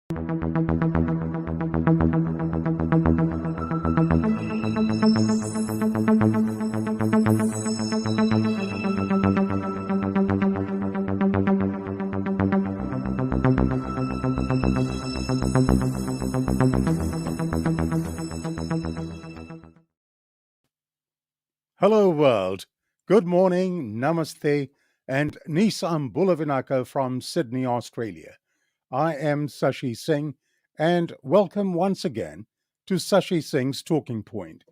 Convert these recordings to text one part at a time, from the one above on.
Hello, world. Good morning, namaste, and Nisam Bulavinaka from Sydney, Australia. I am Sashi Singh, and welcome once again to Sashi Singh's Talking Point.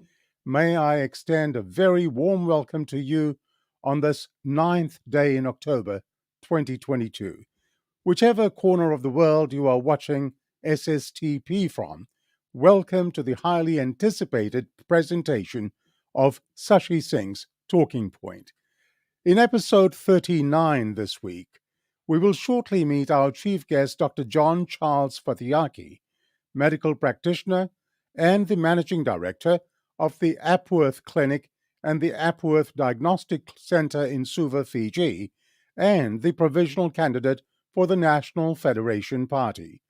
May I extend a very warm welcome to you on this 9th day in October 2022. Whichever corner of the world you are watching SSTP from, welcome to the highly anticipated presentation of Sashi Singh's Talking Point. In episode 39 this week, we will shortly meet our chief guest, Dr. John Charles Fatiyaki, medical practitioner and the managing director of the Apworth Clinic and the Apworth Diagnostic Centre in Suva, Fiji, and the provisional candidate for the National Federation Party.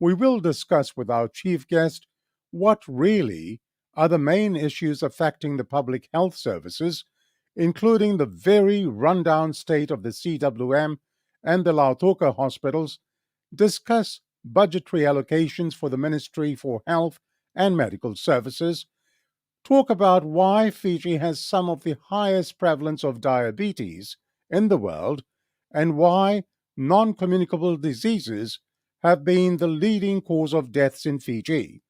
We will discuss with our chief guest what really are the main issues affecting the public health services, including the very rundown state of the CWM and the Lautoka hospitals, discuss budgetary allocations for the Ministry for Health and Medical Services, talk about why Fiji has some of the highest prevalence of diabetes in the world, and why non-communicable diseases have been the leading cause of deaths in Fiji.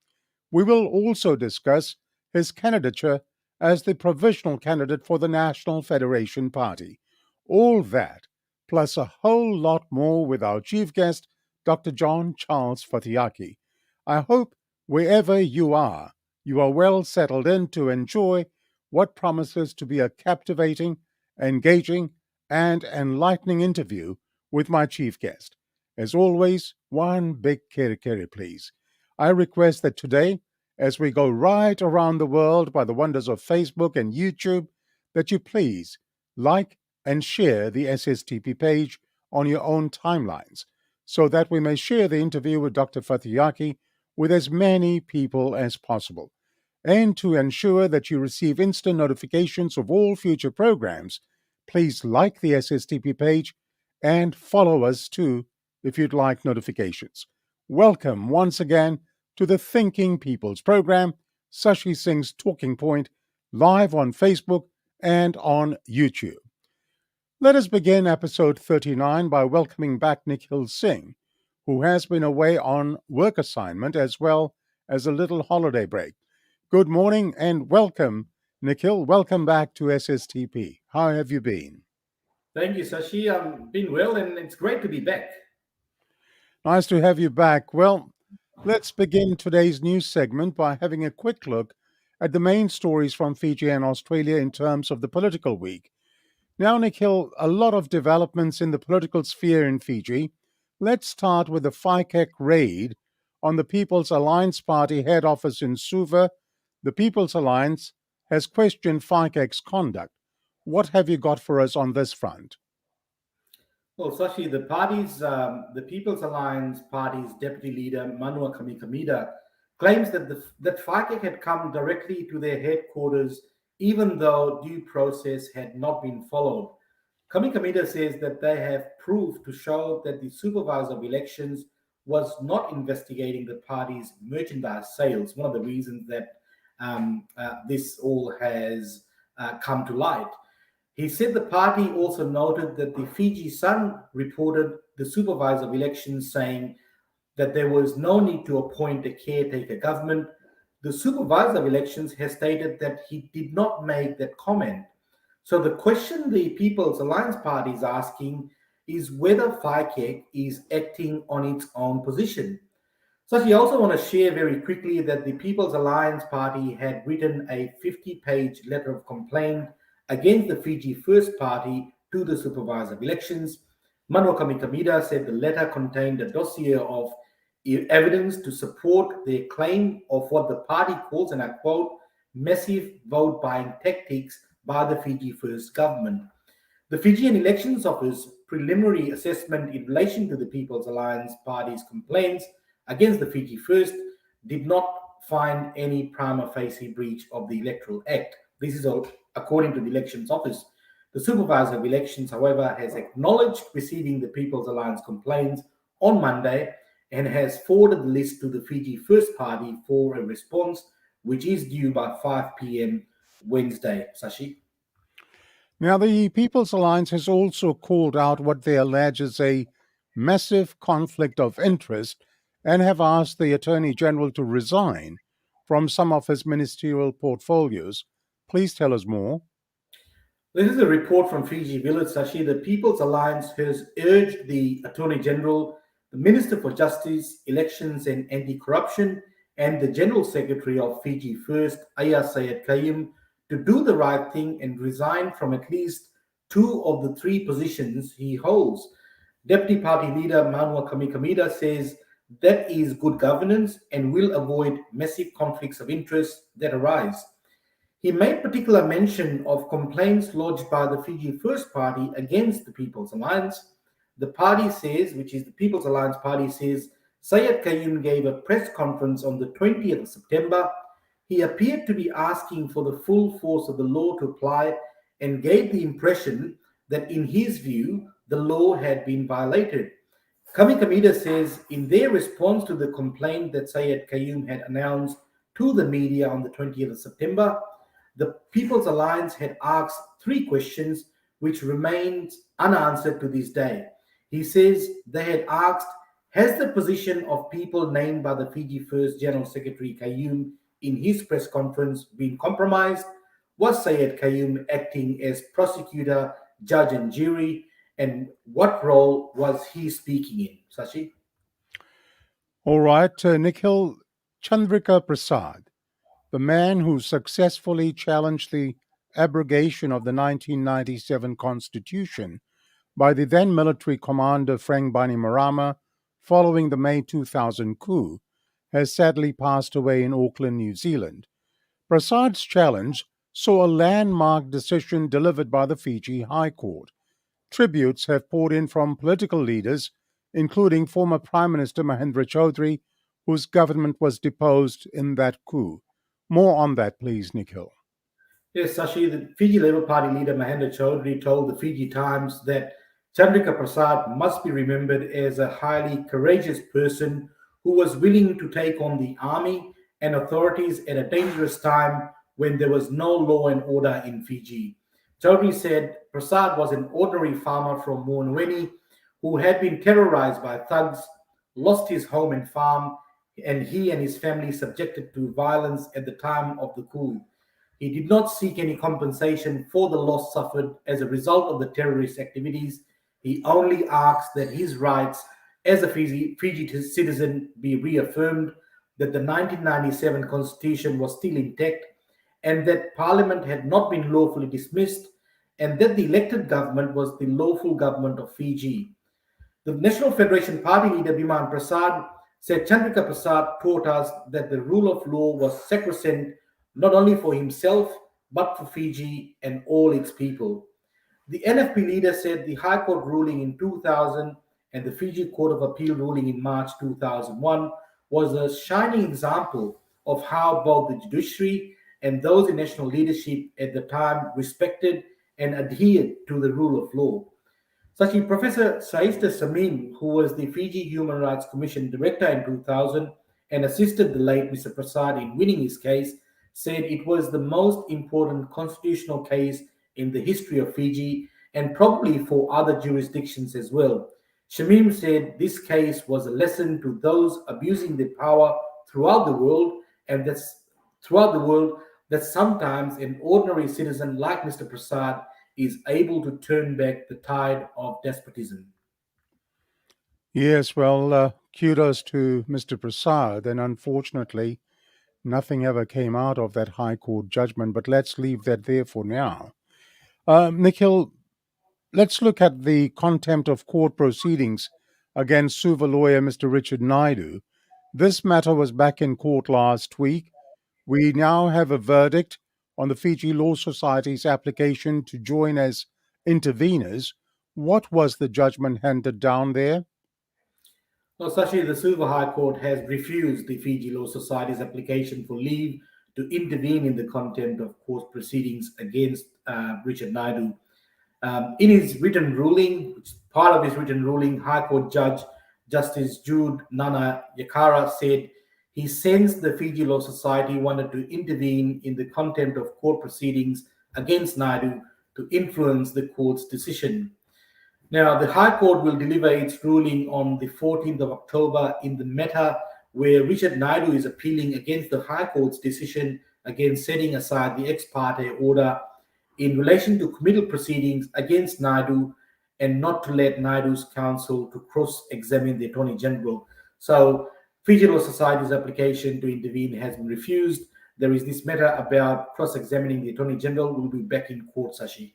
We will also discuss his candidature as the provisional candidate for the National Federation Party. All that, plus a whole lot more with our chief guest, Dr. John Charles Fatiyaki. I hope wherever you are well settled in to enjoy what promises to be a captivating, engaging, and enlightening interview with my chief guest. As always, one big kere please. I request that today, as we go right around the world by the wonders of Facebook and YouTube, that you please like and share the SSTP page on your own timelines so that we may share the interview with Dr. Fatiyaki with as many people as possible. And to ensure that you receive instant notifications of all future programs, please like the SSTP page and follow us too if you'd like notifications. Welcome once again to the Thinking People's program, Sashi Singh's Talking Point, live on Facebook and on YouTube. Let us begin episode 39 by welcoming back Nikhil Singh, who has been away on work assignment as well as a little holiday break. Good morning and welcome, Nikhil. Welcome back to SSTP. How have you been? Thank you, Sashi. I've been well, and it's great to be back. Nice to have you back. Well, let's begin today's news segment by having a quick look at the main stories from Fiji and Australia in terms of the political week. Now, Nikhil, a lot of developments in the political sphere in Fiji. Let's start with the FICAC raid on the People's Alliance Party head office in Suva. The People's Alliance has questioned FICAC's conduct. What have you got for us on this front? Well, Sashi, the People's Alliance Party's deputy leader, Manua Kamikamida, claims that FICAC had come directly to their headquarters even though due process had not been followed. Kamikamida says that they have proof to show that the supervisor of elections was not investigating the party's merchandise sales, one of the reasons that this all has come to light. He said the party also noted that the Fiji Sun reported the supervisor of elections saying that there was no need to appoint a caretaker government. The supervisor of elections has stated that he did not make that comment. So the question the People's Alliance Party is asking is whether FICAC is acting on its own position. So I also want to share very quickly that the People's Alliance Party had written a 50-page letter of complaint against the Fiji First Party to the supervisor of elections. Manua Kamikamida said the letter contained a dossier of evidence to support their claim of what the party calls, and I quote, massive vote buying tactics by the Fiji First government. The Fijian Elections Office preliminary assessment in relation to the People's Alliance Party's complaints against the Fiji First did not find any prima facie breach of the Electoral Act. This is all according to the Elections Office. The Supervisor of Elections, however, has acknowledged receiving the People's Alliance complaints on Monday and has forwarded the list to the Fiji First Party for a response, which is due by 5 p.m. Wednesday. Sashi? Now, the People's Alliance has also called out what they allege is a massive conflict of interest and have asked the Attorney General to resign from some of his ministerial portfolios. Please tell us more. This is a report from Fiji Village, Sashi. The People's Alliance has urged the Attorney General, the Minister for Justice, Elections and Anti-Corruption, and the General Secretary of Fiji First, Aya Sayed Kayum, to do the right thing and resign from at least two of the three positions he holds. Deputy Party Leader Manua Kamikamida says that is good governance and will avoid massive conflicts of interest that arise. He made particular mention of complaints lodged by the Fiji First Party against the People's Alliance. The party says, which is the People's Alliance Party, says Sayed Kayum gave a press conference on the 20th of September. He appeared to be asking for the full force of the law to apply and gave the impression that, in his view, the law had been violated. Kamikamida says in their response to the complaint that Sayed Kayum had announced to the media on the 20th of September, the People's Alliance had asked three questions which remained unanswered to this day. He says they had asked, has the position of people named by the Fiji First General Secretary Kayum in his press conference been compromised? Was Sayed Kayum acting as prosecutor, judge and jury? And what role was he speaking in? Sashi? All right, Nikhil, Chandrika Prasad, the man who successfully challenged the abrogation of the 1997 Constitution by the then military commander Frank Bainimarama following the May 2000 coup, has sadly passed away in Auckland, New Zealand. Prasad's challenge saw a landmark decision delivered by the Fiji High Court. Tributes have poured in from political leaders, including former Prime Minister Mahendra Chaudhry, whose government was deposed in that coup. More on that, please, Nikhil. Yes, Sashi, the Fiji Labour Party leader Mahendra Chaudhry told the Fiji Times that Chandrika Prasad must be remembered as a highly courageous person who was willing to take on the army and authorities at a dangerous time when there was no law and order in Fiji. Chaudhry said Prasad was an ordinary farmer from Moanweni who had been terrorized by thugs, lost his home and farm, and he and his family subjected to violence at the time of the coup. He did not seek any compensation for the loss suffered as a result of the terrorist activities. He only asked that his rights as a Fiji citizen be reaffirmed, that the 1997 constitution was still intact, and that parliament had not been lawfully dismissed, and that the elected government was the lawful government of Fiji. The National Federation Party leader Biman Prasad said Chandrika Prasad taught us that the rule of law was sacrosanct not only for himself but for Fiji and all its people. The NFP leader said the High Court ruling in 2000 and the Fiji Court of Appeal ruling in March 2001 was a shining example of how both the judiciary and those in national leadership at the time respected and adhered to the rule of law. Such as Professor Saista Samim, who was the Fiji Human Rights Commission director in 2000 and assisted the late Mr. Prasad in winning his case, said it was the most important constitutional case in the history of Fiji and probably for other jurisdictions as well. Shamim said this case was a lesson to those abusing their power throughout the world, and that sometimes an ordinary citizen like Mr. Prasad is able to turn back the tide of despotism. Yes, well, kudos to Mr. Prasad, and unfortunately, nothing ever came out of that High Court judgment, but let's leave that there for now. Nikhil, let's look at the contempt of court proceedings against Suva lawyer Mr. Richard Naidu. This matter was back in court last week. We now have a verdict on the Fiji Law Society's application to join as interveners. What was the judgment handed down there? Well, Sashi, the Silver High Court has refused the Fiji Law Society's application for leave to intervene in the contempt of court proceedings against Richard Naidu. In his written ruling, which is part of his written ruling, High Court Judge Justice Jude Nana Yakara said he sensed the Fiji Law Society wanted to intervene in the contempt of court proceedings against Naidu to influence the court's decision. Now, the High Court will deliver its ruling on the 14th of October in the matter where Richard Naidu is appealing against the High Court's decision against setting aside the ex parte order in relation to committal proceedings against Naidu and not to let Naidu's counsel to cross-examine the Attorney General. So, Fiji Law Society's application to intervene has been refused. There is this matter about cross-examining the Attorney General. We'll be back in court, Sashi.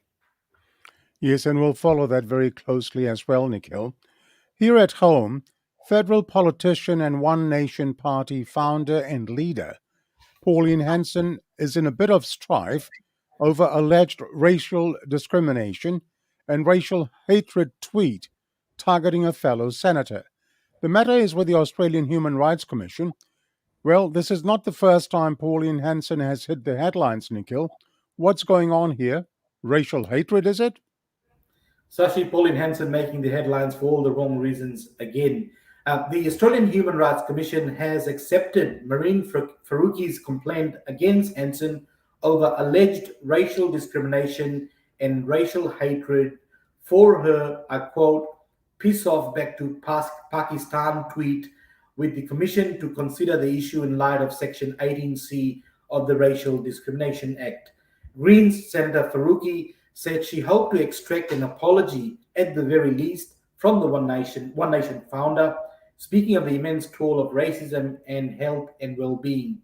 Yes, and we'll follow that very closely as well, Nikhil. Here at home, federal politician and One Nation Party founder and leader Pauline Hanson is in a bit of strife over alleged racial discrimination and racial hatred tweet targeting a fellow senator. The matter is with the Australian Human Rights Commission. Well, this is not the first time Pauline Hanson has hit the headlines, Nikhil. What's going on here? Racial hatred, is it? Sashi, Pauline Hanson making the headlines for all the wrong reasons again. The Australian Human Rights Commission has accepted Marine Faruqi's complaint against Hanson over alleged racial discrimination and racial hatred for her, I quote, piss off back to Pakistan tweet, with the Commission to consider the issue in light of Section 18C of the Racial Discrimination Act. Greens Senator Faruqi said she hoped to extract an apology at the very least from the One Nation founder, speaking of the immense toll of racism and health and well-being.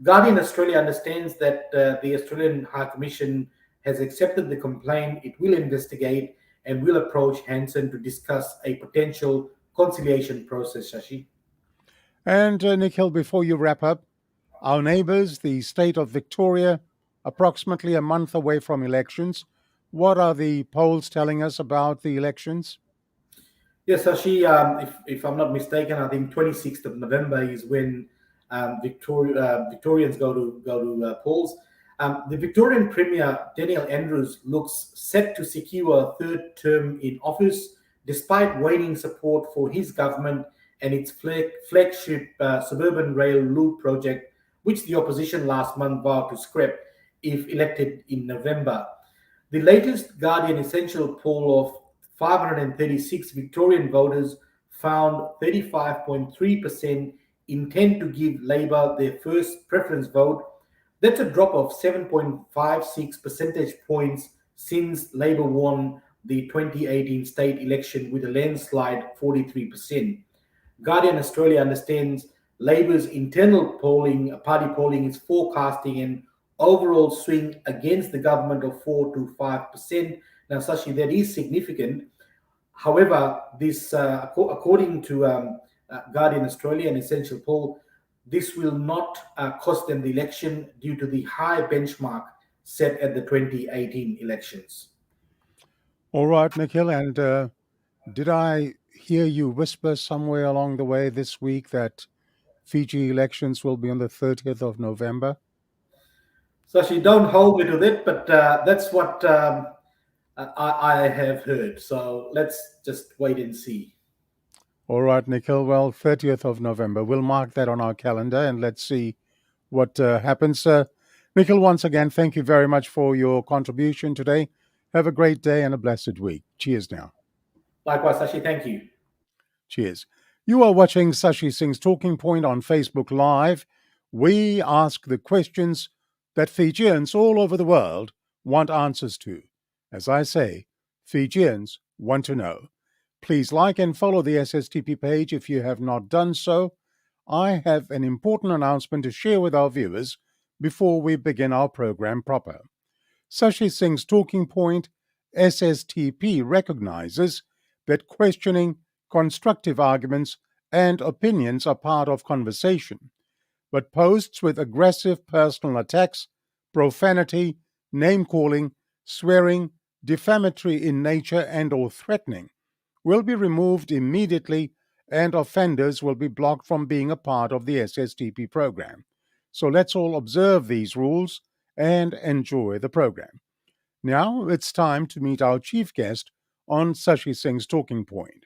Guardian Australia understands that the Australian High Commission has accepted the complaint. It will investigate and will approach Hanson to discuss a potential conciliation process, Shashi. And Nikhil, before you wrap up, our neighbours, the state of Victoria, approximately a month away from elections. What are the polls telling us about the elections? Yes, Sashi, if I'm not mistaken, I think 26th of November is when Victorians go to polls. The Victorian Premier, Daniel Andrews, looks set to secure a third term in office, despite waning support for his government and its flagship suburban rail loop project, which the opposition last month vowed to scrap if elected in November. The latest Guardian Essential poll of 536 Victorian voters found 35.3% intend to give Labor their first preference vote. That's a drop of 7.56 percentage points since Labor won the 2018 state election with a landslide 43%. Guardian Australia understands Labor's internal party polling is forecasting an overall swing against the government of 4 to 5%. Now, Sashi, that is significant. However, this, according to Guardian Australia, an essential poll, this will not cost them the election due to the high benchmark set at the 2018 elections. All right, Nikhil, and did I hear you whisper somewhere along the way this week that Fiji elections will be on the 30th of November? Sashi, don't hold me to that, but that's what I have heard. So let's just wait and see. All right, Nikhil. Well, 30th of November. We'll mark that on our calendar and let's see what happens. Nikhil, once again, thank you very much for your contribution today. Have a great day and a blessed week. Cheers now. Likewise, Sashi, thank you. Cheers. You are watching Sashi Singh's Talking Point on Facebook Live. We ask the questions that Fijians all over the world want answers to. As I say, Fijians want to know. Please like and follow the SSTP page if you have not done so. I have an important announcement to share with our viewers before we begin our program proper. Sashi Singh's Talking Point, SSTP, recognizes that questioning, constructive arguments, and opinions are part of conversation. But posts with aggressive personal attacks, profanity, name-calling, swearing, defamatory in nature and/or threatening will be removed immediately and offenders will be blocked from being a part of the SSTP program. So let's all observe these rules and enjoy the program. Now it's time to meet our chief guest on Sashi Singh's talking point.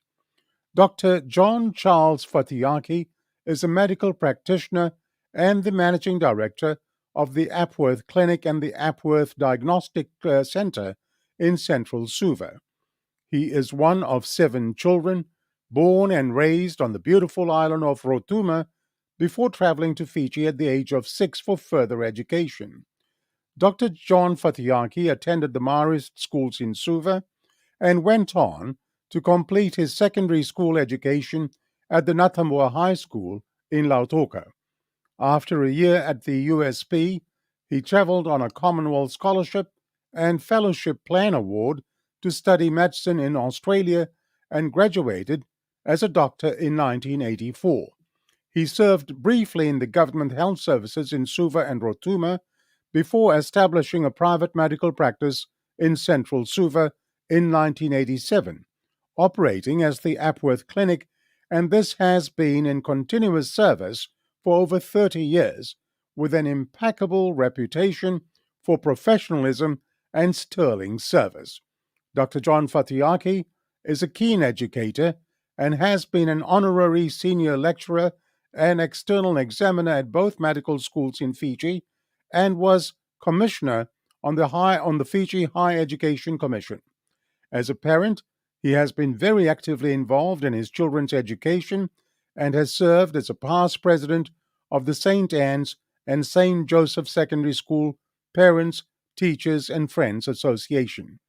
Dr. John Charles Fatiyaki is a medical practitioner and the managing director of the Apworth Clinic and the Apworth Diagnostic Center in central Suva. He is one of 7 children, born and raised on the beautiful island of Rotuma before traveling to Fiji at the age of 6 for further education. Dr. John Fatiyaki attended the Marist schools in Suva and went on to complete his secondary school education at the Nathamboa High School in Lautoka. After a year at the USP, he traveled on a Commonwealth Scholarship and Fellowship Plan Award to study medicine in Australia and graduated as a doctor in 1984. He served briefly in the government health services in Suva and Rotuma before establishing a private medical practice in central Suva in 1987, operating as the Apworth Clinic, and this has been in continuous service for over 30 years, with an impeccable reputation for professionalism and sterling service. Dr. John Fatiyaki is a keen educator and has been an honorary senior lecturer and external examiner at both medical schools in Fiji and was commissioner on the Fiji Higher Education Commission. As a parent, he has been very actively involved in his children's education and has served as a past president of the St. Anne's and St. Joseph Secondary School Parents, Teachers, and Friends Association.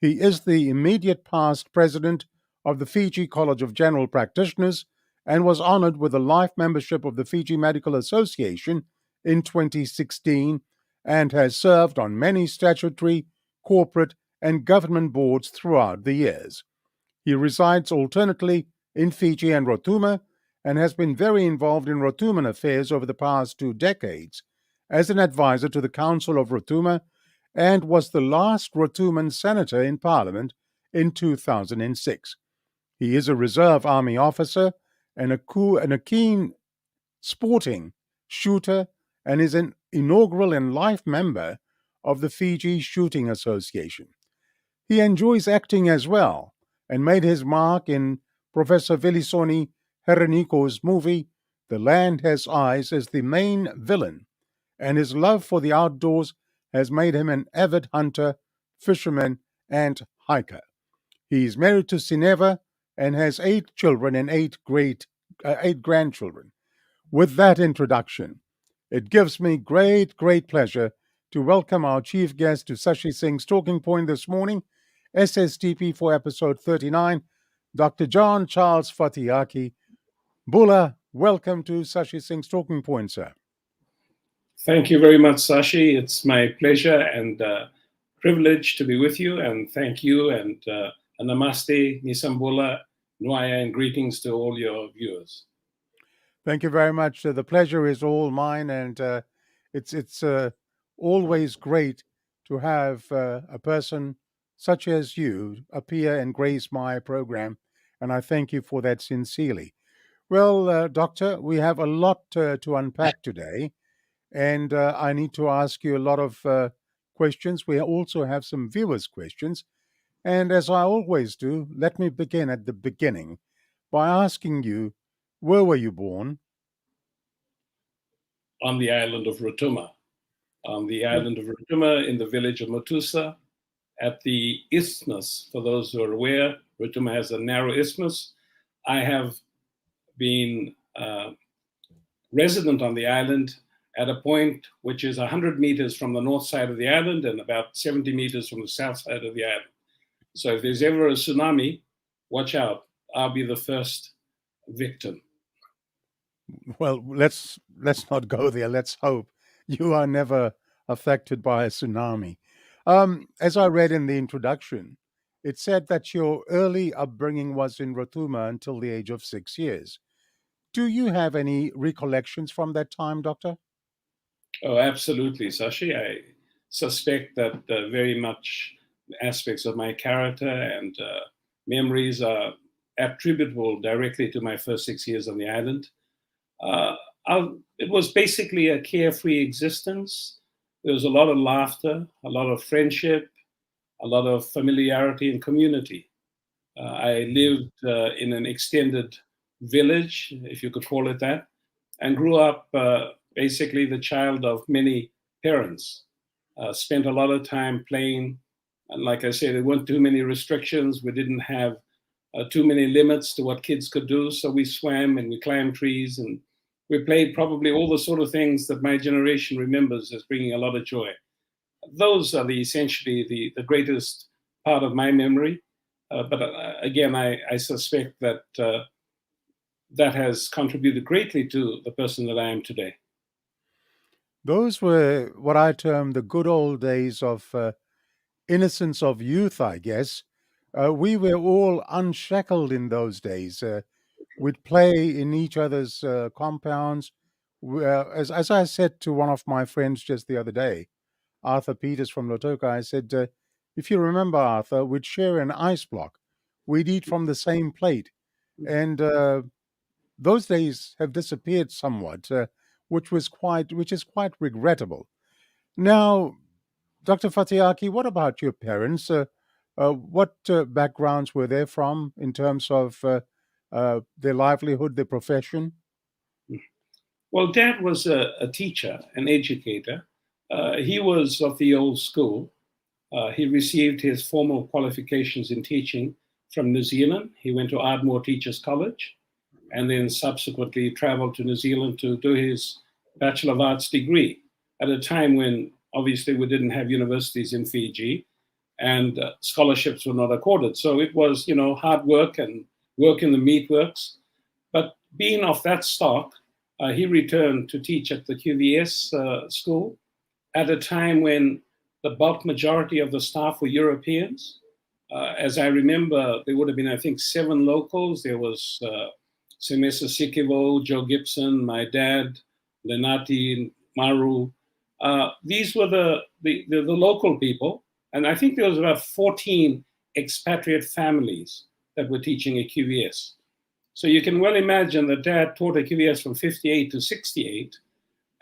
He is the immediate past president of the Fiji College of General Practitioners and was honored with a life membership of the Fiji Medical Association in 2016 and has served on many statutory, corporate, and government boards throughout the years. He resides alternately in Fiji and Rotuma and has been very involved in Rotuman affairs over the past 2 decades as an advisor to the Council of Rotuma and was the last Rotuman senator in Parliament in 2006. He is a reserve army officer and a keen sporting shooter and is an inaugural and life member of the Fiji Shooting Association. He enjoys acting as well and made his mark in Professor Vilisoni Hereniko's movie The Land Has Eyes as the main villain, and his love for the outdoors has made him an avid hunter, fisherman, and hiker. He is married to Sineva and has 8 children and 8 grandchildren. With that introduction, it gives me great pleasure to welcome our chief guest to Sashi Singh's Talking Point this morning, SSTP for episode 39, Dr. John Charles Fatiyaki. Bula, welcome to Sashi Singh's Talking Point, sir. Thank you very much, Sashi. It's my pleasure and privilege to be with you, and thank you, and namaste, nisambula, nwaya, and greetings to all your viewers. Thank you very much. The pleasure is all mine, and it's always great to have a person such as you appear and grace my program, and I thank you for that sincerely. Well, Doctor, we have a lot to unpack today, and I need to ask you a lot of questions. We also have some viewers' questions, and as I always do, let me begin at the beginning by asking you, where were you born? On the island of Rotuma. On the island of Rotuma in the village of Motusa at the isthmus. For those who are aware, Rotuma has a narrow isthmus. I have been resident on the island at a point which is 100 meters from the north side of the island and about 70 meters from the south side of the island. So if there's ever a tsunami, watch out. I'll be the first victim. Well, let's not go there. Let's hope you are never affected by a tsunami. As I read in the introduction, it said that your early upbringing was in Rotuma until the age of 6 years. Do you have any recollections from that time, Doctor? Oh, absolutely, Sashi. I suspect that very much aspects of my character and memories are attributable directly to my first 6 years on the island. It was basically a carefree existence. There was a lot of laughter, a lot of friendship, a lot of familiarity and community. I lived in an extended village, if you could call it that, and grew up basically the child of many parents. Spent a lot of time playing. And like I said, there weren't too many restrictions. We didn't have too many limits to what kids could do. So we swam and we climbed trees and we played probably all the sort of things that my generation remembers as bringing a lot of joy. Those are essentially the greatest part of my memory. But again, I suspect that that has contributed greatly to the person that I am today. Those were what I term the good old days of innocence of youth, I guess. We were all unshackled in those days. We'd play in each other's compounds. As I said to one of my friends just the other day, Arthur Peters from Lotoka, I said, if you remember, Arthur, we'd share an ice block. We'd eat from the same plate. And those days have disappeared somewhat, which is quite regrettable. Now, Dr. Fatiyaki, what about your parents? What backgrounds were they from in terms of their livelihood, their profession? Well, Dad was a teacher, an educator. He was of the old school. He received his formal qualifications in teaching from New Zealand. He went to Ardmore Teachers College and then subsequently traveled to New Zealand to do his Bachelor of Arts degree at a time when obviously we didn't have universities in Fiji and scholarships were not accorded. So it was, hard work and work in the meatworks. But being of that stock, he returned to teach at the QVS school at a time when the bulk majority of the staff were Europeans. As I remember, there would have been, I think, 7 locals. There was Semesa Sikivo, Joe Gibson, my dad, Lenati, Maru. These were the local people. And I think there was about 14 expatriate families that were teaching at QVS. So you can well imagine that Dad taught at QVS from 58 to 68.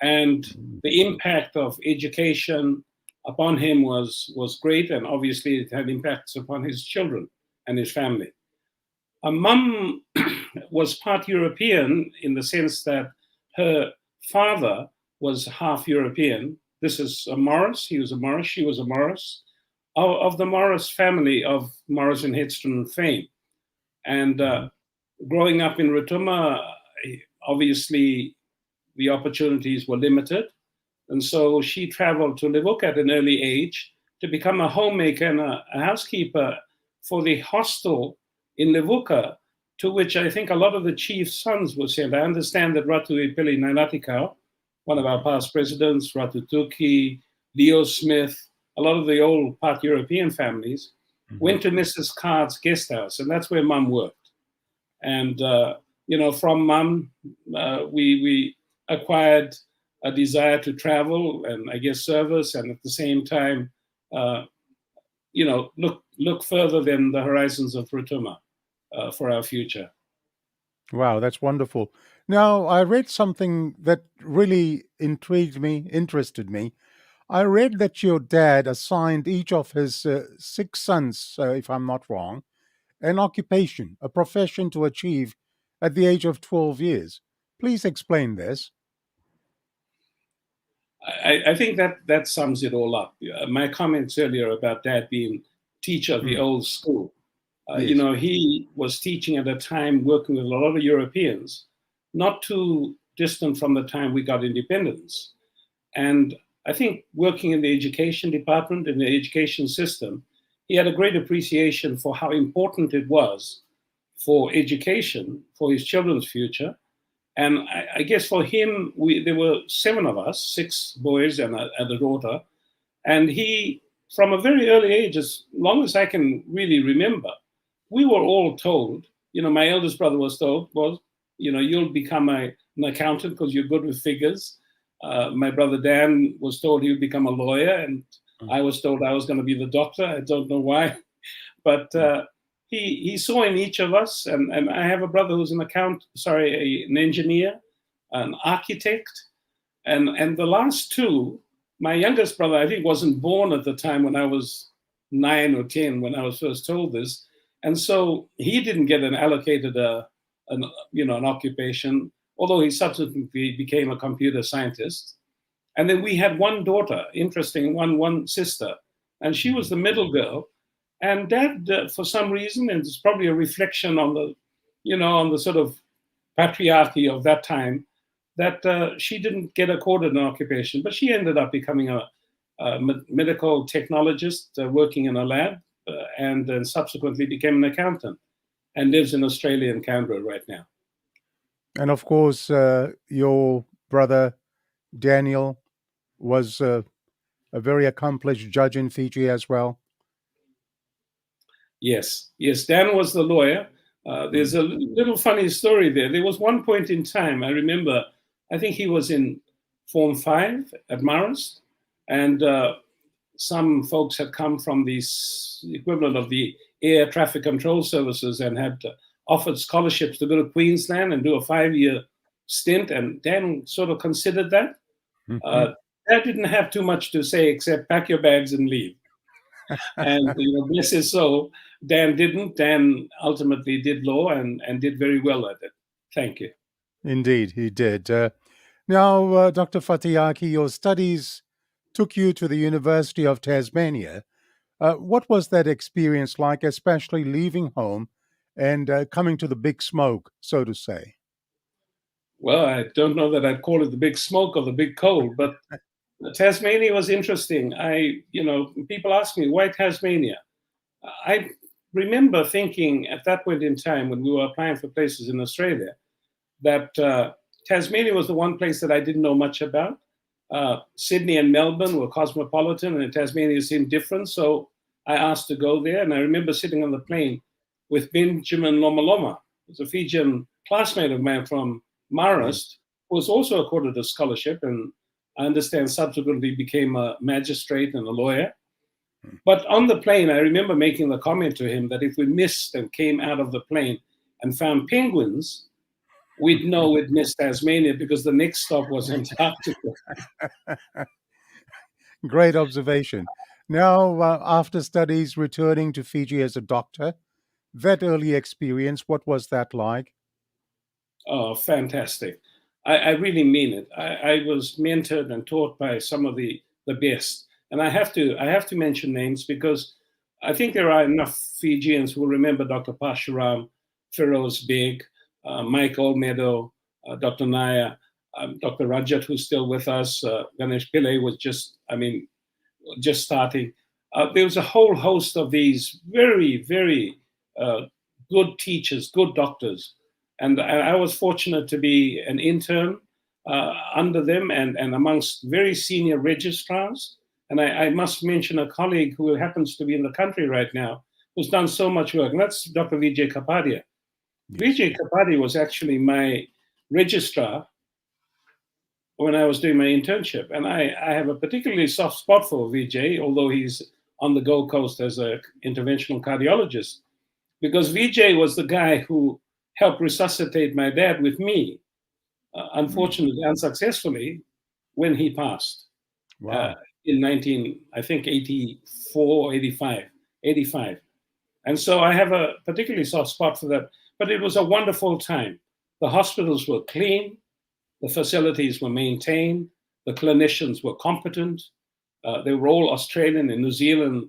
And the impact of education upon him was great. And obviously it had impacts upon his children and his family. Mum was part European in the sense that her father was half European. This is a Morris. He was a Morris. She was a Morris. Of the Morris family of Morris and Headstone fame. And growing up in Rotuma, obviously the opportunities were limited. And so she traveled to Levuka at an early age to become a homemaker and a housekeeper for the hostel in Levuka, to which I think a lot of the chief's sons were sent. I understand that Ratu Ipili Nailatikau, one of our past presidents, Ratu Tuki, Leo Smith, a lot of the old part European families went to Mrs. Card's guest house, and that's where Mum worked. And, from Mum, we acquired a desire to travel and I guess service, and at the same time, look further than the horizons of Rotuma for our future. Wow, that's wonderful. Now, I read something that really interested me. I read that your dad assigned each of his 6 sons, if I'm not wrong, an occupation, a profession to achieve at the age of 12 years. Please explain this. I think that sums it all up. My comments earlier about Dad being teacher of the old school. Yes. He was teaching at a time working with a lot of Europeans, not too distant from the time we got independence. And I think working in the education department, in the education system, he had a great appreciation for how important it was for education, for his children's future. And I guess for him, there were 7 of us, 6 boys and a daughter. And he, from a very early age, as long as I can really remember, we were all told, my eldest brother was told, you'll become an accountant because you're good with figures. My brother Dan was told he would become a lawyer, and I was told I was going to be the doctor. I don't know why. But he saw in each of us, and I have a brother who's an engineer, an architect, and the last two, my youngest brother, I think, wasn't born at the time when I was 9 or 10 when I was first told this, and so he didn't get allocated an occupation, although he subsequently became a computer scientist. And then we had one daughter, interesting, one sister, and she was the middle girl. And Dad, for some reason, and it's probably a reflection on the sort of patriarchy of that time, that she didn't get accorded an occupation, but she ended up becoming a medical technologist working in a lab, and then subsequently became an accountant and lives in Australia and Canberra right now. And of course, your brother Daniel was a very accomplished judge in Fiji as well. Yes, Dan was the lawyer. There's a little funny story there. There was one point in time, I remember, I think he was in Form 5 at Marist, and some folks had come from the equivalent of the Air Traffic Control Services and had offered scholarships to go to Queensland and do a 5-year stint, and Dan sort of considered that. Dad didn't have too much to say except pack your bags and leave. And bless his soul, Dan didn't. Dan ultimately did law and did very well at it. Thank you. Indeed, he did. Now, Dr. Fatiyaki, your studies took you to the University of Tasmania. What was that experience like, especially leaving home and coming to the big smoke, so to say? Well, I don't know that I'd call it the big smoke or the big cold, but Tasmania was interesting. People ask me, why Tasmania? I remember thinking at that point in time when we were applying for places in Australia that Tasmania was the one place that I didn't know much about. Sydney and Melbourne were cosmopolitan, and Tasmania seemed different, so I asked to go there. And I remember sitting on the plane with Benjamin Lomaloma, who's a Fijian classmate of mine from Marist, who was also accorded a scholarship, and I understand subsequently became a magistrate and a lawyer. But on the plane, I remember making the comment to him that if we missed and came out of the plane and found penguins, we'd know we'd missed Tasmania because the next stop was Antarctica. Great observation. Now, after studies, returning to Fiji as a doctor, that early experience, what was that like? Oh, fantastic. I really mean it. I was mentored and taught by some of the best. And I have to mention names because I think there are enough Fijians who will remember Dr. Pashuram, Feroz Beg, Mike Olmedo, Dr. Naya, Dr. Rajat, who's still with us. Ganesh Pillai was just starting. There was a whole host of these very, very good teachers, good doctors. And I was fortunate to be an intern under them and amongst very senior registrars. And I must mention a colleague who happens to be in the country right now, who's done so much work, and that's Dr. Vijay Kapadia. Yes. Vijay Kapadia was actually my registrar when I was doing my internship. And I have a particularly soft spot for Vijay, although he's on the Gold Coast as an interventional cardiologist, because Vijay was the guy who helped resuscitate my dad with me, unfortunately, unsuccessfully, when he passed. Wow. In 84, 85. And so I have a particularly soft spot for that. But it was a wonderful time. The hospitals were clean. The facilities were maintained. The clinicians were competent. They were all Australian and New Zealand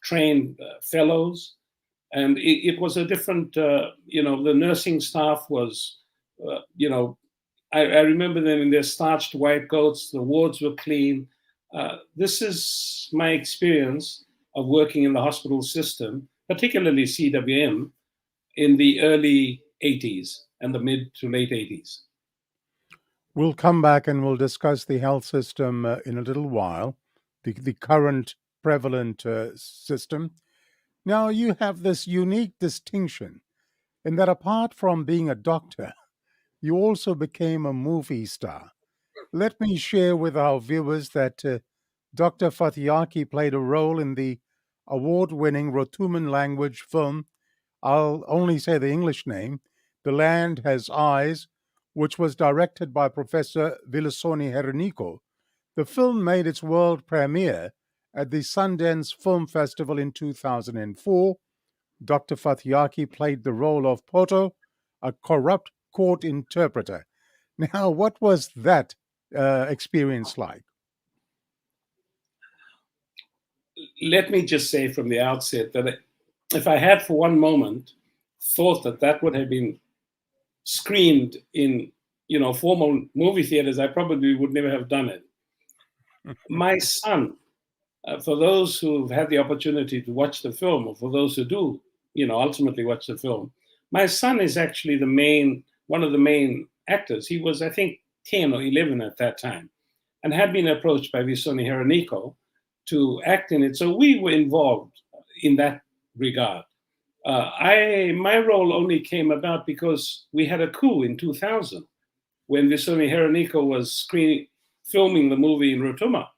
trained fellows. And it was a different, the nursing staff was, I remember them in their starched white coats. The wards were clean. This is my experience of working in the hospital system, particularly CWM, in the early 80s and the mid to late 80s. We'll come back and we'll discuss the health system in a little while, the current prevalent system. Now, you have this unique distinction in that apart from being a doctor, you also became a movie star. Let me share with our viewers that Dr. Fatiyaki played a role in the award-winning Rotuman language film I'll only say the English name, The Land Has Eyes, which was directed by Professor Vilasoni Herenico. The film made its world premiere at the Sundance Film Festival in 2004. Dr. Fatiyaki played the role of Poto, a corrupt court interpreter. Now, what was that experience like? Let me just say from the outset that if I had for one moment thought that that would have been screened in formal movie theaters, I probably would never have done it. My son, for those who've had the opportunity to watch the film, or for those who do, ultimately watch the film, my son is actually one of the main actors. He was, I think, 10 or 11 at that time, and had been approached by Visoni Herenico to act in it. So we were involved in that regard. My role only came about because we had a coup in 2000 when Visoni Herenico was filming the movie in Rotuma.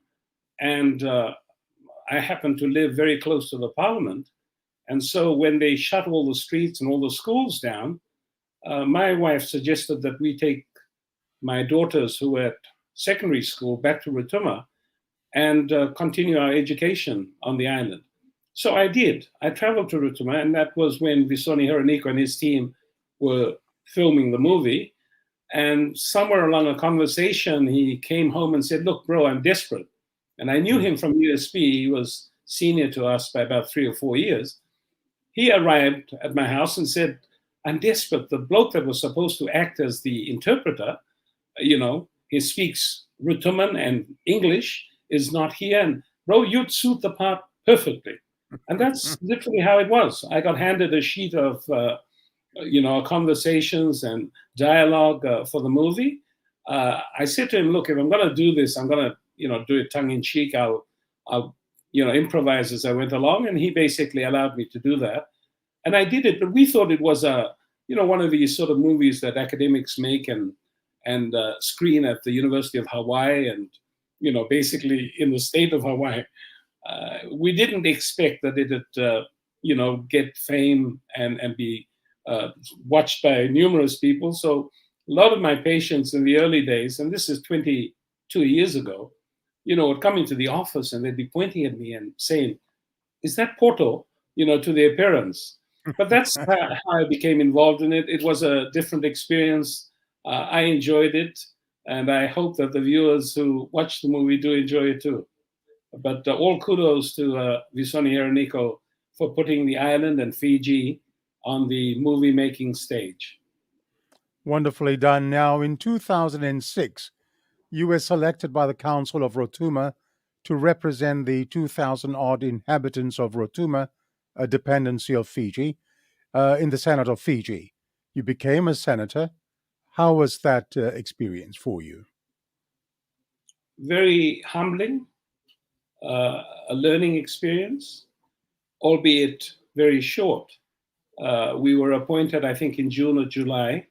And I happened to live very close to the parliament. And so when they shut all the streets and all the schools down, my wife suggested that we take my daughters who were at secondary school back to Rotuma and continue our education on the island. So I did. I traveled to Rotuma, and that was when Visoni Herenico and his team were filming the movie. And somewhere along a conversation, he came home and said, "Look, bro, I'm desperate." And I knew him from USB. He was senior to us by about 3 or 4 years. He arrived at my house and said, "I'm desperate. The bloke that was supposed to act as the interpreter, he speaks Rotuman and English, is not here. And bro, you'd suit the part perfectly." And that's literally how it was. I got handed a sheet of, conversations and dialogue for the movie. I said to him, "Look, if I'm going to do this, I'm going to, do it tongue in cheek. I'll improvise as I went along." And he basically allowed me to do that. And I did it, but we thought it was one of these sort of movies that academics make and screen at the University of Hawaii and, basically in the state of Hawaii. We didn't expect that it'd, get fame and be watched by numerous people. So a lot of my patients in the early days, and this is 22 years ago, would come into the office and they'd be pointing at me and saying, "Is that Poto?" To the appearance. But that's how I became involved in it. It was a different experience. I enjoyed it, and I hope that the viewers who watch the movie do enjoy it too. But all kudos to Visoni Herenico for putting the island and Fiji on the movie-making stage. Wonderfully done. Now, in 2006, you were selected by the Council of Rotuma to represent the 2,000-odd inhabitants of Rotuma, a dependency of Fiji, in the Senate of Fiji. You became a senator. How was that experience for you? Very humbling, a learning experience, albeit very short. We were appointed, I think, in June or July.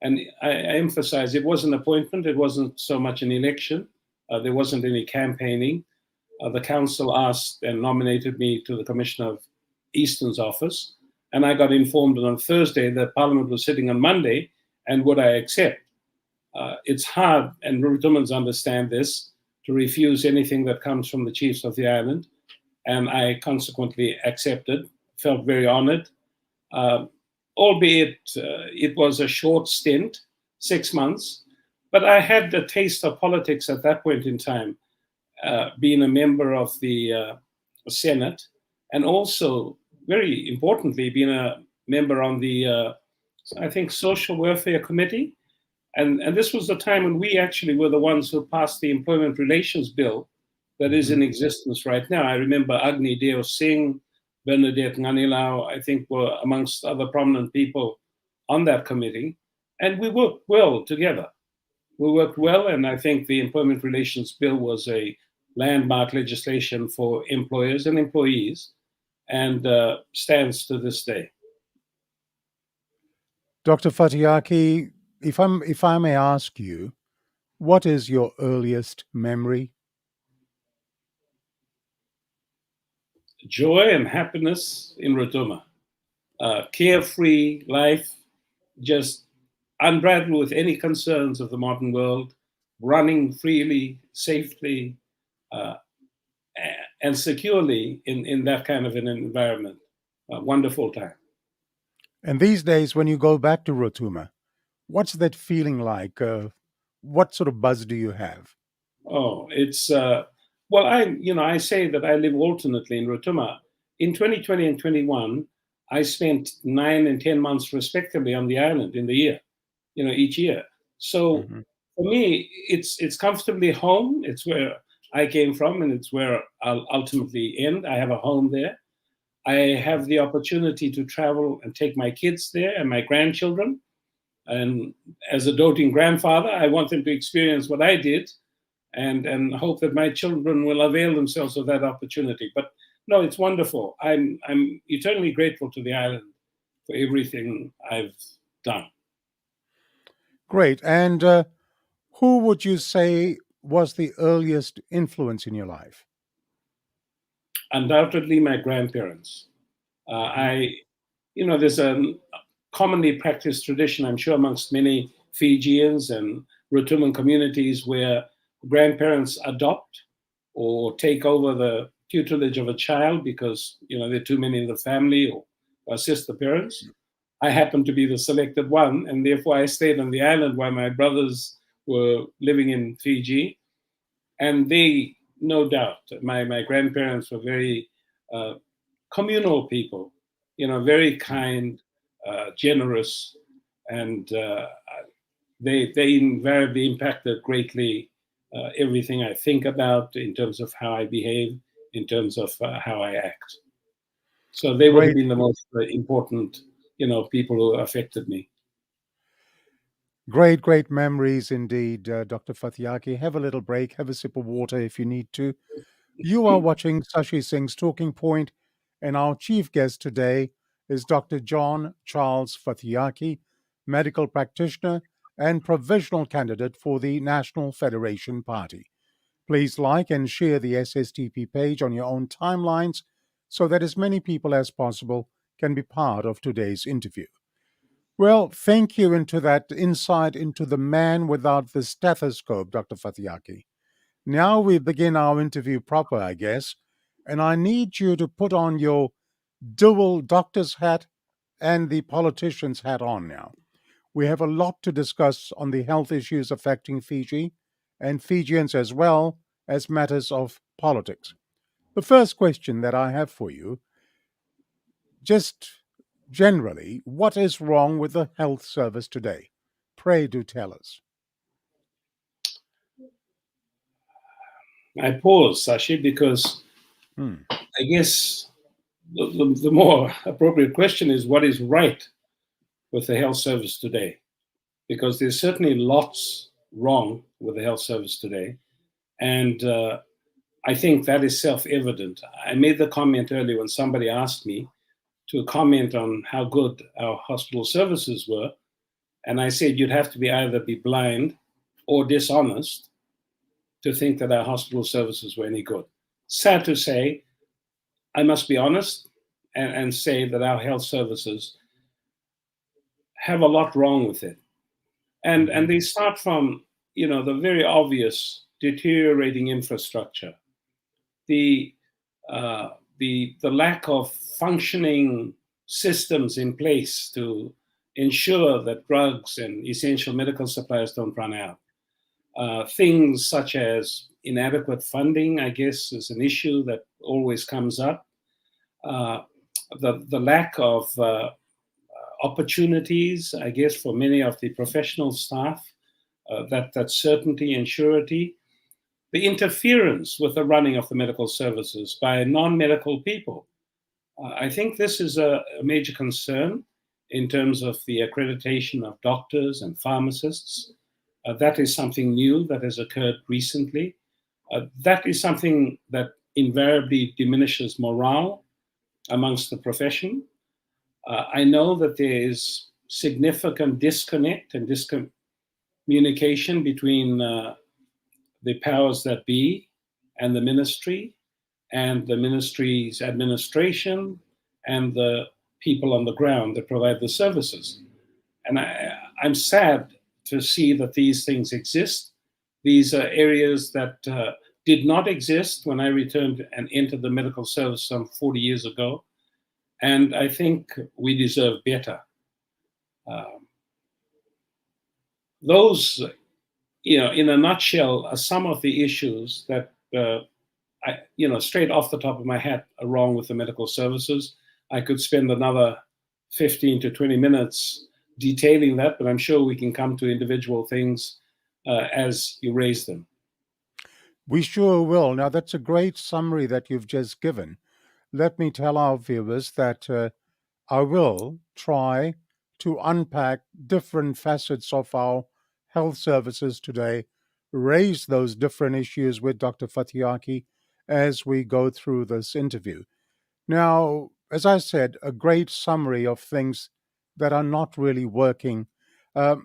And I emphasize, it was an appointment. It wasn't so much an election. There wasn't any campaigning. The council asked and nominated me to the Commissioner of Eastern's office. And I got informed on Thursday that Parliament was sitting on Monday, and would I accept? It's hard, and Rotumans understand this, to refuse anything that comes from the chiefs of the island. And I consequently accepted, felt very honored. Albeit it was a short stint, 6 months, but I had the taste of politics at that point in time, being a member of the Senate, and also, very importantly, being a member on the, I think, Social Welfare Committee. And this was the time when we actually were the ones who passed the Employment Relations Bill that is in existence right now. I remember Agni Deo Singh, Bernadette Nganilau, I think, were amongst other prominent people on that committee. And we worked well together. We worked well, and I think the Employment Relations Bill was a landmark legislation for employers and employees, and stands to this day. Dr. Fatiyaki, if I may ask you, what is your earliest memory? Joy and happiness in Rotuma. carefree life, just unbridled with any concerns of the modern world, running freely, safely, uh, and securely in that kind of an environment. A wonderful time. And these days, when you go back to Rotuma, what's that feeling like? What sort of buzz do you have? Oh, it's well, I say that I live alternately in Rotuma. In 2020 and 21, I spent 9 and 10 months respectively on the island in the year, each year. So Hmm. for me, it's comfortably home. It's where I came from, and it's where I'll ultimately end. I have a home there. I have the opportunity to travel and take my kids there and my grandchildren. And as a doting grandfather, I want them to experience what I did, and hope that my children will avail themselves of that opportunity. But no, it's wonderful. I'm eternally grateful to the island for everything I've done. Great. And who would you say was the earliest influence in your life? Undoubtedly, my grandparents. Mhm. There's a commonly practiced tradition, I'm sure, amongst many Fijians and Rotuman communities where grandparents adopt or take over the tutelage of a child because, there are too many in the family, or assist the parents. I happened to be the selected one, and therefore I stayed on the island while my brothers were living in Fiji. And they, no doubt, my grandparents were very uh, communal people, very kind, generous, and they invariably impacted greatly everything I think about in terms of how I behave, in terms of how I act. So they would have Great. been the most important, people who affected me. Great, great memories indeed, Dr. Fatiyaki. Have a little break, have a sip of water if you need to. You are watching Sashi Singh's Talking Point, and our chief guest today is Dr. John Charles Fatiyaki, medical practitioner and provisional candidate for the National Federation Party. Please like and share the SSTP page on your own timelines so that as many people as possible can be part of today's interview. Well, thank you into that insight into the man without the stethoscope, Dr. Fatiyaki. Now we begin our interview proper, I guess, and I need you to put on your dual doctor's hat and the politician's hat on now. We have a lot to discuss on the health issues affecting Fiji and Fijians as well as matters of politics. The first question that I have for you, just generally, what is wrong with the health service today? Pray do tell us. I pause, Sashi, because Hmm. I guess the more appropriate question is what is right with the health service today? Because there's certainly lots wrong with the health service today. And I think that is self-evident. I made the comment earlier when somebody asked me to comment on how good our hospital services were. And I said you'd have to either be blind or dishonest to think that our hospital services were any good. Sad to say, I must be honest and say that our health services have a lot wrong with it. And Mhm. they start from, the very obvious deteriorating infrastructure, the uh, the lack of functioning systems in place to ensure that drugs and essential medical supplies don't run out. Things such as inadequate funding, I guess, is an issue that always comes up. Uh, the lack of opportunities, I guess, for many of the professional staff, that certainty and surety, the interference with the running of the medical services by non-medical people. I think this is a major concern in terms of the accreditation of doctors and pharmacists. That is something new that has occurred recently. That is something that invariably diminishes morale amongst the profession. I know that there is significant disconnect and discommunication between the powers that be and the ministry's administration and the people on the ground that provide the services. And I'm sad to see that these things exist. These are areas that did not exist when I returned and entered the medical service some 40 years ago. And I think we deserve better. Those, in a nutshell, are some of the issues that, straight off the top of my head are wrong with the medical services. I could spend another 15 to 20 minutes detailing that, but I'm sure we can come to individual things as you raise them. We sure will. Now, that's a great summary that you've just given. Let me tell our viewers that I will try to unpack different facets of our health services today, raise those different issues with Dr. Fatiyaki as we go through this interview. Now, as I said, a great summary of things that are not really working.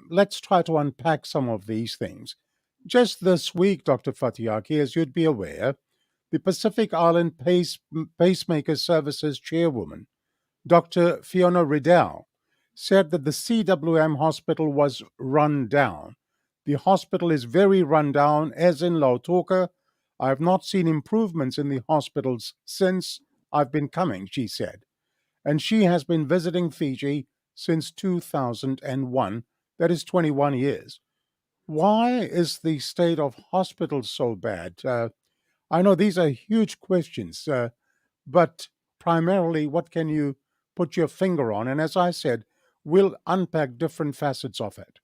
Let's try to unpack some of these things. Just this week, Dr. Fatiyaki, as you'd be aware, the Pacific Island Pacemaker Services chairwoman, Dr. Fiona Riddell, said that the CWM hospital was run down. The hospital is very run down, as in Lautoka. I have not seen improvements in the hospitals since I've been coming, she said. And she has been visiting Fiji since 2001. That is 21 years. Why is the state of hospitals so bad? I know these are huge questions, but primarily, what can you put your finger on? And as I said, we'll unpack different facets of it.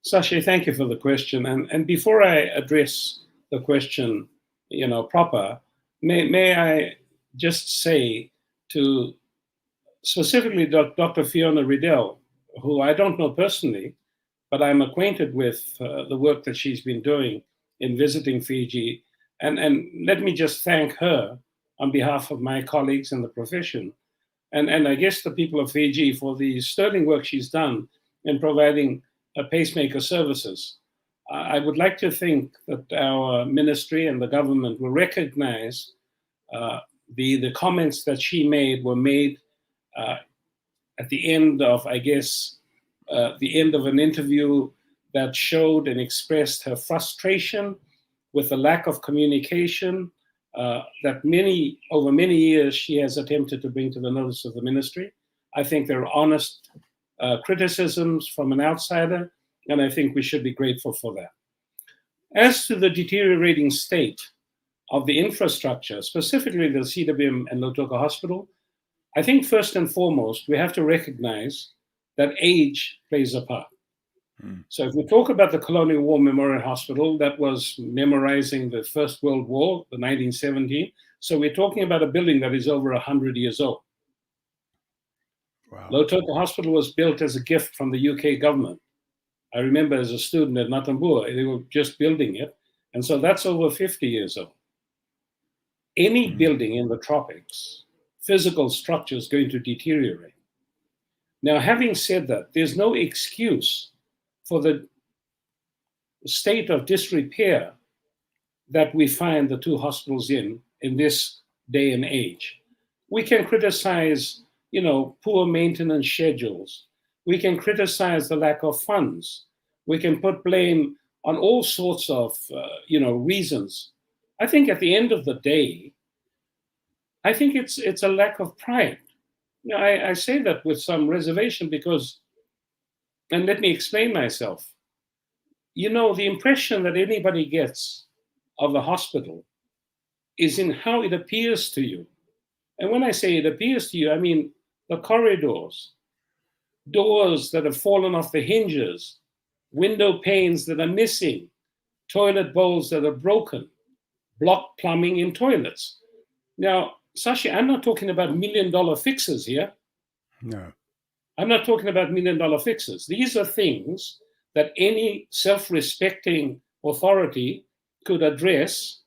Sashi, thank you for the question. And before I address the question, proper, may I just say to specifically Dr. Fiona Riddell, who I don't know personally, but I'm acquainted with the work that she's been doing in visiting Fiji. And let me just thank her on behalf of my colleagues in the profession, and I guess the people of Fiji for the sterling work she's done in providing pacemaker services. I would like to think that our ministry and the government will recognize the comments that she made were made at the end of, I guess, the end of an interview that showed and expressed her frustration with the lack of communication that over many years she has attempted to bring to the notice of the ministry. I think they're honest criticisms from an outsider, and I think we should be grateful for that. As to the deteriorating state of the infrastructure, specifically the CWM and Lautoka Hospital, I think first and foremost, we have to recognize that age plays a part. So if we talk about the Colonial War Memorial Hospital, that was memorizing the First World War, the 1917. So we're talking about a building that is over 100 years old. Wow. Lautoka Hospital was built as a gift from the UK government. I remember as a student at Natambua, they were just building it. And so that's over 50 years old. Any building in the tropics, physical structure is going to deteriorate. Now, having said that, there's no excuse for the state of disrepair that we find the two hospitals in this day and age. We can criticize, poor maintenance schedules. We can criticize the lack of funds. We can put blame on all sorts of, reasons. I think at the end of the day, I think it's a lack of pride. I say that with some reservation because, and let me explain myself. The impression that anybody gets of the hospital is in how it appears to you. And when I say it appears to you, I mean the corridors, doors that have fallen off the hinges, window panes that are missing, toilet bowls that are broken, blocked plumbing in toilets. Now, Sashi, I'm not talking about $1 million fixes here. No. I'm not talking about $1 million fixes. These are things that any self-respecting authority could address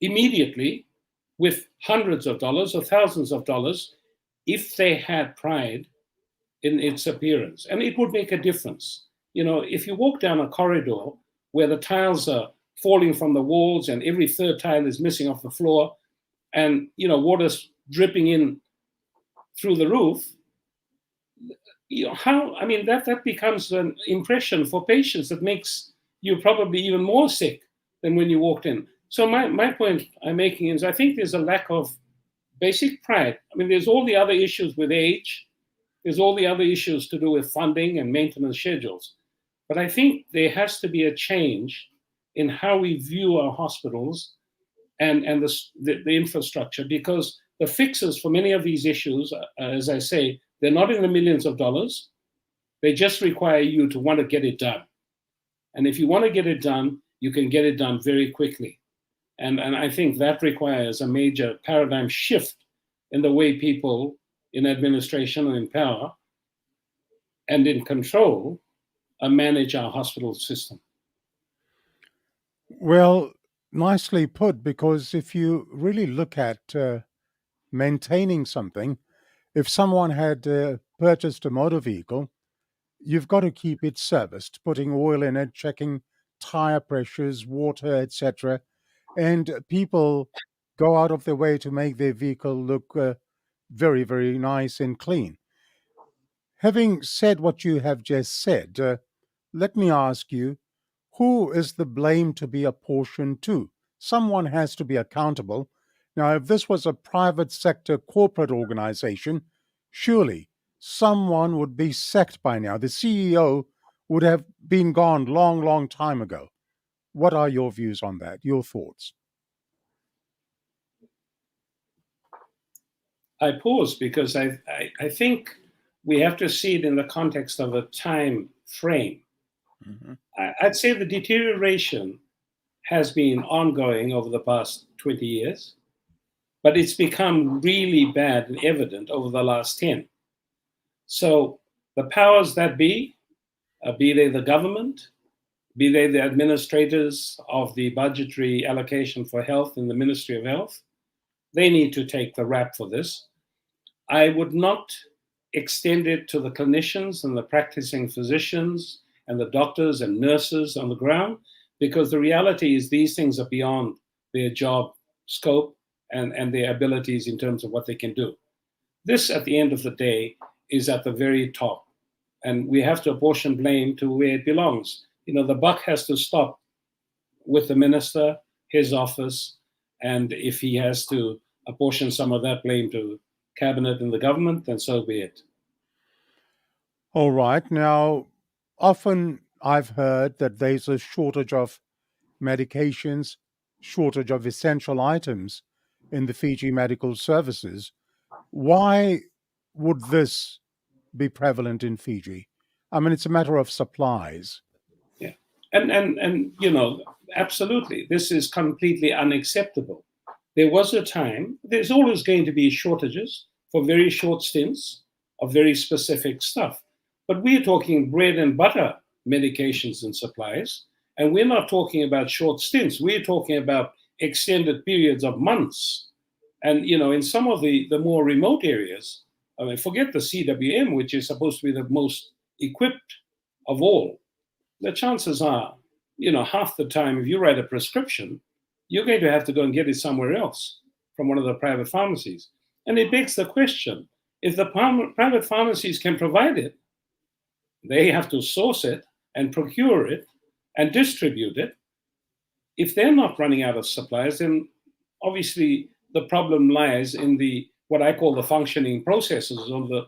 immediately with hundreds of dollars or thousands of dollars if they had pride in its appearance. And it would make a difference. If you walk down a corridor where the tiles are falling from the walls and every third tile is missing off the floor and, water's dripping in through the roof, that becomes an impression for patients that makes you probably even more sick than when you walked in. So my point I'm making is I think there's a lack of basic pride. I mean, there's all the other issues with age. There's all the other issues to do with funding and maintenance schedules. But I think there has to be a change in how we view our hospitals and the infrastructure, because the fixes for many of these issues, as I say, they're not in the millions of dollars. They just require you to want to get it done. And if you want to get it done, you can get it done very quickly. And I think that requires a major paradigm shift in the way people in administration and in power and in control manage our hospital system. Well, nicely put, because if you really look at maintaining something, if someone had purchased a motor vehicle, you've got to keep it serviced, putting oil in it, checking tire pressures, water, etc. And people go out of their way to make their vehicle look very, very nice and clean. Having said what you have just said, let me ask you, who is the blame to be apportioned to? Someone has to be accountable. Now, if this was a private sector corporate organization, surely someone would be sacked by now. The CEO would have been gone long, long time ago. What are your views on that? Your thoughts? I pause because I think we have to see it in the context of a time frame. Mhm. I'd say the deterioration has been ongoing over the past 20 years, but it's become really bad and evident over the last 10. So the powers that be they the government, be they the administrators of the budgetary allocation for health in the Ministry of Health, they need to take the rap for this. I would not extend it to the clinicians and the practicing physicians and the doctors and nurses on the ground, because the reality is these things are beyond their job scope and their abilities in terms of what they can do. This, at the end of the day, is at the very top. And we have to apportion blame to where it belongs. The buck has to stop with the minister, his office, and if he has to apportion some of that blame to cabinet and the government, then so be it. All right. Now, often I've heard that there's a shortage of medications, shortage of essential items in the Fiji medical services. Why would this be prevalent in Fiji? I mean, it's a matter of supplies. Yeah. And absolutely, this is completely unacceptable. There was a time, there's always going to be shortages for very short stints of very specific stuff. But we're talking bread and butter medications and supplies, and we're not talking about short stints. We're talking about extended periods of months. And, in some of the more remote areas, I mean, forget the CWM, which is supposed to be the most equipped of all. The chances are, half the time, if you write a prescription, you're going to have to go and get it somewhere else from one of the private pharmacies. And it begs the question, if the private pharmacies can provide it, they have to source it and procure it and distribute it. If they're not running out of supplies, then obviously the problem lies in what I call the functioning processes or the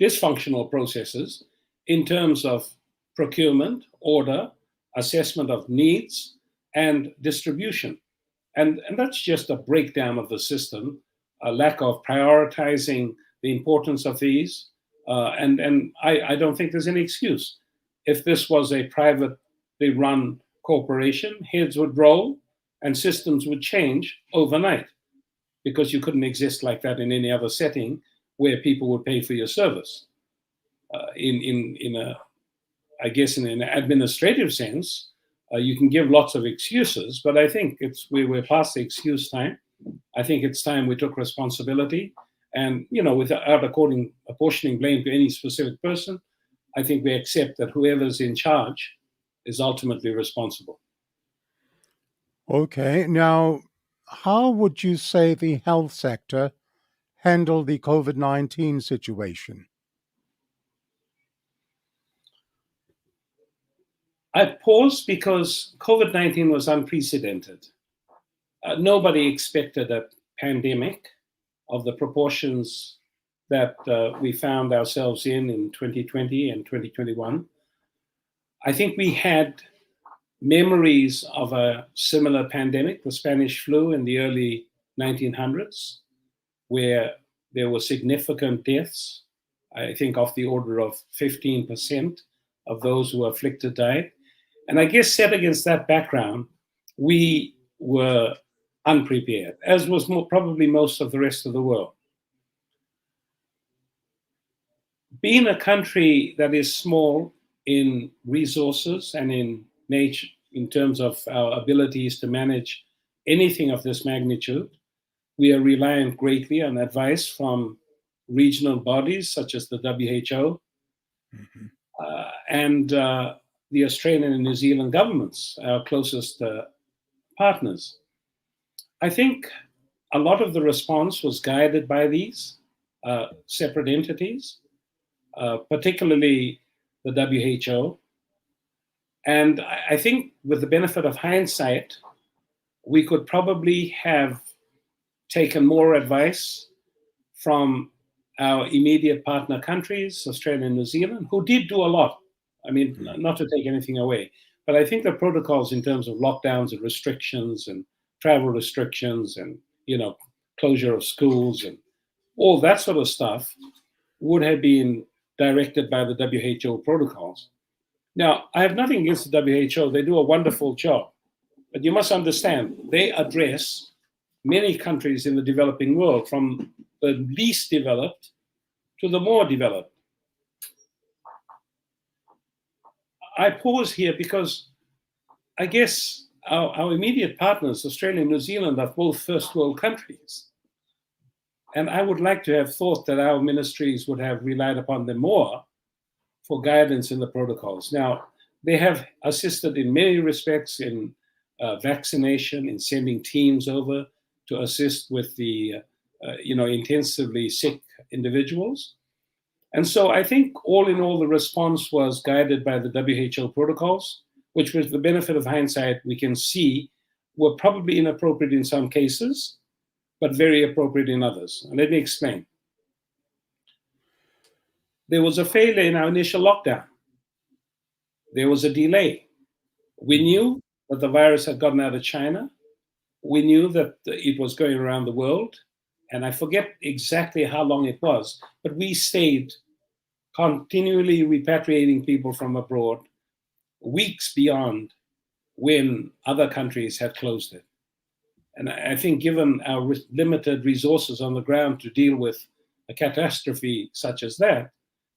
dysfunctional processes in terms of procurement, order, assessment of needs, and distribution. And that's just a breakdown of the system, a lack of prioritizing the importance of these. And I don't think there's any excuse. If this was a privately run corporation, heads would roll and systems would change overnight, because you couldn't exist like that in any other setting where people would pay for your service. In an administrative sense, you can give lots of excuses, but I think we're past the excuse time. I think it's time we took responsibility, and without apportioning blame to any specific person, I think we accept that whoever's in charge is ultimately responsible. Okay. Now, how would you say the health sector handle the COVID-19 situation? I paused because COVID-19 was unprecedented. Nobody expected a pandemic of the proportions that we found ourselves in 2020 and 2021. I think we had memories of a similar pandemic, the Spanish flu in the early 1900s, where there were significant deaths. I think of the order of 15% of those who were afflicted died. And I guess set against that background, we were unprepared, as was probably most of the rest of the world. Being a country that is small in resources and in nature, in terms of our abilities to manage anything of this magnitude, we are reliant greatly on advice from regional bodies such as the WHO and the Australian and New Zealand governments, our closest partners. I think a lot of the response was guided by these separate entities, particularly the WHO. And I think with the benefit of hindsight, we could probably have taken more advice from our immediate partner countries, Australia and New Zealand, who did do a lot. I mean, not to take anything away, but I think the protocols in terms of lockdowns and restrictions and travel restrictions and, closure of schools and all that sort of stuff would have been directed by the WHO protocols. Now, I have nothing against the WHO. They do a wonderful job. But you must understand, they address many countries in the developing world, from the least developed to the more developed. I pause here because I guess our immediate partners, Australia and New Zealand, are both first world countries. And I would like to have thought that our ministries would have relied upon them more for guidance in the protocols. Now, they have assisted in many respects in vaccination, in sending teams over to assist with the, intensively sick individuals. And so I think all in all, the response was guided by the WHO protocols, which with the benefit of hindsight, we can see were probably inappropriate in some cases, but very appropriate in others. And let me explain. There was a failure in our initial lockdown. There was a delay. We knew that the virus had gotten out of China. We knew that it was going around the world. And I forget exactly how long it was, but we stayed continually repatriating people from abroad weeks beyond when other countries had closed it. And I think given our limited resources on the ground to deal with a catastrophe such as that,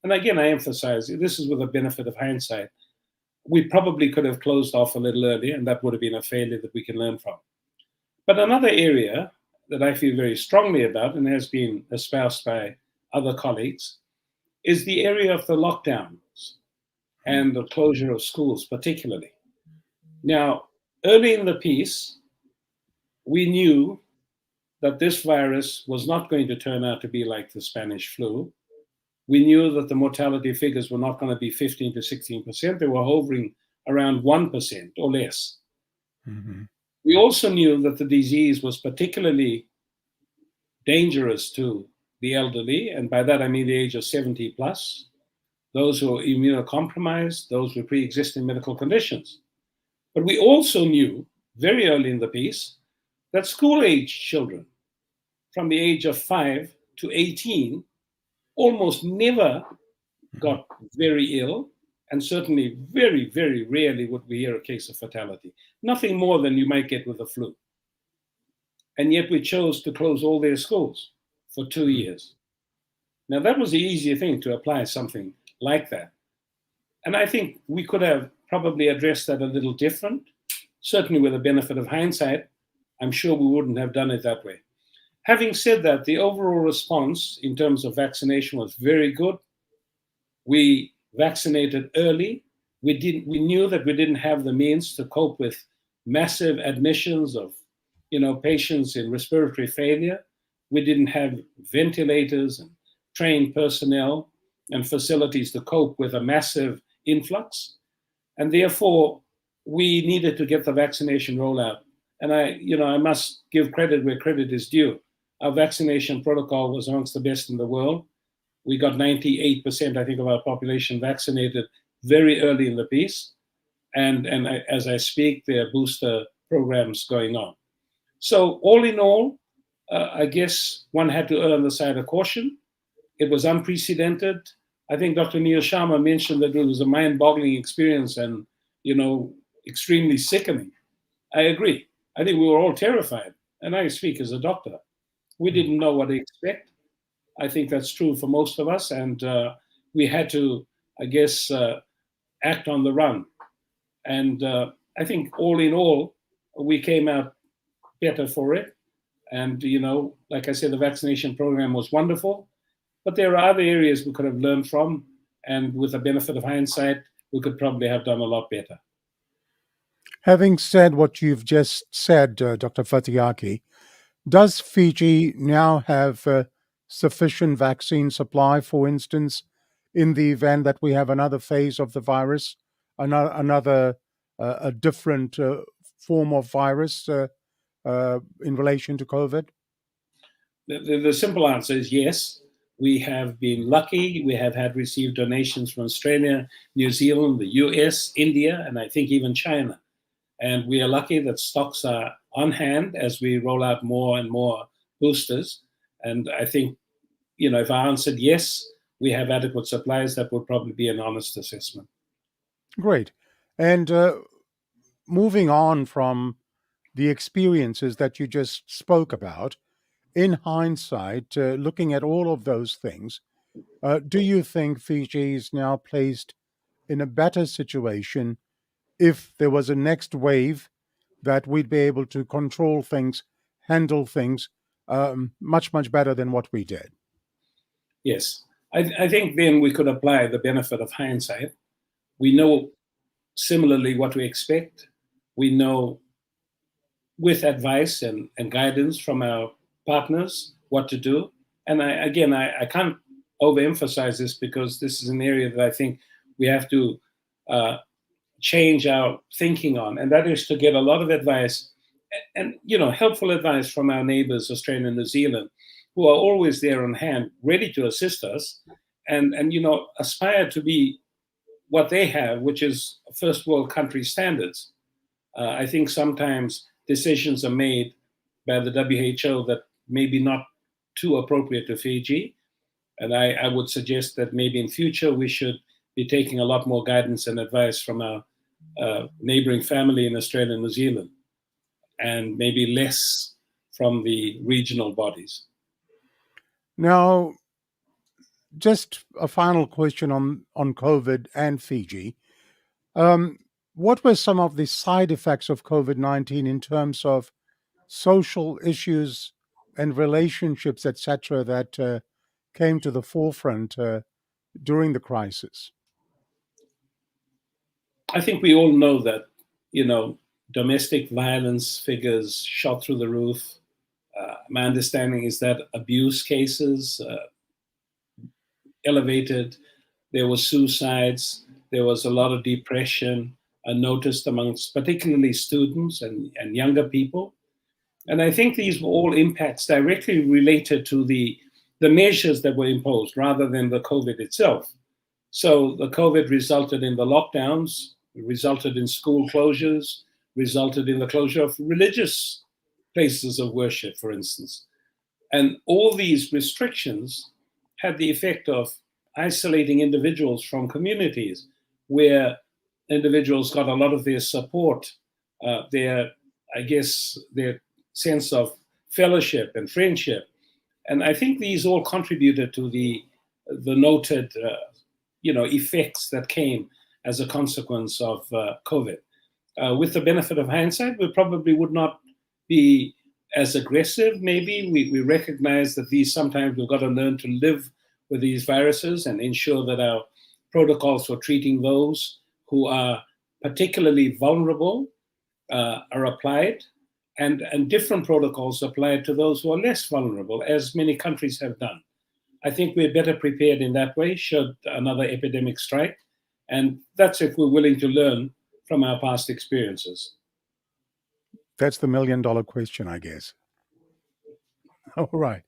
and again, I emphasize, this is with the benefit of hindsight, we probably could have closed off a little earlier, and that would have been a failure that we can learn from. But another area that I feel very strongly about, and has been espoused by other colleagues, is the area of the lockdowns and the closure of schools particularly. Now, early in the piece, we knew that this virus was not going to turn out to be like the Spanish flu. We knew that the mortality figures were not going to be 15 to 16%. They were hovering around 1% or less. Mm-hmm. We also knew that the disease was particularly dangerous to the elderly, and by that I mean the age of 70 plus, those who are immunocompromised, those with pre-existing medical conditions. But we also knew very early in the piece that school-age children from the age of 5 to 18 almost never got very ill, and certainly very, very rarely would we hear a case of fatality. Nothing more than you might get with the flu. And yet we chose to close all their schools for 2 years. Now that was the easier thing, to apply something like that. And I think we could have probably addressed that a little different. Certainly with the benefit of hindsight, I'm sure we wouldn't have done it that way. Having said that, the overall response in terms of vaccination was very good. We vaccinated early. We knew that we didn't have the means to cope with massive admissions of, patients in respiratory failure We didn't have ventilators and trained personnel and facilities to cope with a massive influx. And therefore, we needed to get the vaccination rollout. And I must give credit where credit is due. Our vaccination protocol was amongst the best in the world. We got 98%, I think, of our population vaccinated very early in the piece. And as I speak, there are booster programs going on. So all in all, I guess one had to err on the side of caution. It was unprecedented. I think Dr. Neil Sharma mentioned that it was a mind-boggling experience and, extremely sickening. I agree. I think we were all terrified. And I speak as a doctor. We didn't know what to expect. I think that's true for most of us. And we had to, I guess, act on the run. And I think all in all, we came out better for it. And, like I said, the vaccination program was wonderful. But there are other areas we could have learned from. And with the benefit of hindsight, we could probably have done a lot better. Having said what you've just said, Dr. Fatiyaki, does Fiji now have sufficient vaccine supply, for instance, in the event that we have another phase of the virus, another a different form of virus in relation to COVID? The simple answer is yes. We have been lucky. We have had received donations from Australia, New Zealand, the US, India, and I think even China. And we are lucky that stocks are on hand as we roll out more and more boosters. And I think, if I answered yes, we have adequate supplies, that would probably be an honest assessment. Great. And moving on from the experiences that you just spoke about, in hindsight, looking at all of those things, do you think Fiji is now placed in a better situation if there was a next wave, that we'd be able to control things, handle things much, much better than what we did? Yes. I think then we could apply the benefit of hindsight. We know similarly what we expect. We know with advice and guidance from our partners what to do. And I can't overemphasize this because this is an area that I think we have to change our thinking on, and that is to get a lot of advice and helpful advice from our neighbors, Australia and New Zealand, who are always there on hand, ready to assist us, and aspire to be what they have, which is first world country standards. I think sometimes decisions are made by the WHO that maybe not too appropriate to Fiji, and I would suggest that maybe in future we should be taking a lot more guidance and advice from our neighboring family in Australia and New Zealand, and maybe less from the regional bodies. Now, just a final question on COVID and Fiji. What were some of the side effects of COVID-19 in terms of social issues and relationships, etc., that came to the forefront during the crisis? I think we all know that, domestic violence figures shot through the roof. My understanding is that abuse cases elevated. There were suicides. There was a lot of depression noticed amongst particularly students and younger people. And I think these were all impacts directly related to the measures that were imposed rather than the COVID itself. So the COVID resulted in the lockdowns, resulted in school closures, resulted in the closure of religious places of worship, for instance. And all these restrictions had the effect of isolating individuals from communities where individuals got a lot of their support, their sense of fellowship and friendship. And I think these all contributed to the noted effects that came as a consequence of COVID. With the benefit of hindsight, we probably would not be as aggressive, maybe. We recognize that sometimes we've got to learn to live with these viruses and ensure that our protocols for treating those who are particularly vulnerable are applied. and different protocols applied to those who are less vulnerable, as many countries have done. I think we're better prepared in that way should another epidemic strike. And that's if we're willing to learn from our past experiences. That's the million-dollar question, I guess. All right.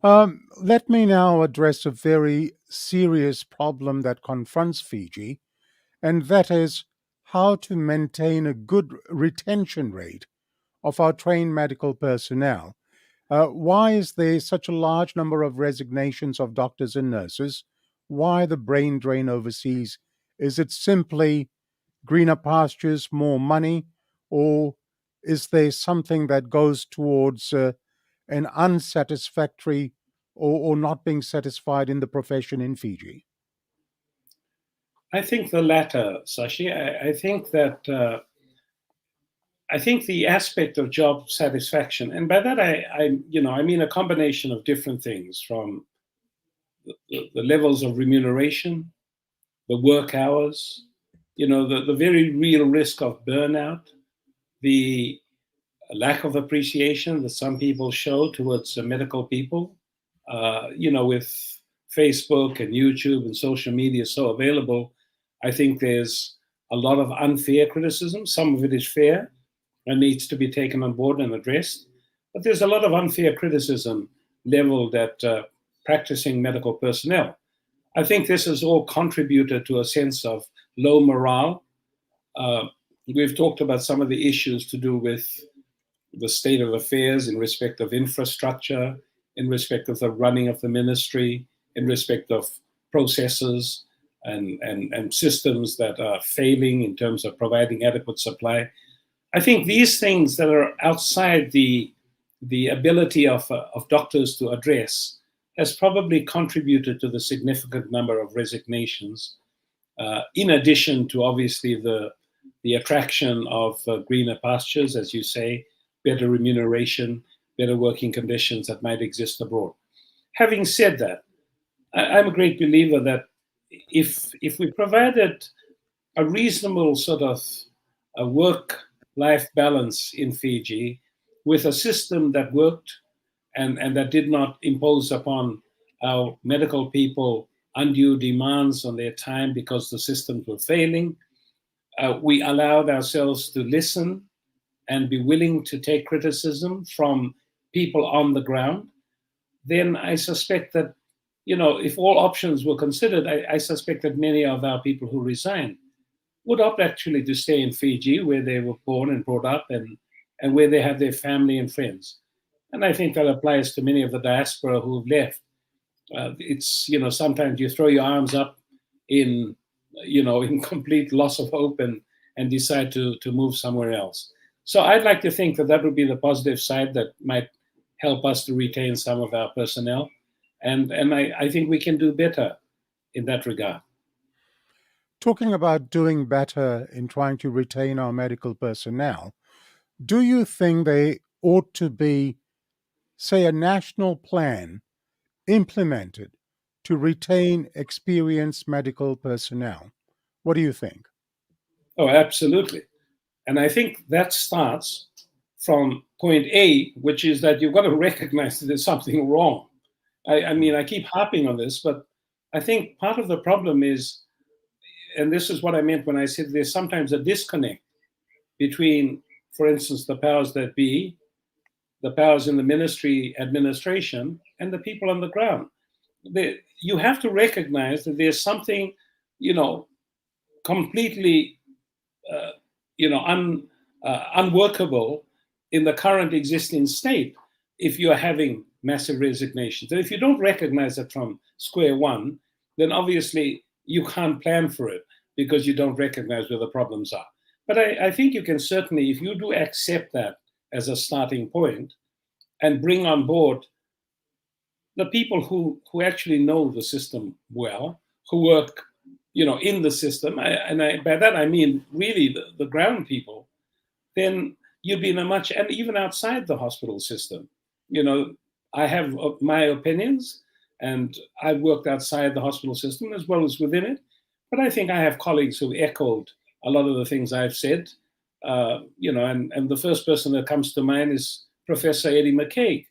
Let me now address a very serious problem that confronts Fiji, and that is how to maintain a good retention rate of our trained medical personnel. Why is there such a large number of resignations of doctors and nurses? Why the brain drain overseas? Is it simply greener pastures, more money, or is there something that goes towards an unsatisfactory or not being satisfied in the profession in Fiji? I think the latter, Sashi. I think the aspect of job satisfaction, and by that I mean a combination of different things, from the levels of remuneration, the work hours, the very real risk of burnout, the lack of appreciation that some people show towards medical people, with Facebook and YouTube and social media so available. I think there's a lot of unfair criticism. Some of it is fair and needs to be taken on board and addressed. But there's a lot of unfair criticism leveled at practicing medical personnel. I think this has all contributed to a sense of low morale. We've talked about some of the issues to do with the state of affairs in respect of infrastructure, in respect of the running of the ministry, in respect of processes and systems that are failing in terms of providing adequate supply. I think these things that are outside the ability of doctors to address has probably contributed to the significant number of resignations, in addition to obviously the attraction of greener pastures, as you say, better remuneration, better working conditions that might exist abroad. Having said that, I'm a great believer that if we provided a reasonable sort of a work-life balance in Fiji with a system that worked and that did not impose upon our medical people undue demands on their time because the systems were failing, we allowed ourselves to listen and be willing to take criticism from people on the ground, then I suspect that, if all options were considered, I suspect that many of our people who resigned would opt actually to stay in Fiji, where they were born and brought up and where they have their family and friends. And I think that applies to many of the diaspora who've left. It's, sometimes you throw your arms up in complete loss of hope and decide to move somewhere else. So I'd like to think that would be the positive side that might help us to retain some of our personnel. And I think we can do better in that regard. Talking about doing better in trying to retain our medical personnel, do you think there ought to be, say, a national plan implemented to retain experienced medical personnel? What do you think? Oh, absolutely. And I think that starts from point A, which is that you've got to recognize that there's something wrong. I mean, I keep harping on this, but I think part of the problem is, and this is what I meant when I said there's sometimes a disconnect between, for instance, the powers that be, the powers in the ministry administration, and the people on the ground. You have to recognize that there's something, completely, unworkable in the current existing state if you're having massive resignations. And if you don't recognize that from square one, then obviously you can't plan for it because you don't recognize where the problems are. But I think you can certainly, if you do accept that as a starting point and bring on board the people who actually know the system well, who work, in the system, by that I mean really the ground people, then you'd be in a much, and even outside the hospital system, I have my opinions, and I've worked outside the hospital system as well as within it. But I think I have colleagues who echoed a lot of the things I've said. and the first person that comes to mind is Professor Eddie McCaig,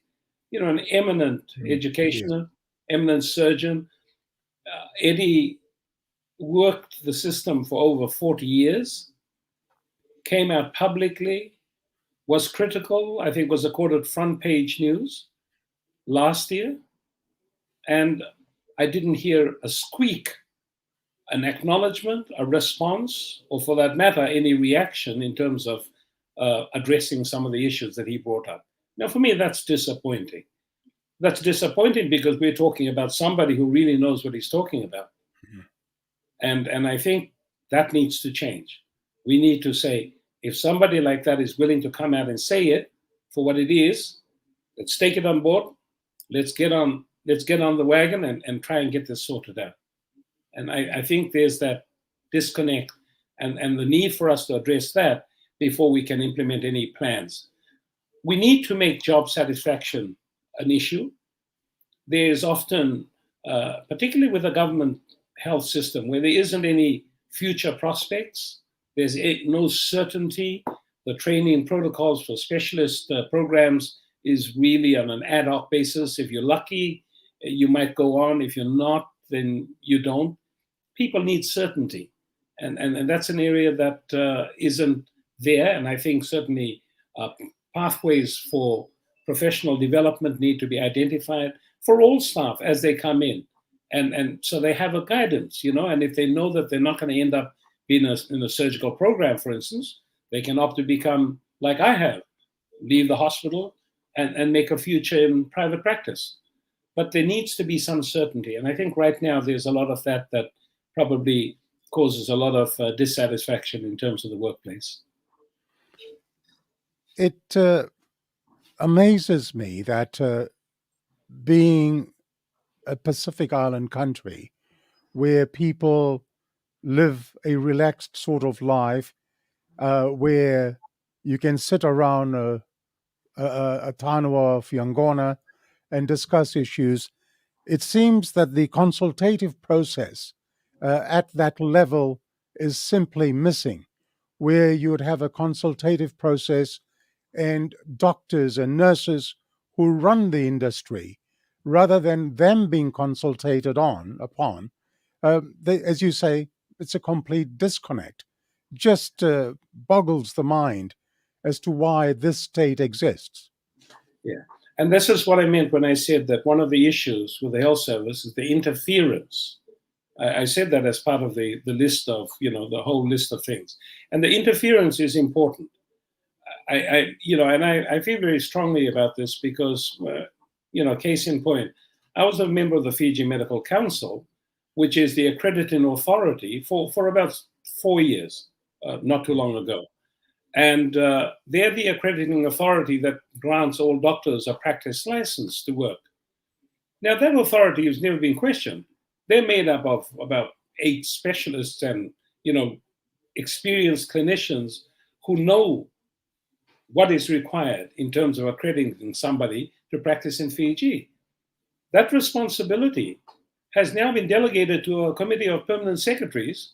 an eminent educationer, eminent surgeon. Eddie worked the system for over 40 years, came out publicly, was critical, I think was accorded front page news last year, and I didn't hear a squeak, an acknowledgement, a response, or for that matter, any reaction in terms of addressing some of the issues that he brought up. Now, for me, that's disappointing. That's disappointing because we're talking about somebody who really knows what he's talking about. And I think that needs to change. We need to say, if somebody like that is willing to come out and say it for what it is, let's take it on board. Let's get on the wagon and try and get this sorted out. And I think there's that disconnect and the need for us to address that before we can implement any plans. We need to make job satisfaction an issue. There's often, particularly with the government health system, where there isn't any future prospects, there's no certainty. The training protocols for specialist programs is really on an ad hoc basis. If you're lucky, you might go on. If you're not, then you don't. People need certainty. And that's an area that isn't there. And I think certainly pathways for professional development need to be identified for all staff as they come in. And so they have a guidance, and if they know that they're not going to end up being in a surgical program, for instance, they can opt to become like I have, leave the hospital and make a future in private practice. But there needs to be some certainty. And I think right now there's a lot of that probably causes a lot of dissatisfaction in terms of the workplace. It amazes me that being a Pacific Island country where people live a relaxed sort of life, where you can sit around a tanawa of Yangona and discuss issues, it seems that the consultative process at that level is simply missing, where you would have a consultative process and doctors and nurses who run the industry, rather than them being consulted upon. As you say, it's a complete disconnect. Just boggles the mind as to why this state exists. Yeah. And this is what I meant when I said that one of the issues with the health service is the interference. I said that as part of the list of, the whole list of things. And the interference is important. I feel very strongly about this because, case in point, I was a member of the Fiji Medical Council, which is the accrediting authority for about 4 years, not too long ago. And they're the accrediting authority that grants all doctors a practice license to work. Now, that authority has never been questioned. They're made up of about 8 specialists and, experienced clinicians who know what is required in terms of accrediting somebody to practice in Fiji. That responsibility has now been delegated to a committee of permanent secretaries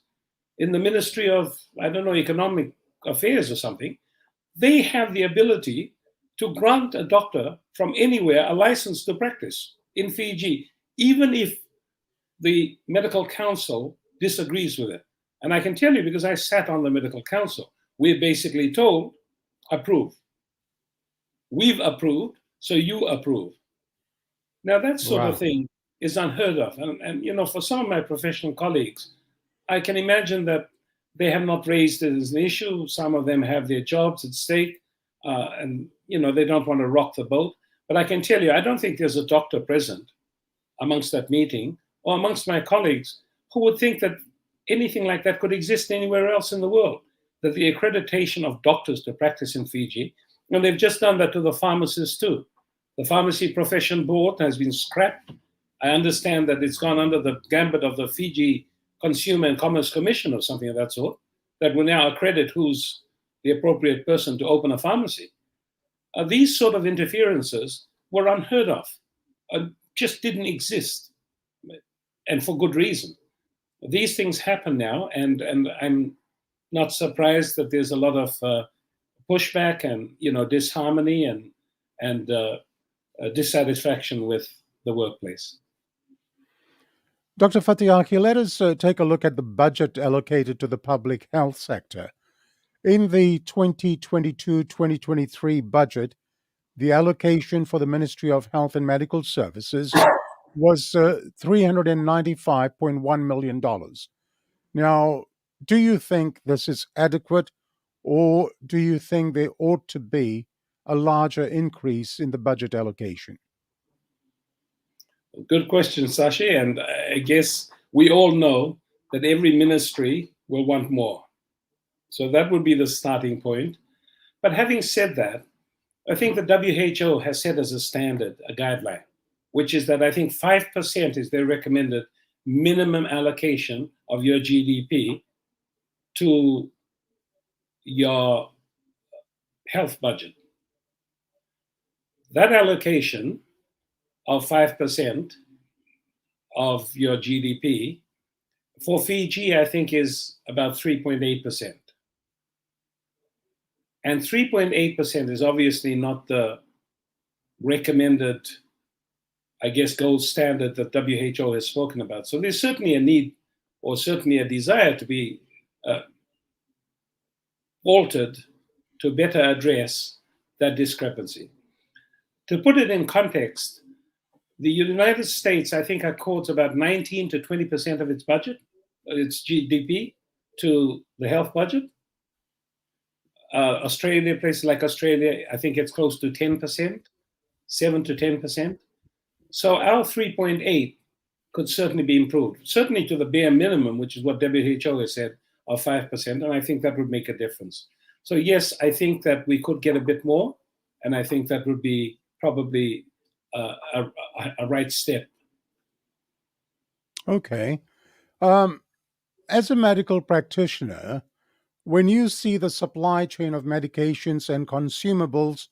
in the Ministry of, Economic Affairs or something. They have the ability to grant a doctor from anywhere a license to practice in Fiji, even if the medical council disagrees with it. And I can tell you, because I sat on the medical council, we're basically told, approve. We've approved, so you approve. Now, that sort of thing is unheard of. And for some of my professional colleagues, I can imagine that they have not raised it as an issue. Some of them have their jobs at stake, and they don't want to rock the boat. But I can tell you, I don't think there's a doctor present amongst that meeting or amongst my colleagues who would think that anything like that could exist anywhere else in the world, that the accreditation of doctors to practice in Fiji, and they've just done that to the pharmacists too. The Pharmacy Profession Board has been scrapped. I understand that it's gone under the gambit of the Fiji Consumer and Commerce Commission or something of that sort, that will now accredit who's the appropriate person to open a pharmacy. These sort of interferences were unheard of, just didn't exist, and for good reason. These things happen now, and I'm not surprised that there's a lot of pushback and disharmony and dissatisfaction with the workplace. Dr. Fatiyaki, let us take a look at the budget allocated to the public health sector. In the 2022-2023 budget, the allocation for the Ministry of Health and Medical Services was $395.1 million. Now, do you think this is adequate, or do you think there ought to be a larger increase in the budget allocation? Good question, Sashi. And I guess we all know that every ministry will want more. So that would be the starting point. But having said that, I think the WHO has set as a standard, a guideline, which is that I think 5% is their recommended minimum allocation of your GDP to your health budget. That allocation of 5% of your GDP for Fiji, I think, is about 3.8%. And 3.8% is obviously not the recommended, I guess, gold standard that WHO has spoken about. So there's certainly a need, or certainly a desire, to be altered to better address that discrepancy. To put it in context, the United States, I think, accords about 19 to 20% of its budget, its GDP, to the health budget. Australia, places like Australia, I think it's close to 10%, 7 to 10%. So our 3.8 could certainly be improved, certainly to the bare minimum, which is what WHO has said, of 5%, and I think that would make a difference. So yes, I think that we could get a bit more, and I think that would be probably a right step. Okay. As a medical practitioner, when you see the supply chain of medications and consumables,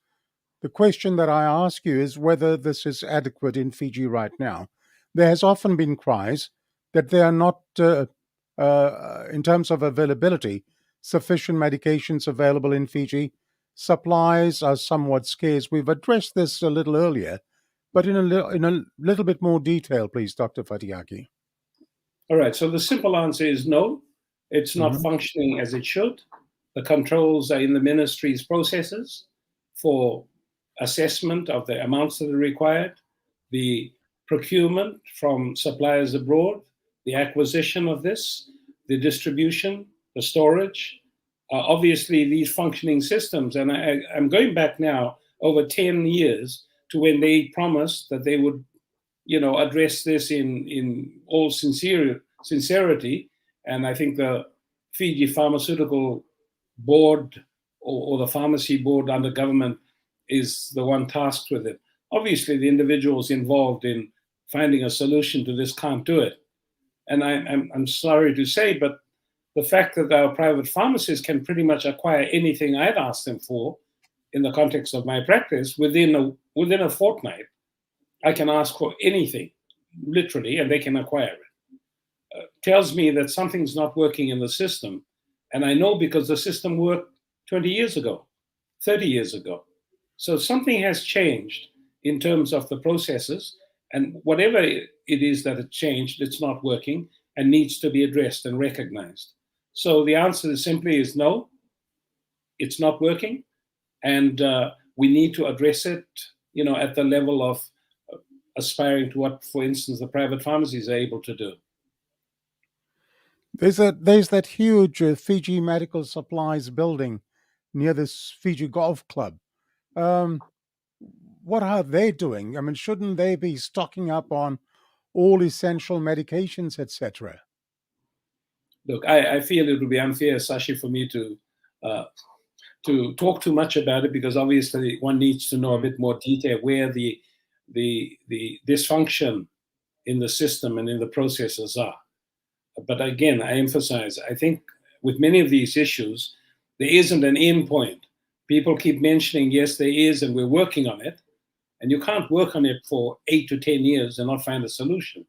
the question that I ask you is whether this is adequate in Fiji right now. There has often been cries that there are not, in terms of availability, sufficient medications available in Fiji. Supplies are somewhat scarce. We've addressed this a little earlier, but in a little bit more detail, please, Dr. Fatiyaki. All right, so the simple answer is no. It's not functioning as it should. The controls are in the ministry's processes for assessment of the amounts that are required, the procurement from suppliers abroad, the acquisition of this, the distribution, the storage. Obviously, these functioning systems, and I'm going back now over 10 years to when they promised that they would, address this in all sincerity. And I think the Fiji Pharmaceutical Board or the pharmacy board under government is the one tasked with it. Obviously, the individuals involved in finding a solution to this can't do it. And I'm sorry to say, but the fact that our private pharmacists can pretty much acquire anything I've asked them for in the context of my practice within a fortnight, I can ask for anything, literally, and they can acquire it. Tells me that something's not working in the system. And I know because the system worked 20 years ago, 30 years ago. So something has changed in terms of the processes, and whatever it is that it changed, it's not working and needs to be addressed and recognized. So the answer simply is no, it's not working, and we need to address it, at the level of aspiring to what, for instance, the private pharmacies are able to do. There's that huge Fiji Medical Supplies building near this Fiji Golf Club. What are they doing? I mean, shouldn't they be stocking up on all essential medications, etc.? Look, I feel it would be unfair, Sashi, for me to talk too much about it, because obviously one needs to know a bit more detail where the dysfunction in the system and in the processes are. But again, I emphasize, I think with many of these issues, there isn't an end point. People keep mentioning, yes, there is, and we're working on it. And you can't work on it for 8 to 10 years and not find a solution.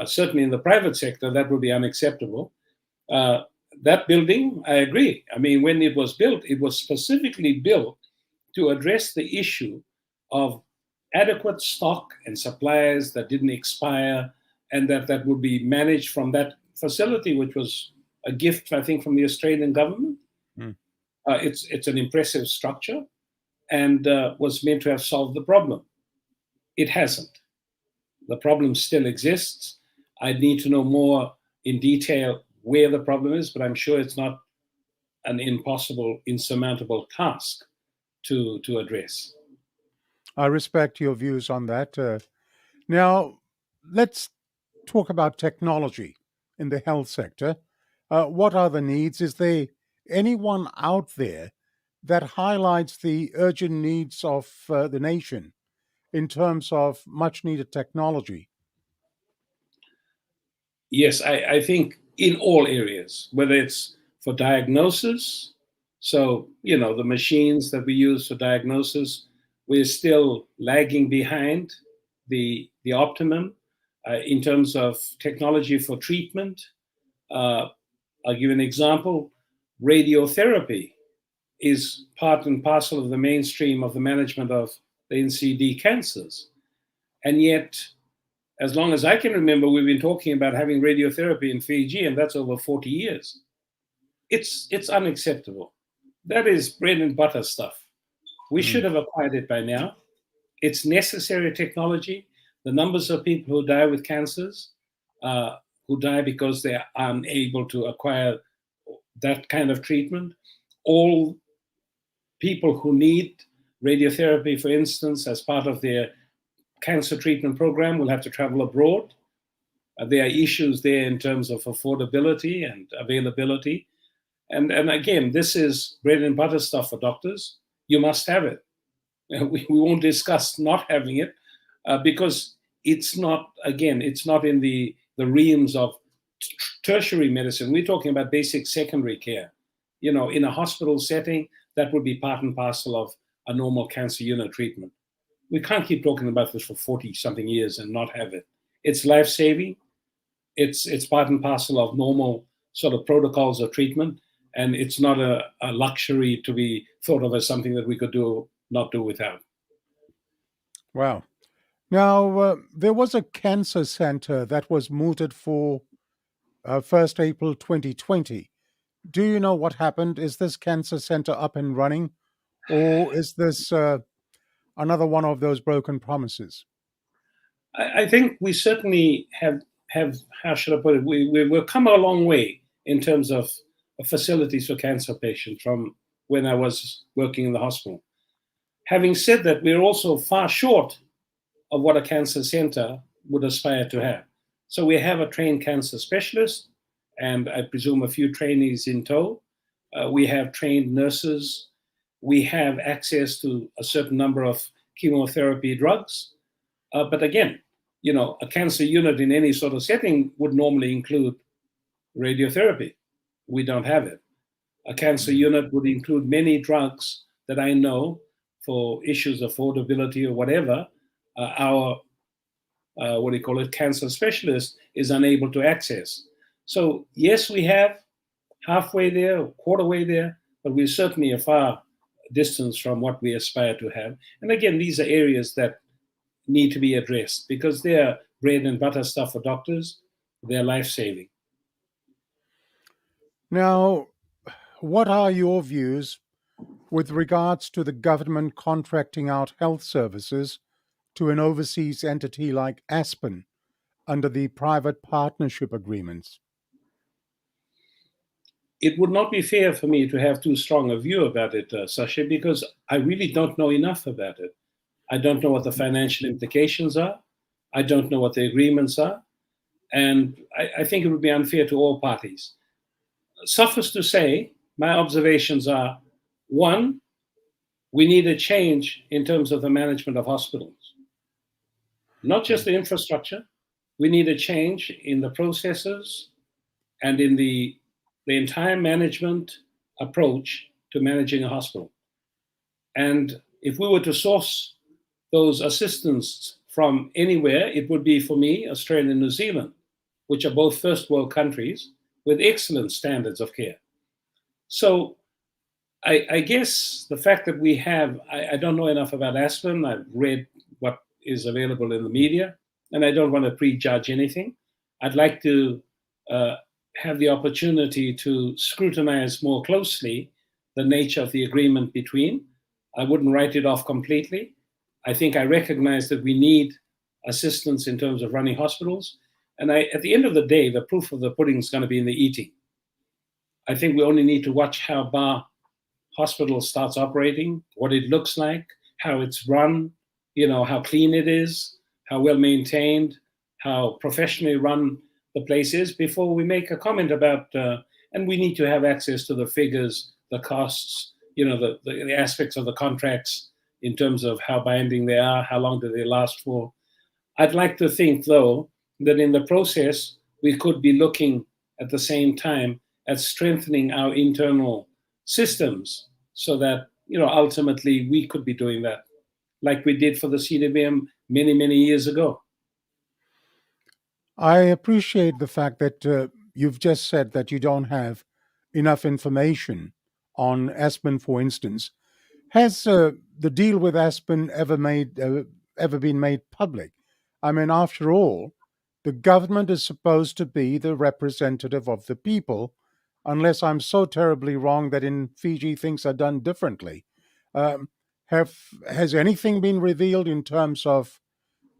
Certainly in the private sector, that would be unacceptable. that building, I agree. I mean, when it was built, it was specifically built to address the issue of adequate stock and supplies that didn't expire, and that would be managed from that facility, which was a gift, I think, from the Australian government. Mm. It's an impressive structure and was meant to have solved the problem. It hasn't. The problem still exists. I need to know more in detail where the problem is, but I'm sure it's not an impossible, insurmountable task to address. I respect your views on that. Now, let's talk about technology in the health sector. What are the needs? Is there anyone out there that highlights the urgent needs of the nation in terms of much needed technology? Yes, I think in all areas, whether it's for diagnosis, so, the machines that we use for diagnosis, we're still lagging behind the optimum in terms of technology for treatment. I'll give you an example. Radiotherapy is part and parcel of the mainstream of the management of the NCD cancers. And yet, as long as I can remember, we've been talking about having radiotherapy in Fiji, and that's over 40 years. It's unacceptable. That is bread and butter stuff. We should have acquired it by now. It's necessary technology. The numbers of people who die with cancers, who die because they are unable to acquire that kind of treatment, all people who need radiotherapy, for instance, as part of their cancer treatment program will have to travel abroad. There are issues there in terms of affordability and availability. And again, this is bread and butter stuff for doctors. You must have it. We won't discuss not having it because it's not in the realms of tertiary medicine. We're talking about basic secondary care. In a hospital setting, that would be part and parcel of a normal cancer unit treatment. We can't keep talking about this for 40-something years and not have it. It's life-saving. It's part and parcel of normal sort of protocols of treatment, and it's not a luxury to be thought of as something that we could not do without. Wow. Now, there was a cancer center that was mooted for 1st April 2020. Do you know what happened? Is this cancer center up and running, or is this another one of those broken promises? I think we certainly have how should I put it? We've come a long way in terms of facilities for cancer patients from when I was working in the hospital. Having said that, we're also far short of what a cancer center would aspire to have. So we have a trained cancer specialist, and I presume a few trainees in tow. We have trained nurses. We have access to a certain number of chemotherapy drugs. But again, a cancer unit in any sort of setting would normally include radiotherapy. We don't have it. A cancer unit would include many drugs that I know for issues of affordability or whatever, our cancer specialist is unable to access. So yes, we have halfway there, or quarter way there, but we're certainly a far distance from what we aspire to have. And again, these are areas that need to be addressed because they're bread and butter stuff for doctors. They're life-saving. Now, what are your views with regards to the government contracting out health services to an overseas entity like Aspen under the private partnership agreements? It would not be fair for me to have too strong a view about it, Sashi, because I really don't know enough about it. I don't know what the financial implications are. I don't know what the agreements are. And I think it would be unfair to all parties. Suffice to say, my observations are, one, we need a change in terms of the management of hospitals. Not just the infrastructure. We need a change in the processes and in the entire management approach to managing a hospital. And if we were to source those assistance from anywhere, it would be, for me, Australia and New Zealand, which are both first world countries with excellent standards of care. So I guess the fact that we have, I don't know enough about aspirin. I've read what is available in the media, and I don't want to prejudge anything. I'd like to have the opportunity to scrutinize more closely the nature of the agreement between. I wouldn't write it off completely. I think I recognize that we need assistance in terms of running hospitals. And at the end of the day, the proof of the pudding is going to be in the eating. I think we only need to watch how Bar Hospital starts operating, what it looks like, how it's run, how clean it is, how well maintained, how professionally run the place is before we make a comment about, and we need to have access to the figures, the costs, the aspects of the contracts in terms of how binding they are, how long do they last for. I'd like to think, though, that in the process, we could be looking at the same time at strengthening our internal systems so that, ultimately we could be doing that like we did for the CDBM many, many years ago. I appreciate the fact that you've just said that you don't have enough information on Aspen, for instance. Has the deal with Aspen ever been made public? I mean, after all, the government is supposed to be the representative of the people, unless I'm so terribly wrong that in Fiji things are done differently. Um, has anything been revealed in terms of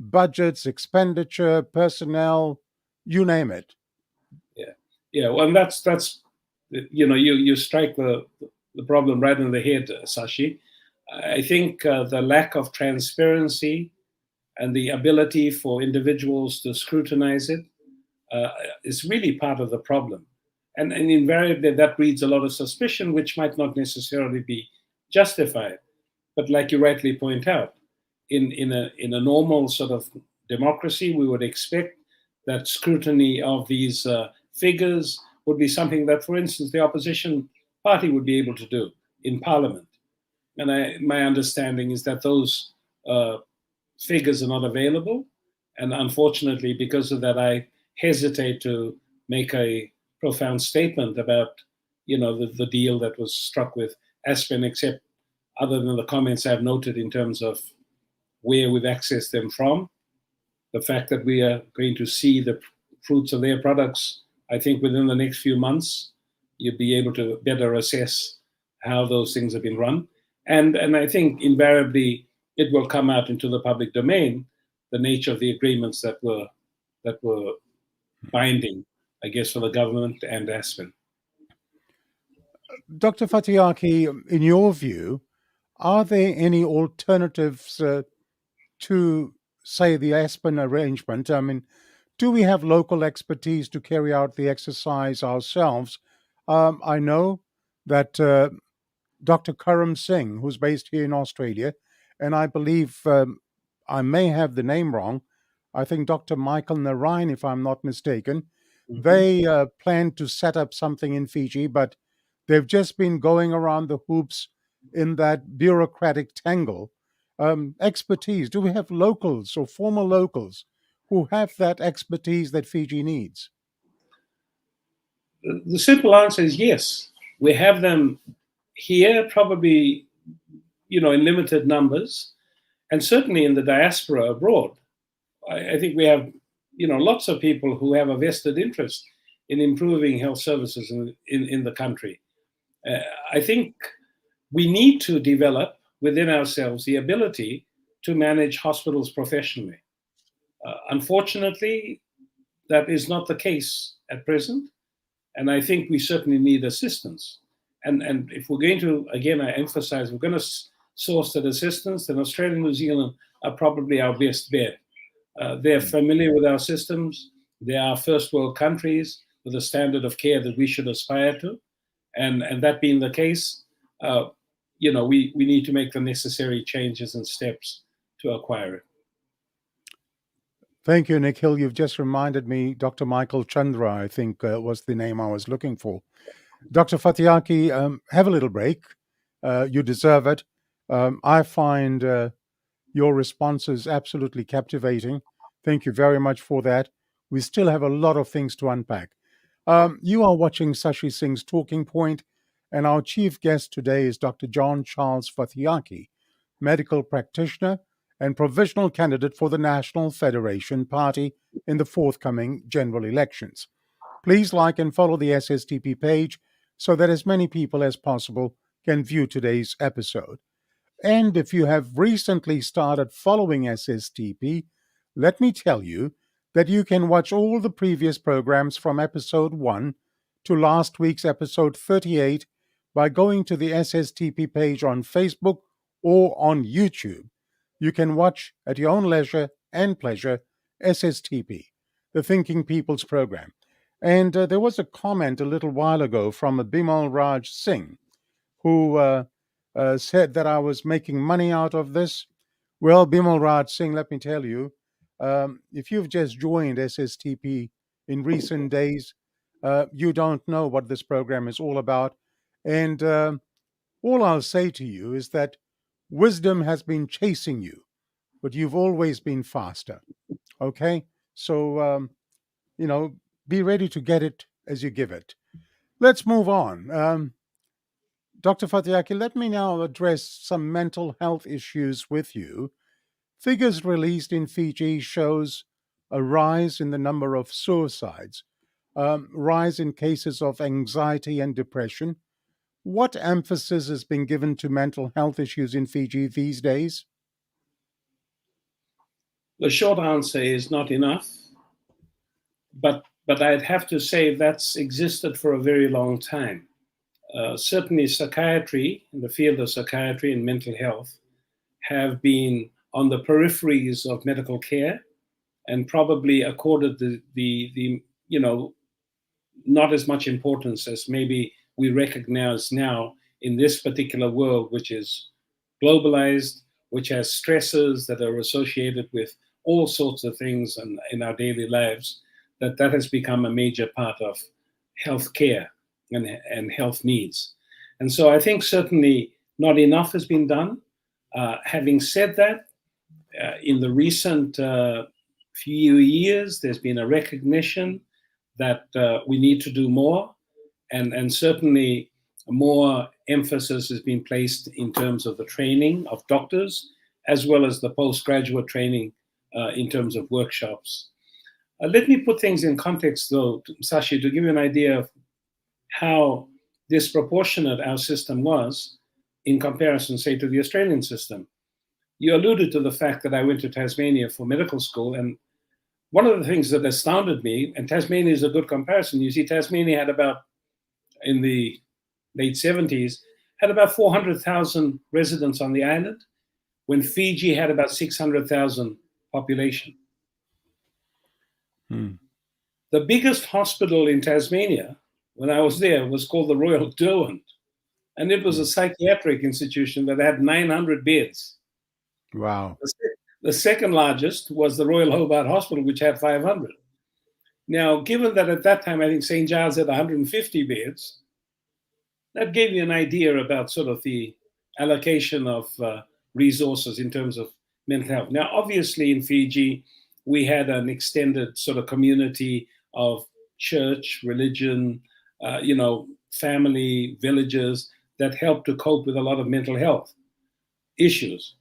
budgets, expenditure, personnel, you name it? Yeah. Well, that's you strike the problem right in the head, Sashi. I think the lack of transparency and the ability for individuals to scrutinize it is really part of the problem. And invariably, that breeds a lot of suspicion, which might not necessarily be justified. But like you rightly point out, in a normal sort of democracy, we would expect that scrutiny of these figures would be something that, for instance, the opposition party would be able to do in Parliament. And my understanding is that those figures are not available. And unfortunately, because of that, I hesitate to make a profound statement about, the deal that was struck with Aspen, except other than the comments I've noted in terms of where we've accessed them from. The fact that we are going to see the fruits of their products, I think within the next few months, you'll be able to better assess how those things have been run. And I think invariably it will come out into the public domain, the nature of the agreements that were binding, I guess, for the government and Aspen. Dr. Fatiyaki, in your view, are there any alternatives to, say, the Aspen arrangement? I mean, do we have local expertise to carry out the exercise ourselves? I know that Dr. Karam Singh, who's based here in Australia, and I believe I may have the name wrong. I think Dr. Michael Narayan, if I'm not mistaken, they plan to set up something in Fiji, but they've just been going around the hoops in that bureaucratic tangle. Expertise. Do we have locals or former locals who have that expertise that Fiji needs? The simple answer is yes. We have them here, probably, in limited numbers, and certainly in the diaspora abroad. I think we have, lots of people who have a vested interest in improving health services in the country. I think we need to develop within ourselves the ability to manage hospitals professionally. Unfortunately, that is not the case at present, and I think we certainly need assistance. And if we're going to, again, I emphasize, we're going to source that assistance, then Australia and New Zealand are probably our best bet. They're familiar with our systems. They are first world countries with a standard of care that we should aspire to. And that being the case, we need to make the necessary changes and steps to acquire it. Thank you, Nikhil. You've just reminded me, Dr. Michael Chandra, I think was the name I was looking for. Dr. Fatiyaki, have a little break. You deserve it. I find your responses absolutely captivating. Thank you very much for that. We still have a lot of things to unpack. You are watching Sashi Singh's Talking Point, and our chief guest today is Dr. John Charles Fatiyaki, medical practitioner and provisional candidate for the National Federation Party in the forthcoming general elections. Please like and follow the SSTP page so that as many people as possible can view today's episode. And if you have recently started following SSTP, let me tell you that you can watch all the previous programs from episode 1 to last week's episode 38 by going to the SSTP page on Facebook or on YouTube. You can watch at your own leisure and pleasure SSTP, the Thinking People's Program. And there was a comment a little while ago from Bimal Raj Singh, who said that I was making money out of this. Well, Bimal Raj Singh, let me tell you, if you've just joined SSTP in recent days, you don't know what this program is all about. And all I'll say to you is that wisdom has been chasing you, but you've always been faster. Okay? So, be ready to get it as you give it. Let's move on. Dr. Fatiyaki, let me now address some mental health issues with you. Figures released in Fiji shows a rise in the number of suicides, rise in cases of anxiety and depression. What emphasis has been given to mental health issues in Fiji these days? The short answer is not enough, but I'd have to say that's existed for a very long time. Certainly psychiatry, in the field of psychiatry and mental health, have been on the peripheries of medical care and probably accorded the not as much importance as maybe we recognize now in this particular world, which is globalized, which has stresses that are associated with all sorts of things in our daily lives, that has become a major part of health care and health needs. And so I think certainly not enough has been done. Having said that, in the recent few years, there's been a recognition that we need to do more, and certainly more emphasis has been placed in terms of the training of doctors, as well as the postgraduate training in terms of workshops. Let me put things in context, though, Sashi, to give you an idea of how disproportionate our system was in comparison, say, to the Australian system. You alluded to the fact that I went to Tasmania for medical school, and one of the things that astounded me, and Tasmania is a good comparison, you see, Tasmania had about, in the late 70s, had about 400,000 residents on the island, when Fiji had about 600,000 population. The biggest hospital in Tasmania, when I was there, was called the Royal Derwent, and it was a psychiatric institution that had 900 beds. Wow. The second largest was the Royal Hobart Hospital, which had 500. Now, given that at that time, I think St. Giles had 150 beds, that gave you an idea about sort of the allocation of resources in terms of mental health. Now, obviously in Fiji, we had an extended sort of community of church, religion, family, villages that helped to cope with a lot of mental health issues.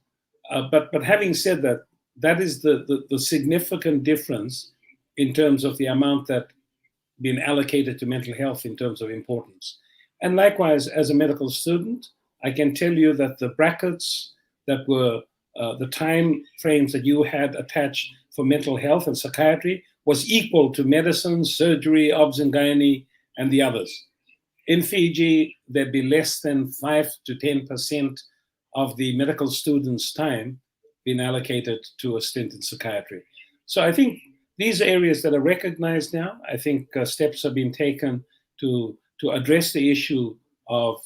But having said that, that is the significant difference in terms of the amount that been allocated to mental health in terms of importance. And likewise, as a medical student, I can tell you that the brackets that were the time frames that you had attached for mental health and psychiatry was equal to medicine, surgery, obs and gynae, and the others. In Fiji, there'd be less than 5 to 10% of the medical students' time being allocated to a stint in psychiatry. So I think these are areas that are recognized now. I think steps have been taken to address the issue of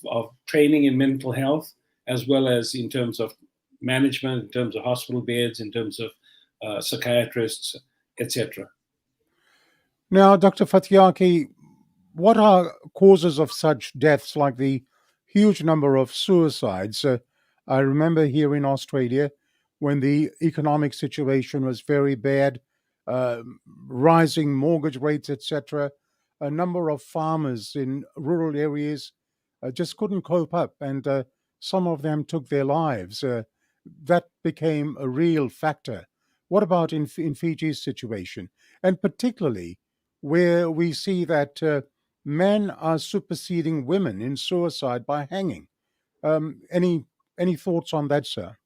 training in mental health, as well as in terms of management, in terms of hospital beds, in terms of psychiatrists, etc. Now, Dr. Fatiyaki, what are causes of such deaths like the huge number of suicides? I remember here in Australia, when the economic situation was very bad, rising mortgage rates, etc., a number of farmers in rural areas just couldn't cope up, and some of them took their lives. That became a real factor. What about in Fiji's situation? And particularly where we see that men are superseding women in suicide by hanging. Any thoughts on that, sir?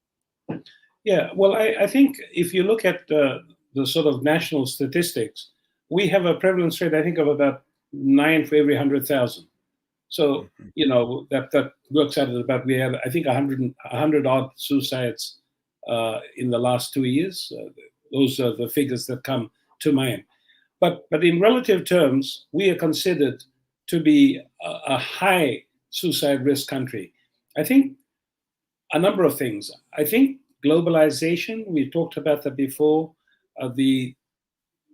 Yeah, well, I think if you look at the sort of national statistics, we have a prevalence rate, I think, of about 9 for every 100,000. So, that works out at about, we have, I think, 100 odd suicides in the last 2 years. Those are the figures that come to mind. But in relative terms, we are considered to be a high suicide risk country. I think a number of things. I think globalization, we talked about that before, the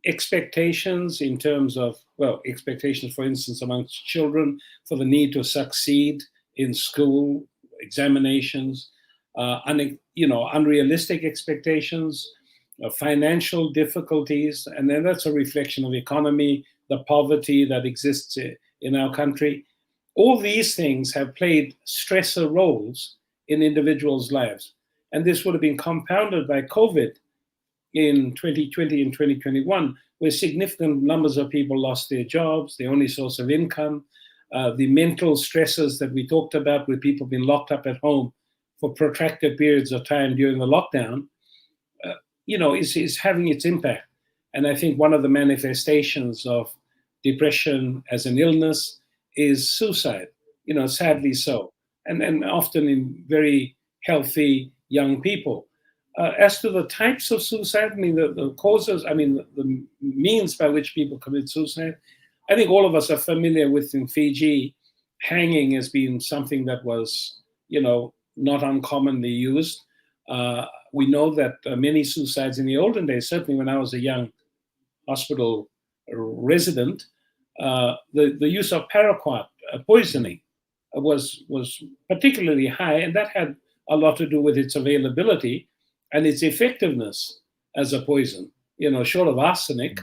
expectations in terms of, well, expectations, for instance, amongst children for the need to succeed in school, examinations, unrealistic expectations, financial difficulties, and then that's a reflection of economy, the poverty that exists in our country. All these things have played stressor roles in individuals' lives. And this would have been compounded by COVID in 2020 and 2021, where significant numbers of people lost their jobs, their only source of income, the mental stresses that we talked about, with people being locked up at home for protracted periods of time during the lockdown, is having its impact. And I think one of the manifestations of depression as an illness is suicide, sadly so, and often in very healthy young people. As to the types of suicide, I mean, the causes, I mean, the means by which people commit suicide, I think all of us are familiar with in Fiji. Hanging has been something that was, not uncommonly used. We know that many suicides in the olden days, certainly when I was a young hospital resident, the use of paraquat poisoning was particularly high, and that had a lot to do with its availability and its effectiveness as a poison. Short of arsenic,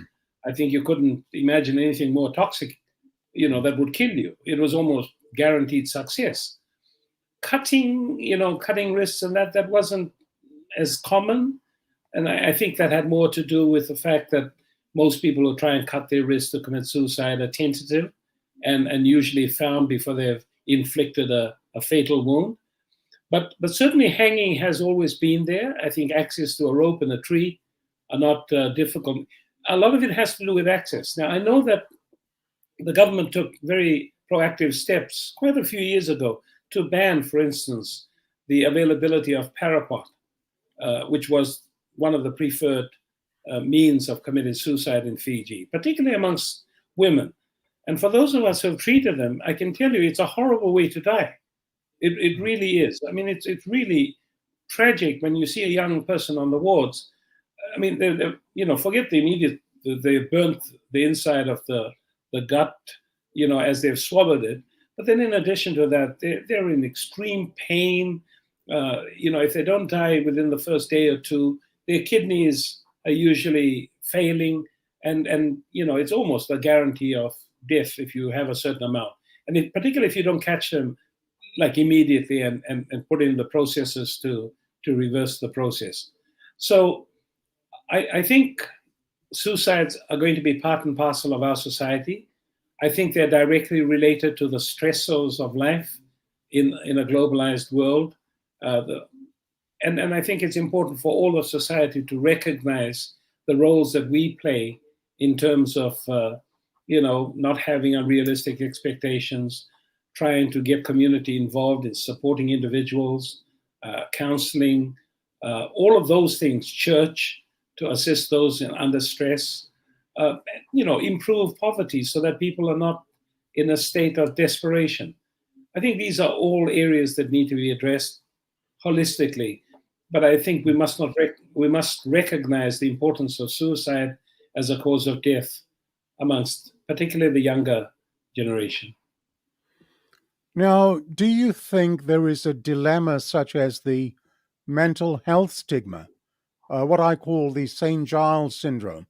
I think you couldn't imagine anything more toxic, that would kill you. It was almost guaranteed success. Cutting wrists and that wasn't as common. And I think that had more to do with the fact that most people who try and cut their wrists to commit suicide are tentative and usually found before they've inflicted a fatal wound. But certainly hanging has always been there. I think access to a rope and a tree are not difficult. A lot of it has to do with access. Now, I know that the government took very proactive steps quite a few years ago to ban, for instance, the availability of paraquat, which was one of the preferred means of committing suicide in Fiji, particularly amongst women. And for those of us who have treated them, I can tell you it's a horrible way to die. It really is. I mean, it's really tragic when you see a young person on the wards. I mean, forget the immediate, they burnt the inside of the gut, as they've swallowed it. But then in addition to that, they're in extreme pain. If they don't die within the first day or two, their kidneys are usually failing. And it's almost a guarantee of death if you have a certain amount. And particularly if you don't catch them like immediately and put in the processes to reverse the process. So I think suicides are going to be part and parcel of our society. I think they're directly related to the stressors of life in a globalized world. And I think it's important for all of society to recognize the roles that we play in terms of, not having unrealistic expectations, trying to get community involved in supporting individuals, counseling, all of those things, church to assist those under stress, improve poverty so that people are not in a state of desperation. I think these are all areas that need to be addressed holistically. But I think we must recognize the importance of suicide as a cause of death amongst particularly the younger generation. Now, do you think there is a dilemma such as the mental health stigma, what I call the St. Giles syndrome?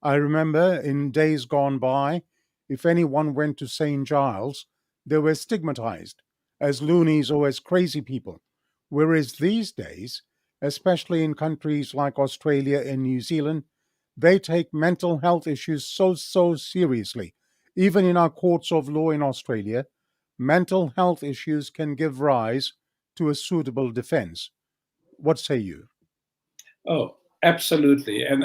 I remember in days gone by, if anyone went to St. Giles, they were stigmatized as loonies or as crazy people. Whereas these days, especially in countries like Australia and New Zealand, they take mental health issues so seriously. Even in our courts of law in Australia, mental health issues can give rise to a suitable defense. What say you? Oh, absolutely. And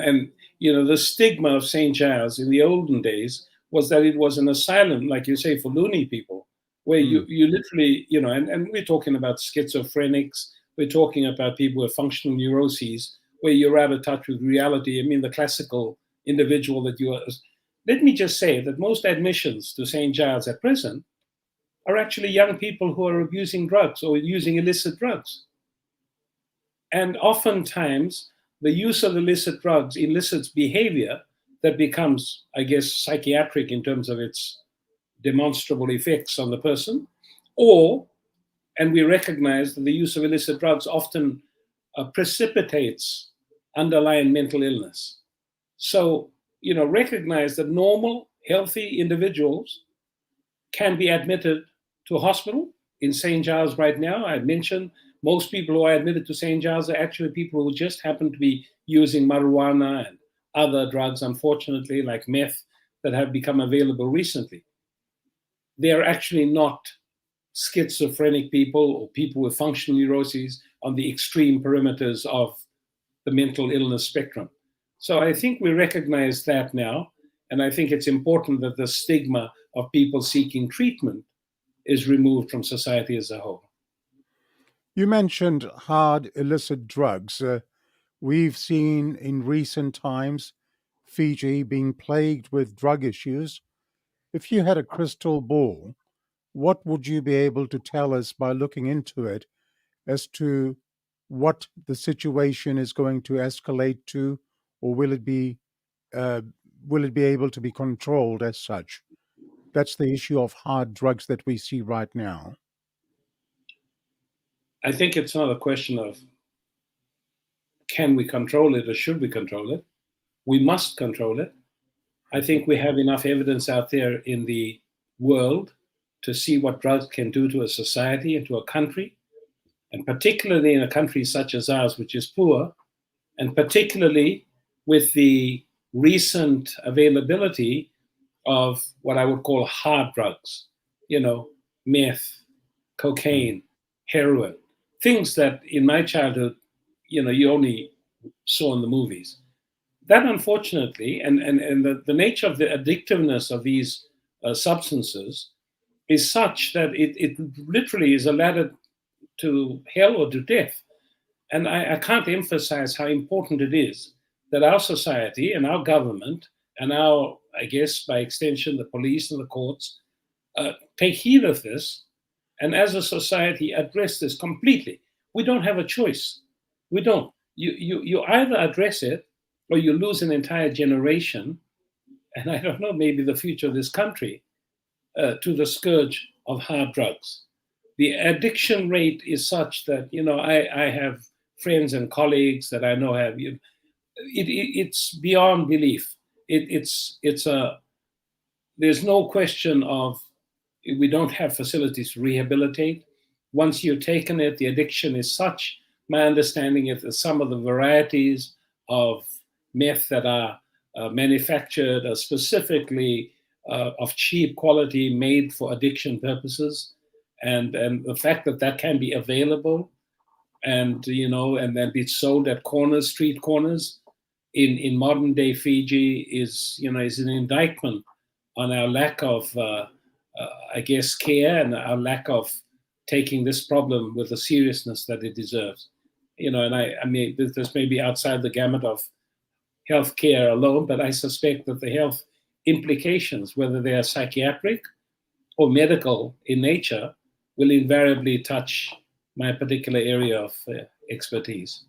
the stigma of St. Giles in the olden days was that it was an asylum, like you say, for loony people, where Mm. you literally, and we're talking about schizophrenics, we're talking about people with functional neuroses, where you're out of touch with reality. I mean, the classical individual that you are. Let me just say that most admissions to St. Giles at present are actually young people who are abusing drugs or using illicit drugs. And oftentimes, the use of illicit drugs elicits behavior that becomes, I guess, psychiatric in terms of its demonstrable effects on the person. And we recognize that the use of illicit drugs often precipitates underlying mental illness. So, recognize that normal, healthy individuals can be admitted to a hospital. In St. Giles right now, I mentioned most people who are admitted to St. Giles are actually people who just happen to be using marijuana and other drugs, unfortunately, like meth, that have become available recently. They are actually not schizophrenic people or people with functional neuroses on the extreme perimeters of the mental illness spectrum. So I think we recognize that now. And I think it's important that the stigma of people seeking treatment is removed from society as a whole. You mentioned hard illicit drugs. We've seen in recent times Fiji being plagued with drug issues. If you had a crystal ball, what would you be able to tell us by looking into it as to what the situation is going to escalate to, or uh, will it be able to be controlled as such? That's the issue of hard drugs that we see right now. I think it's not a question of can we control it or should we control it. We must control it. I think we have enough evidence out there in the world to see what drugs can do to a society and to a country, and particularly in a country such as ours, which is poor, and particularly with the recent availability of what I would call hard drugs, meth, cocaine, heroin, things that in my childhood, you only saw in the movies. That unfortunately, and the nature of the addictiveness of these substances is such that it literally is a ladder to hell or to death. And I can't emphasize how important it is that our society and our government and our, I guess, by extension, the police and the courts take heed of this and as a society address this completely. We don't have a choice. We don't. You either address it or you lose an entire generation, and I don't know, maybe the future of this country, to the scourge of hard drugs. The addiction rate is such that, I have friends and colleagues that I know have, it's beyond belief. There's no question of we don't have facilities to rehabilitate. Once you've taken it, the addiction is such. My understanding is that some of the varieties of meth that are manufactured are specifically of cheap quality, made for addiction purposes, and the fact that that can be available, and and then be sold at street corners in modern day Fiji is an indictment on our lack of I guess care and our lack of taking this problem with the seriousness that it deserves. And I mean this may be outside the gamut of healthcare alone, but I suspect that the health implications, whether they are psychiatric or medical in nature, will invariably touch my particular area of expertise.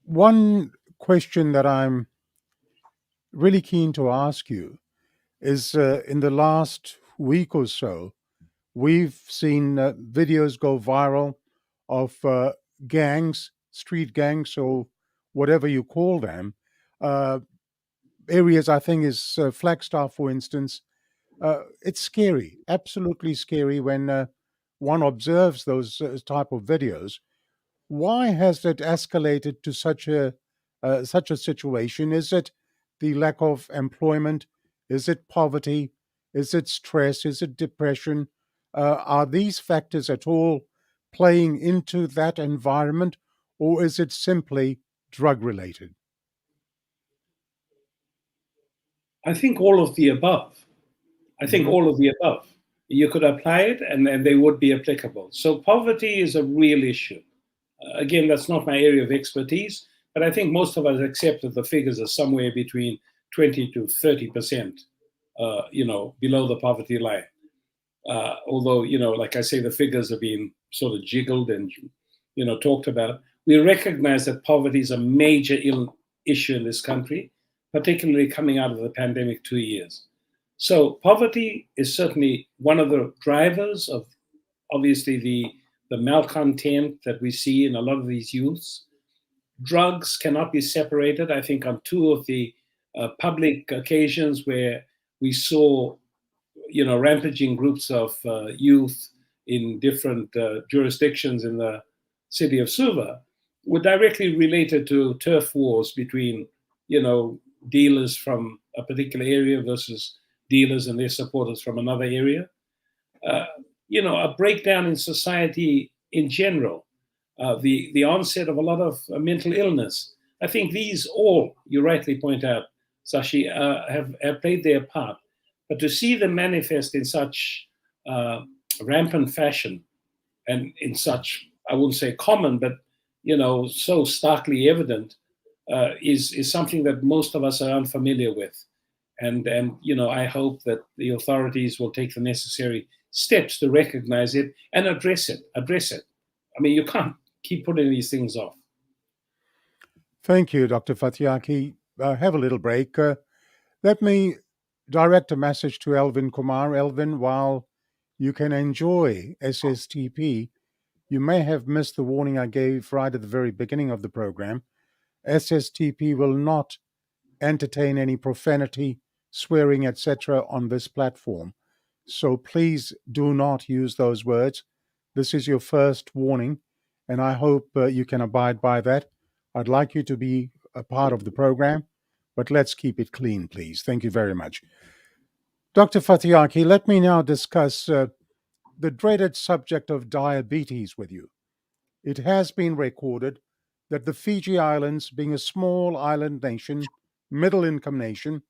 One question that I'm really keen to ask you is in the last week or so, we've seen videos go viral of gangs, street gangs, or whatever you call them, uh, areas, I think, is Flagstaff, for instance. It's scary, absolutely scary when one observes those type of videos. Why has it escalated to such a situation? Is it the lack of employment? Is it poverty? Is it stress? Is it depression? Are these factors at all playing into that environment, or is it simply drug related? I think all of the above. I think Hmm. all of the above. You could apply it and they would be applicable. So poverty is a real issue. Again, that's not my area of expertise, but I think most of us accept that the figures are somewhere between 20 to 30%, below the poverty line. Although, like I say, the figures have been sort of jiggled and, talked about. We recognize that poverty is a major issue in this country, particularly coming out of the pandemic 2 years. So poverty is certainly one of the drivers of obviously the malcontent that we see in a lot of these youths. Drugs cannot be separated. I think on two of the public occasions where we saw, rampaging groups of youth in different jurisdictions in the city of Suva were directly related to turf wars between, dealers from a particular area versus dealers and their supporters from another area. Uh, a breakdown in society in general, the onset of a lot of mental illness. I think these all, you rightly point out, Sashi, have played their part. But to see them manifest in such rampant fashion and in such, I wouldn't say common, but so starkly evident, is something that most of us are unfamiliar with. And I hope that the authorities will take the necessary steps to recognize it and address it. I mean, you can't keep putting these things off. Thank you, Dr. Fatiyaki. Have a little break. Let me direct a message to Elvin Kumar. Elvin, while you can enjoy SSTP, you may have missed the warning I gave right at the very beginning of the program. SSTP will not entertain any profanity, swearing, etc. on this platform. So please do not use those words. This is your first warning, and I hope you can abide by that. I'd like you to be a part of the program, but let's keep it clean, please. Thank you very much. Dr. Fatiyaki, let me now discuss the dreaded subject of diabetes with you. It has been recorded that the Fiji Islands, being a small island nation, middle income nation,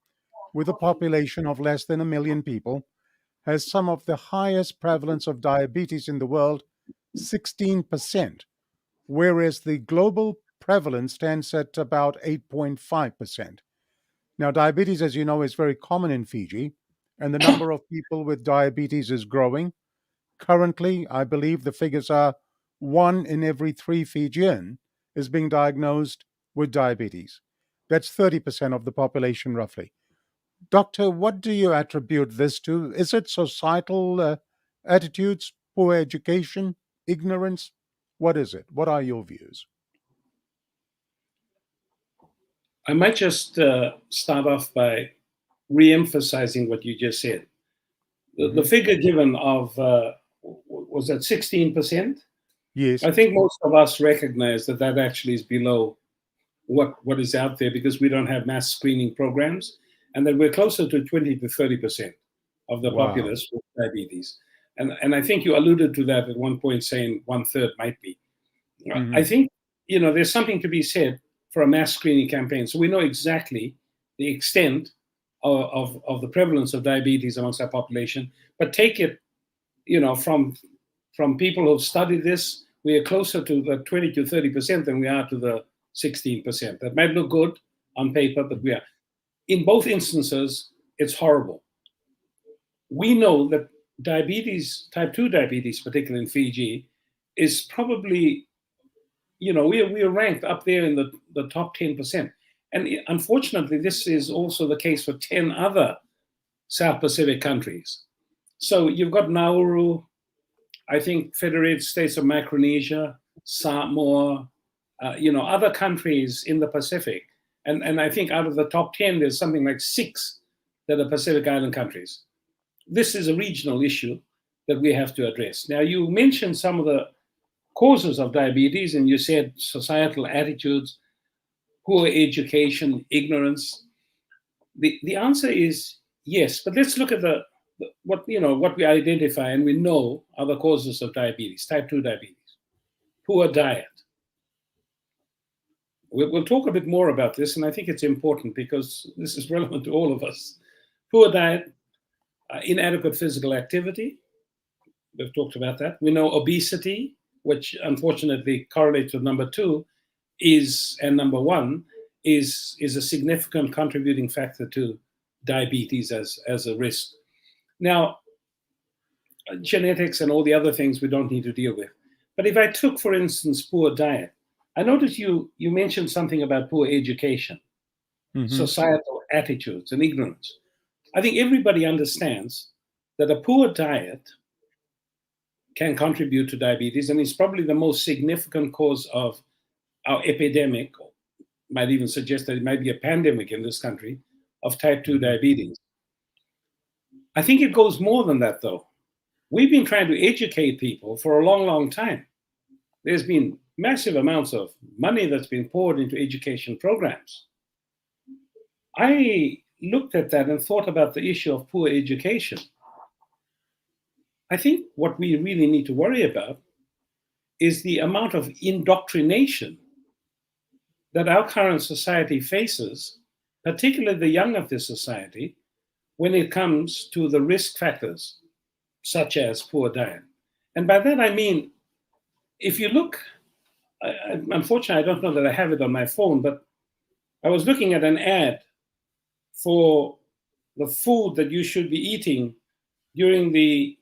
with a population of less than 1 million people, has some of the highest prevalence of diabetes in the world, 16%, whereas the global prevalence stands at about 8.5%. Now, diabetes, as you know, is very common in Fiji, and the number of people with diabetes is growing. Currently, I believe the figures are 1 in every 3 Fijian is being diagnosed with diabetes. That's 30% of the population, roughly. Doctor, what do you attribute this to? Is it societal attitudes, poor education, ignorance? What is it? What are your views? I might just start off by re-emphasizing what you just said. The Hmm. figure given of was that 16%? Yes. I think most of us recognize that that actually is below what is out there because we don't have mass screening programs, and that we're closer to 20 to 30% of the Wow. populace with diabetes. And I think you alluded to that at one point, saying 1/3 might be. I Hmm. think there's something to be said for a mass screening campaign, so we know exactly the extent of the prevalence of diabetes amongst our population. But take it, from people who've studied this, we are closer to the 20 to 30% than we are to the 16%. That might look good on paper, but we are. In both instances, it's horrible. We know that diabetes, type 2 diabetes, particularly in Fiji, is probably, we are ranked up there in the top 10%. And unfortunately, this is also the case for 10 other South Pacific countries. So you've got Nauru, I think Federated States of Micronesia, Samoa, other countries in the Pacific And I think out of the top 10, there's something like 6 that are Pacific Island countries. This is a regional issue that we have to address. Now, you mentioned some of the causes of diabetes, and you said societal attitudes, poor education, ignorance. The answer is yes, but let's look at what we identify and we know are the causes of diabetes, type 2 diabetes. Poor diet. We'll talk a bit more about this, and I think it's important because this is relevant to all of us. Poor diet, inadequate physical activity. We've talked about that. We know obesity, which unfortunately correlates with number 2, and number 1 is a significant contributing factor to diabetes as a risk. Now, genetics and all the other things we don't need to deal with. But if I took, for instance, poor diet, I noticed you mentioned something about poor education, societal attitudes, and ignorance. I think everybody understands that a poor diet can contribute to diabetes, and it's probably the most significant cause of our epidemic, or might even suggest that it might be a pandemic in this country, of type 2 diabetes. I think it goes more than that, though. We've been trying to educate people for a long, long time. There's been massive amounts of money that's been poured into education programs. I looked at that and thought about the issue of poor education. I think what we really need to worry about is the amount of indoctrination that our current society faces, particularly the young of this society, when it comes to the risk factors, such as poor diet. And by that I mean, if you look, unfortunately, I don't know that I have it on my phone, but I was looking at an ad for the food that you should be eating during the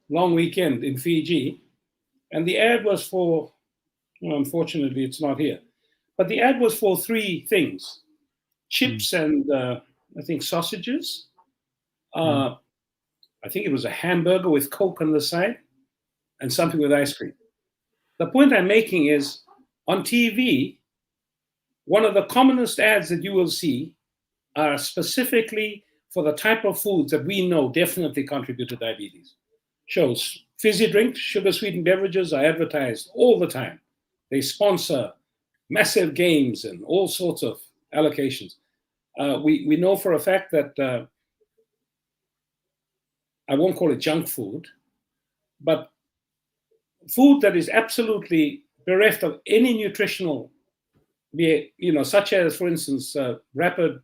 long weekend in Fiji. And the ad was for, unfortunately, it's not here, but the ad was for 3 things: chips and I think sausages. I think it was a hamburger with Coke on the side and something with ice cream. The point I'm making is, on TV, one of the commonest ads that you will see are specifically for the type of foods that we know definitely contribute to diabetes. Shows fizzy drinks, sugar-sweetened beverages are advertised all the time. They sponsor massive games and all sorts of allocations. We know for a fact that, I won't call it junk food, but food that is absolutely bereft of any nutritional, such as, for instance, rapid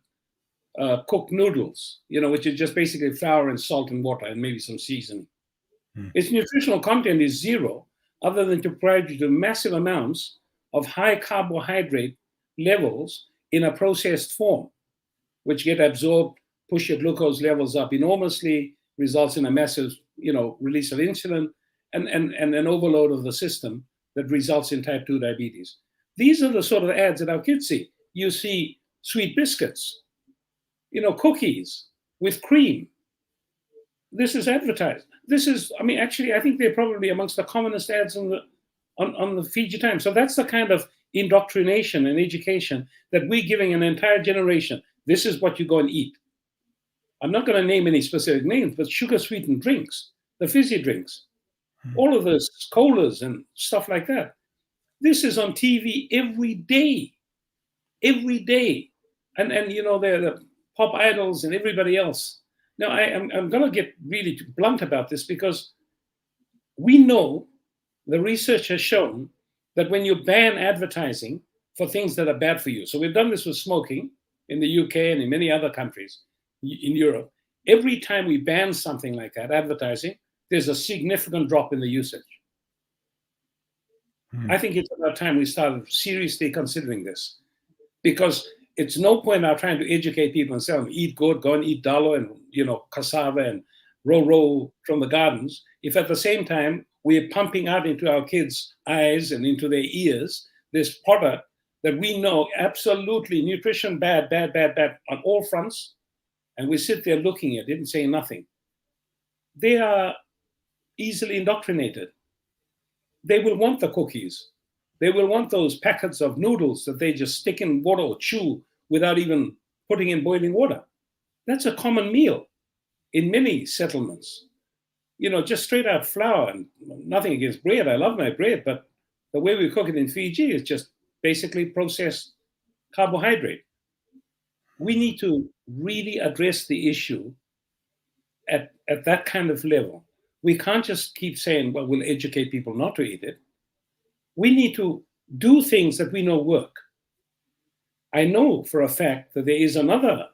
cooked noodles, which is just basically flour and salt and water and maybe some seasoning. Its nutritional content is 0, other than to provide you to massive amounts of high carbohydrate levels in a processed form, which get absorbed, push your glucose levels up enormously, results in a massive, release of insulin and an overload of the system that results in type 2 diabetes. These are the sort of ads that our kids see. You see sweet biscuits, cookies with cream. This is advertised. Actually, I think they're probably amongst the commonest ads on the Fiji Times. So that's the kind of indoctrination and education that we're giving an entire generation. This is what you go and eat. I'm not going to name any specific names, but sugar-sweetened drinks, the fizzy drinks, all of those colas and stuff like that. This is on TV every day. And they're the pop idols and everybody else. Now, I'm going to get really blunt about this, because we know, the research has shown, that when you ban advertising for things that are bad for you, so we've done this with smoking in the UK and in many other countries in Europe, every time we ban something like that, advertising, there's a significant drop in the usage. I think it's about time we started seriously considering this, because it's no point now trying to educate people and say, eat good, go and eat dalo and cassava and row from the gardens, if at the same time we're pumping out into our kids' eyes and into their ears this product that we know absolutely nutrition bad on all fronts, and we sit there looking at it and saying nothing. They are easily indoctrinated. They will want the cookies. They will want those packets of noodles that they just stick in water or chew without even putting in boiling water. That's a common meal in many settlements. Just straight out flour, and nothing against bread. I love my bread, but the way we cook it in Fiji is just basically processed carbohydrate. We need to really address the issue at that kind of level. We can't just keep saying, well, we'll educate people not to eat it. We need to do things that we know work. I know for a fact that there is another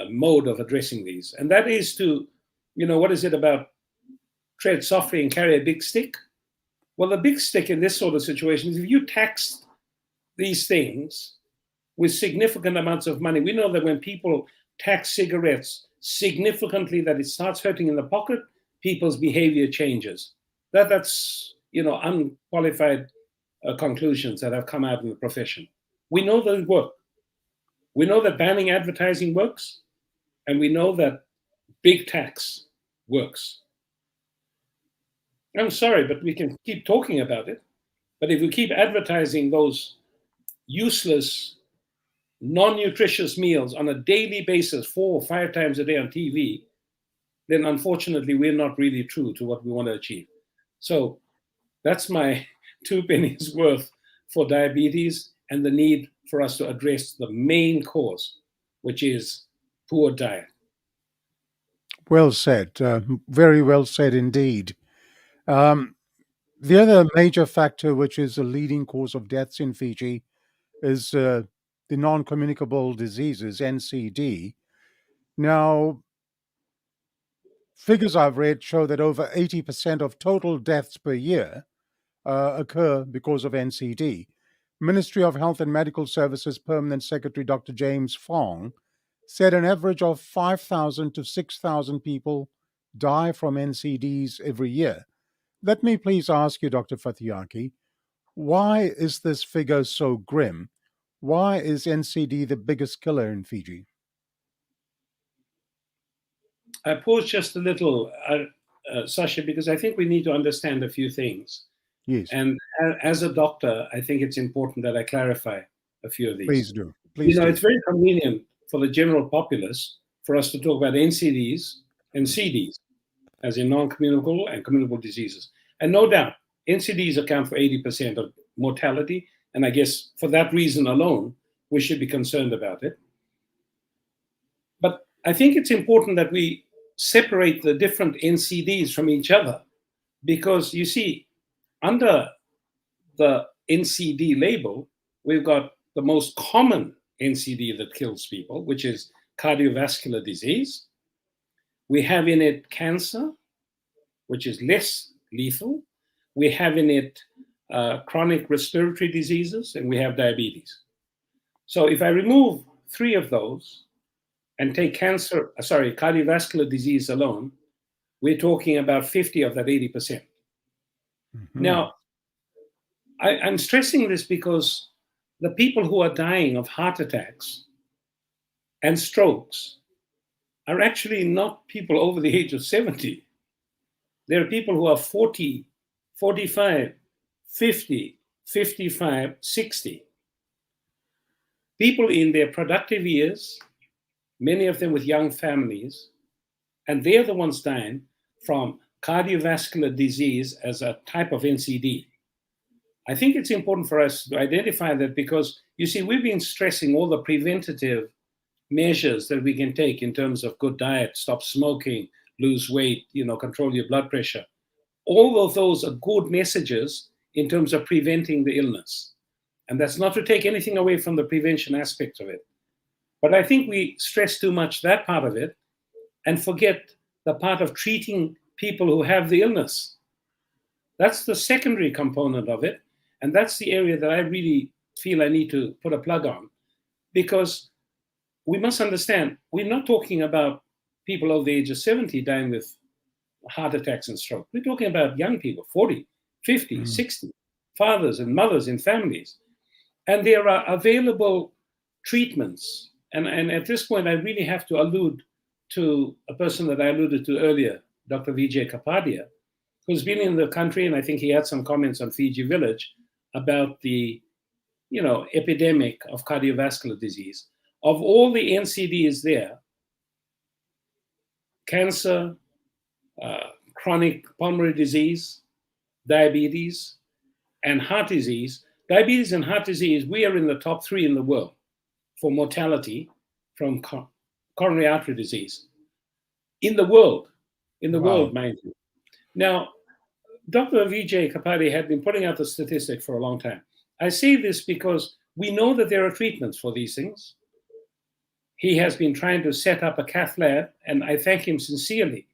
mode of addressing these, and that is to, what is it about tread softly and carry a big stick? Well, the big stick in this sort of situation is if you tax these things with significant amounts of money. We know that when people tax cigarettes significantly, that it starts hurting in the pocket, people's behavior changes. That's unqualified conclusions that have come out in the profession. We know that it works. We know that banning advertising works, and we know that big tax works. I'm sorry, but we can keep talking about it. But if we keep advertising those useless, non-nutritious meals on a daily basis, 4 or 5 times a day on TV, then unfortunately we're not really true to what we want to achieve. So that's my 2 pennies worth for diabetes and the need for us to address the main cause, which is poor diet. Well said. Very well said indeed. The other major factor, which is a leading cause of deaths in Fiji, is the non-communicable diseases, NCD. Now, figures I've read show that over 80% of total deaths per year occur because of NCD. Ministry of Health and Medical Services Permanent Secretary Dr. James Fong said an average of 5,000 to 6,000 people die from NCDs every year. Let me please ask you, Dr. Fatiyaki, why is this figure so grim? Why is NCD the biggest killer in Fiji? I pause just a little, Sasha, because I think we need to understand a few things. Yes. And as a doctor, I think it's important that I clarify a few of these. Please do. Please do. It's very convenient for the general populace for us to talk about NCDs and CDs, as in non-communicable and communicable diseases. And no doubt, NCDs account for 80% of mortality. And I guess for that reason alone, we should be concerned about it. But I think it's important that we separate the different NCDs from each other, because you see, under the NCD label, we've got the most common NCD that kills people, which is cardiovascular disease. We have in it cancer, which is less lethal. We have in it chronic respiratory diseases, and we have diabetes. So if I remove 3 of those and take cardiovascular disease alone, we're talking about 50 of that 80%. Mm-hmm. Now, I'm stressing this because the people who are dying of heart attacks and strokes are actually not people over the age of 70. There are people who are 40, 45, 50, 55, 60. People in their productive years, many of them with young families, and they're the ones dying from cardiovascular disease as a type of NCD. I think it's important for us to identify that, because, you see, we've been stressing all the preventative measures that we can take in terms of good diet, stop smoking, lose weight, control your blood pressure. All of those are good messages in terms of preventing the illness. And that's not to take anything away from the prevention aspect of it. But I think we stress too much that part of it and forget the part of treating people who have the illness. That's the secondary component of it. And that's the area that I really feel I need to put a plug on, because we must understand, we're not talking about people over the age of 70 dying with heart attacks and stroke. We're talking about young people, 40, 50, 60, fathers and mothers in families. And there are available treatments. And at this point, I really have to allude to a person that I alluded to earlier, Dr. Vijay Kapadia, who's been in the country, and I think he had some comments on Fiji Village, about the, epidemic of cardiovascular disease. Of all the NCDs there, cancer, chronic pulmonary disease, diabetes, and heart disease. Diabetes and heart disease, we are in the top 3 in the world for mortality from coronary artery disease. In the world, Wow. mind you. Now, Dr. Vijay Kapadi had been putting out the statistic for a long time. I say this because we know that there are treatments for these things. He has been trying to set up a cath lab, and I thank him sincerely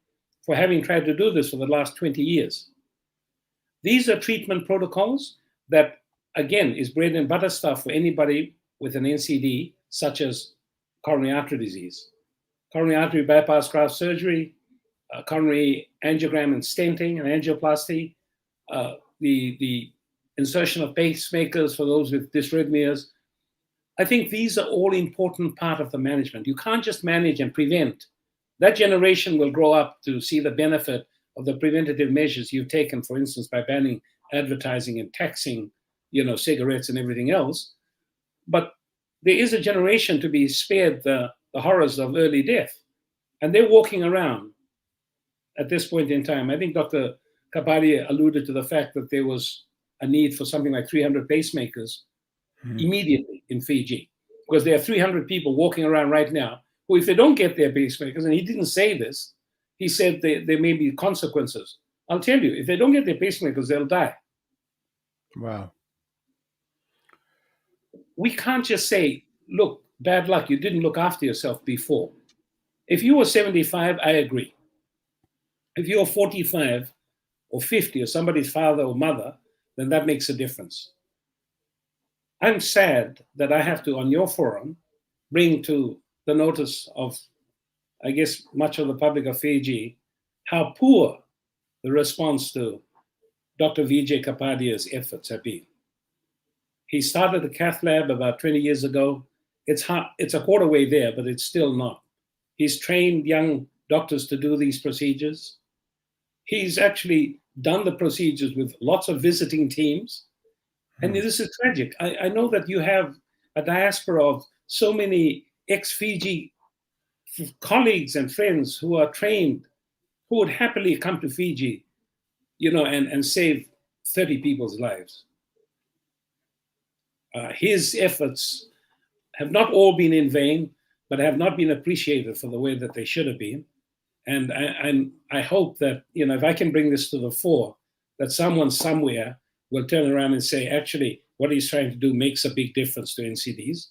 for having tried to do this for the last 20 years. These are treatment protocols that, again, is bread and butter stuff for anybody with an NCD, such as coronary artery disease. Coronary artery bypass graft surgery, coronary angiogram and stenting and angioplasty, the insertion of pacemakers for those with dysrhythmias. I think these are all important part of the management. You can't just manage and prevent. That generation will grow up to see the benefit of the preventative measures you've taken, for instance, by banning advertising and taxing, cigarettes and everything else. But there is a generation to be spared the horrors of early death. And they're walking around at this point in time. I think Dr. Kapadia alluded to the fact that there was a need for something like 300 pacemakers immediately in Fiji, because there are 300 people walking around right now who, if they don't get their pacemakers, and he didn't say this, he said there may be consequences. I'll tell you, if they don't get their pacemakers, they'll die. Wow. We can't just say, look, bad luck, you didn't look after yourself before. If you were 75, I agree. If you're 45 or 50 or somebody's father or mother, then that makes a difference. I'm sad that I have to, on your forum, bring to the notice of, I guess, much of the public of Fiji, how poor the response to Dr. Vijay Kapadia's efforts have been. He started the cath lab about 20 years ago. It's a quarter way there, but it's still not. He's trained young doctors to do these procedures. He's actually done the procedures with lots of visiting teams. And this is tragic. I know that you have a diaspora of so many ex-Fiji colleagues and friends who are trained, who would happily come to Fiji, and save 30 people's lives. His efforts have not all been in vain, but have not been appreciated for the way that they should have been. And I hope that, if I can bring this to the fore, that someone somewhere will turn around and say, actually, what he's trying to do makes a big difference to NCDs,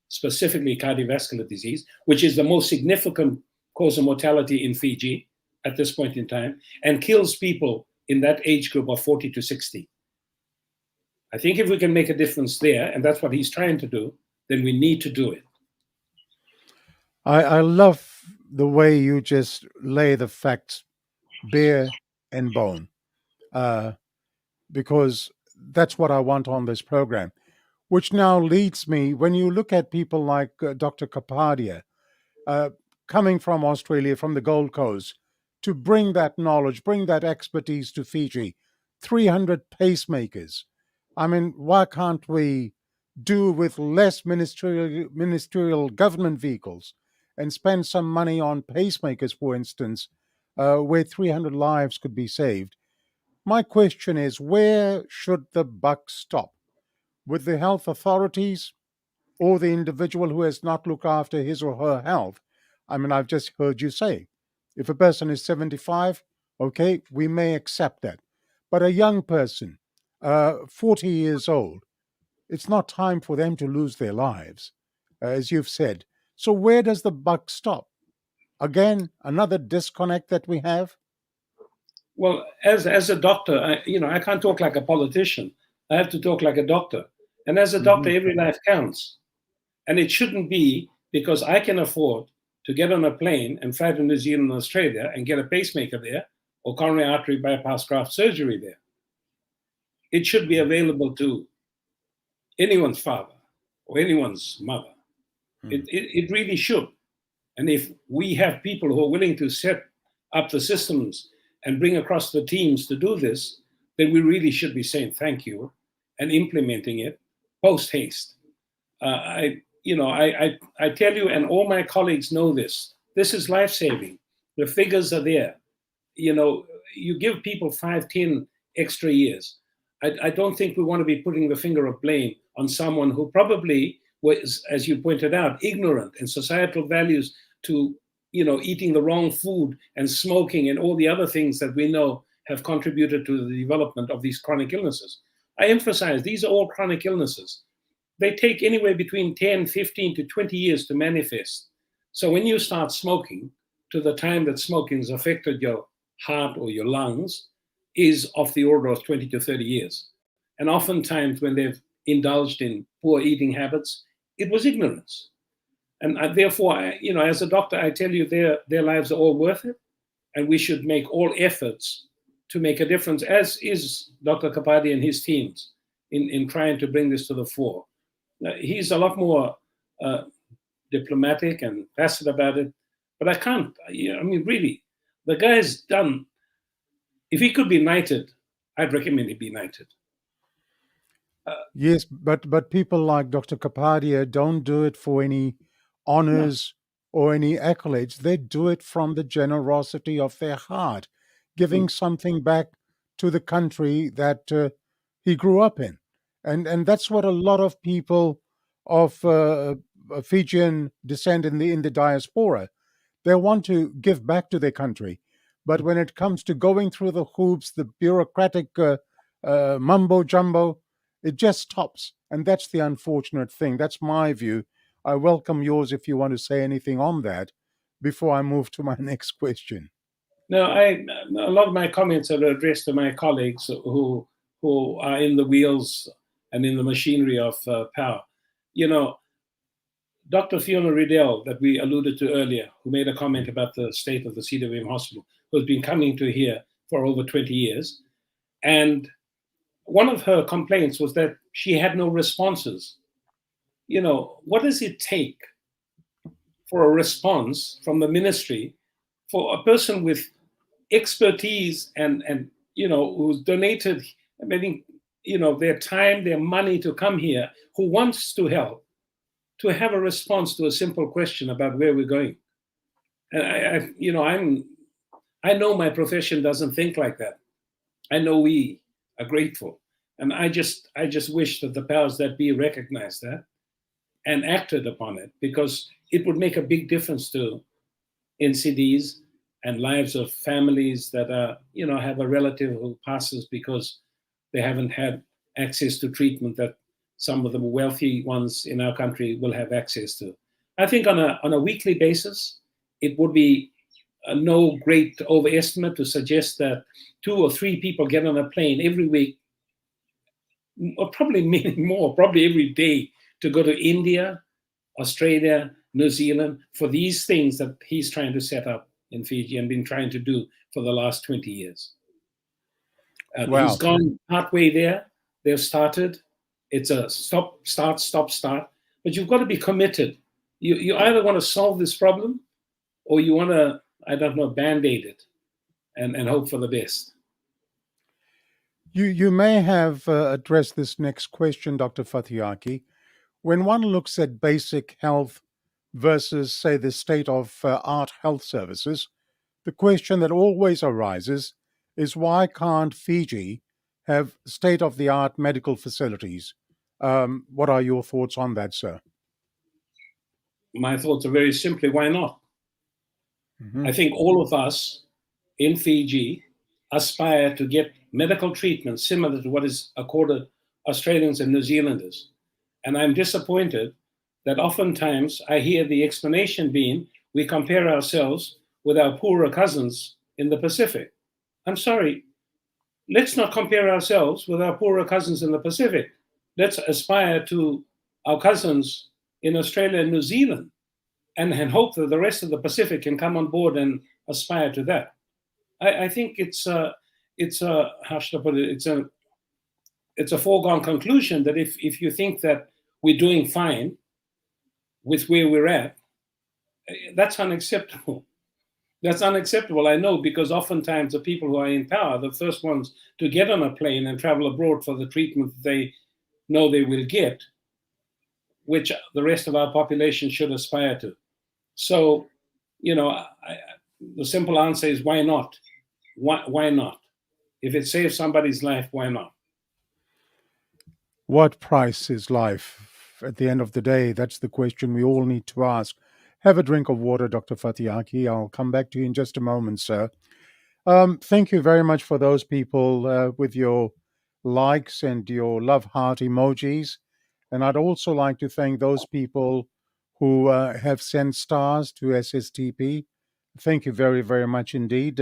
specifically cardiovascular disease, which is the most significant cause of mortality in Fiji at this point in time, and kills people in that age group of 40 to 60. I think if we can make a difference there, and that's what he's trying to do, then we need to do it. I love the way you just lay the facts bare and bone, because that's what I want on this program, which now leads me, when you look at people like Dr. Kapadia, coming from Australia, from the Gold Coast, to bring that knowledge, bring that expertise to Fiji, 300 pacemakers. I mean, why can't we do with less ministerial government vehicles and spend some money on pacemakers, for instance, where 300 lives could be saved? My question is, where should the buck stop? With the health authorities or the individual who has not looked after his or her health? I mean, I've just heard you say, if a person is 75, okay, we may accept that. But a young person, 40 years old, it's not time for them to lose their lives, as you've said. So where does the buck stop? Again, another disconnect that we have? Well, as a doctor, I can't talk like a politician. I have to talk like a doctor. And as a doctor, every life counts. And it shouldn't be because I can afford to get on a plane and fly to New Zealand and Australia and get a pacemaker there or coronary artery bypass graft surgery there. It should be available to anyone's father or anyone's mother. It really should. And if we have people who are willing to set up the systems and bring across the teams to do this, then we really should be saying thank you and implementing it post haste. I tell you, and all my colleagues know this. This is life saving. The figures are there. You give people 5, 10 extra years. I don't think we want to be putting the finger of blame on someone who probably was, as you pointed out, ignorant in societal values to, eating the wrong food and smoking and all the other things that we know have contributed to the development of these chronic illnesses. I emphasize these are all chronic illnesses. They take anywhere between 10, 15 to 20 years to manifest. So when you start smoking, to the time that smoking has affected your heart or your lungs, is of the order of 20 to 30 years. And oftentimes when they've indulged in poor eating habits, it was ignorance. And therefore, as a doctor, I tell you their lives are all worth it. And we should make all efforts to make a difference, as is Dr. Kapadi and his teams in trying to bring this to the fore. He's a lot more diplomatic and passionate about it, but I can't. Really, the guy's done. If he could be knighted, I'd recommend he be knighted. Yes, but people like Dr. Kapadia don't do it for any honors or any accolades. They do it from the generosity of their heart, giving something back to the country that he grew up in. And that's what a lot of people of Fijian descent in the diaspora, they want to give back to their country. But when it comes to going through the hoops, the bureaucratic mumbo jumbo, it just stops. And that's the unfortunate thing. That's my view. I welcome yours if you want to say anything on that before I move to my next question. No, a lot of my comments are addressed to my colleagues who are in the wheels and in the machinery of power. Dr. Fiona Riddell, that we alluded to earlier, who made a comment about the state of the CWM hospital, who has been coming to here for over 20 years. And one of her complaints was that she had no responses. What does it take for a response from the ministry for a person with expertise and who's donated, their time, their money to come here, who wants to help, to have a response to a simple question about where we're going? And I know my profession doesn't think like that. I know we are grateful. And I just wish that the powers that be recognized that and acted upon it, because it would make a big difference to NCDs and lives of families that are, have a relative who passes because they haven't had access to treatment that some of the wealthy ones in our country will have access to. I think on a weekly basis, it would be no great overestimate to suggest that 2 or 3 people get on a plane every week, or probably many more, probably every day, to go to India, Australia, New Zealand, for these things that he's trying to set up in Fiji and been trying to do for the last 20 years. Wow. He's gone partway there. They've started. It's a stop, start. But you've got to be committed. You either want to solve this problem or you want to, Band-Aid it and hope for the best. You may have addressed this next question, Dr. Fatiyaki. When one looks at basic health versus, say, the state of art health services, the question that always arises is why can't Fiji have state-of-the-art medical facilities? What are your thoughts on that, sir? My thoughts are very simply, why not? Mm-hmm. I think all of us in Fiji aspire to get medical treatment similar to what is accorded Australians and New Zealanders. And I'm disappointed that oftentimes I hear the explanation being we compare ourselves with our poorer cousins in the Pacific. I'm sorry, let's not compare ourselves with our poorer cousins in the Pacific. Let's aspire to our cousins in Australia and New Zealand and hope that the rest of the Pacific can come on board and aspire to that. I think it's how should I put it? It's a foregone conclusion that if you think that we're doing fine with where we're at, that's unacceptable. That's unacceptable, I know, because oftentimes the people who are in power are the first ones to get on a plane and travel abroad for the treatment they know they will get, which the rest of our population should aspire to. So, the simple answer is why not? Why not? If it saves somebody's life, why not? What price is life? At the end of the day, that's the question we all need to ask. Have a drink of water, Dr. Fatiyaki. I'll come back to you in just a moment, sir. Thank you very much for those people with your likes and your love heart emojis. And I'd also like to thank those people who have sent stars to SSTP. Thank you very, very much indeed.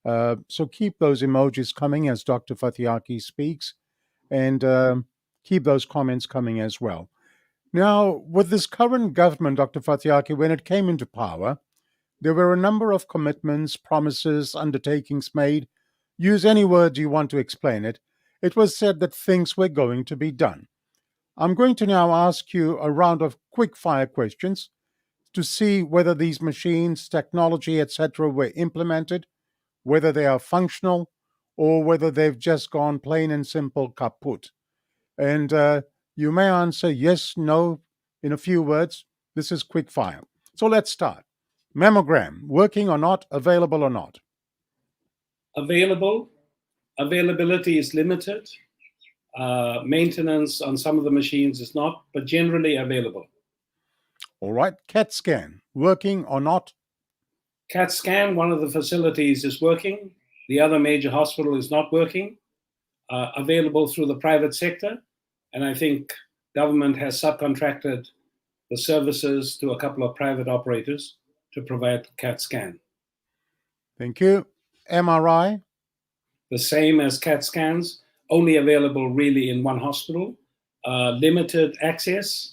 So keep those emojis coming as Dr. Fatiyaki speaks, and keep those comments coming as well. Now, with this current government, Dr. Fatiyaki, when it came into power, there were a number of commitments, promises, undertakings made. Use any word you want to explain it. It was said that things were going to be done. I'm going to now ask you a round of quick fire questions to see whether these machines, technology, etc., were implemented, whether they are functional, or whether they've just gone plain and simple kaput. And you may answer yes, no, in a few words. This is quick fire. So let's start. Mammogram, working or not, available or not? Available. Availability is limited. Maintenance on some of the machines is not, but generally available. All right. CAT scan, working or not? CAT scan, one of the facilities is working. The other major hospital is not working. Available through the private sector. And I think government has subcontracted the services to a couple of private operators to provide CAT scan. Thank you. MRI? The same as CAT scans, only available really in one hospital. Limited access.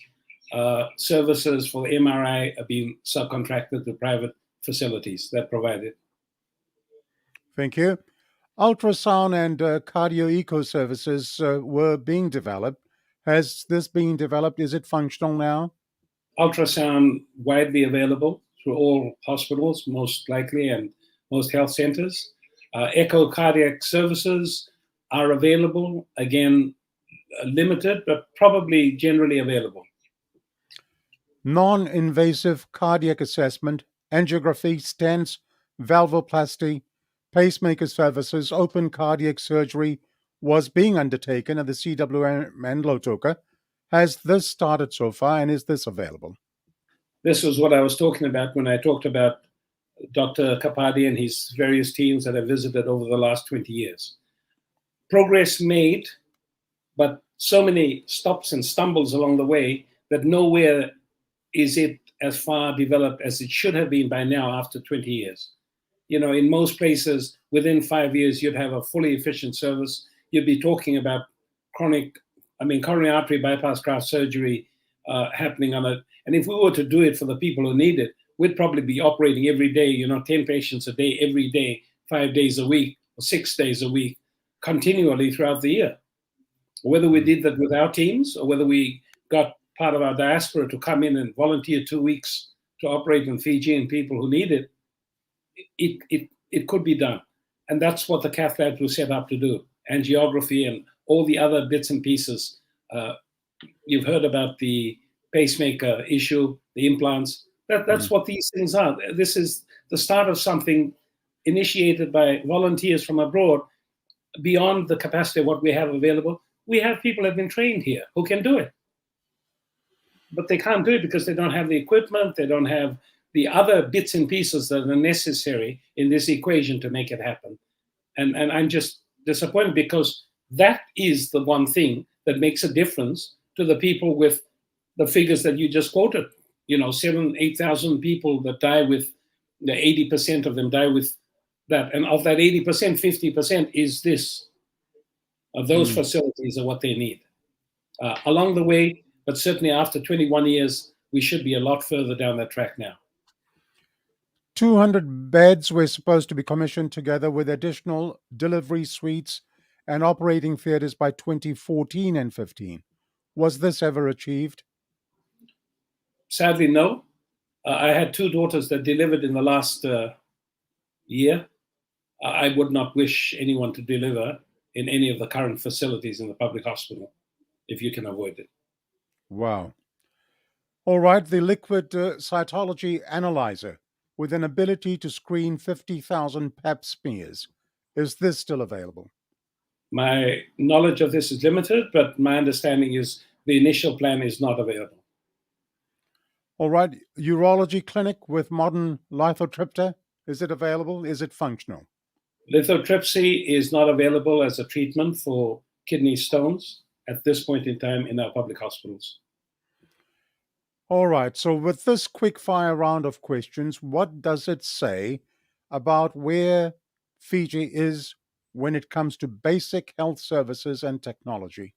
Services for MRI are being subcontracted to private facilities that provide it. Thank you. Ultrasound and cardio eco services were being developed. Has this been developed? Is it functional now? Ultrasound widely available through all hospitals, most likely, and most health centers. Echo cardiac services are available, again, limited, but probably generally available. Non-invasive cardiac assessment, angiography, stents, valvoplasty, pacemaker services, open cardiac surgery was being undertaken at the CWM and Lautoka. Has this started so far, and is this available? This was what I was talking about when I talked about Dr. Kapadi and his various teams that I visited over the last 20 years. Progress made, but so many stops and stumbles along the way that nowhere is it as far developed as it should have been by now after 20 years. In most places, within 5 years, you'd have a fully efficient service. You'd be talking about coronary artery bypass graft surgery happening on it. And if we were to do it for the people who need it, we'd probably be operating every day, 10 patients a day, every day, 5 days a week, or 6 days a week, continually throughout the year. Whether we did that with our teams or whether we got part of our diaspora to come in and volunteer 2 weeks to operate in Fiji and people who need it, it could be done. And that's what the cath labs were set up to do. Angiography and all the other bits and pieces. You've heard about the pacemaker issue, the implants. That's what these things are. This is the start of something initiated by volunteers from abroad beyond the capacity of what we have available. We have people who have been trained here who can do it. But they can't do it because they don't have the equipment, they don't have the other bits and pieces that are necessary in this equation to make it happen. And I'm just disappointed because that is the one thing that makes a difference to the people with the figures that you just quoted. 7,000, 8,000 people that die with, 80% of them die with that. And of that 80%, 50% is this. Those facilities are what they need. Along the way, but certainly after 21 years, we should be a lot further down that track now. 200 beds were supposed to be commissioned together with additional delivery suites and operating theaters by 2014 and 15. Was this ever achieved? Sadly, no. I had 2 daughters that delivered in the last year. I would not wish anyone to deliver in any of the current facilities in the public hospital. if you can avoid it. Wow. All right, the liquid cytology analyzer with an ability to screen 50,000 pap smears. Is this still available? My knowledge of this is limited, but my understanding is the initial plan is not available. All right, urology clinic with modern lithotripsy. Is it available? Is it functional? Lithotripsy is not available as a treatment for kidney stones at this point in time in our public hospitals. All right, so with this quick fire round of questions, what does it say about where Fiji is when it comes to basic health services and technology?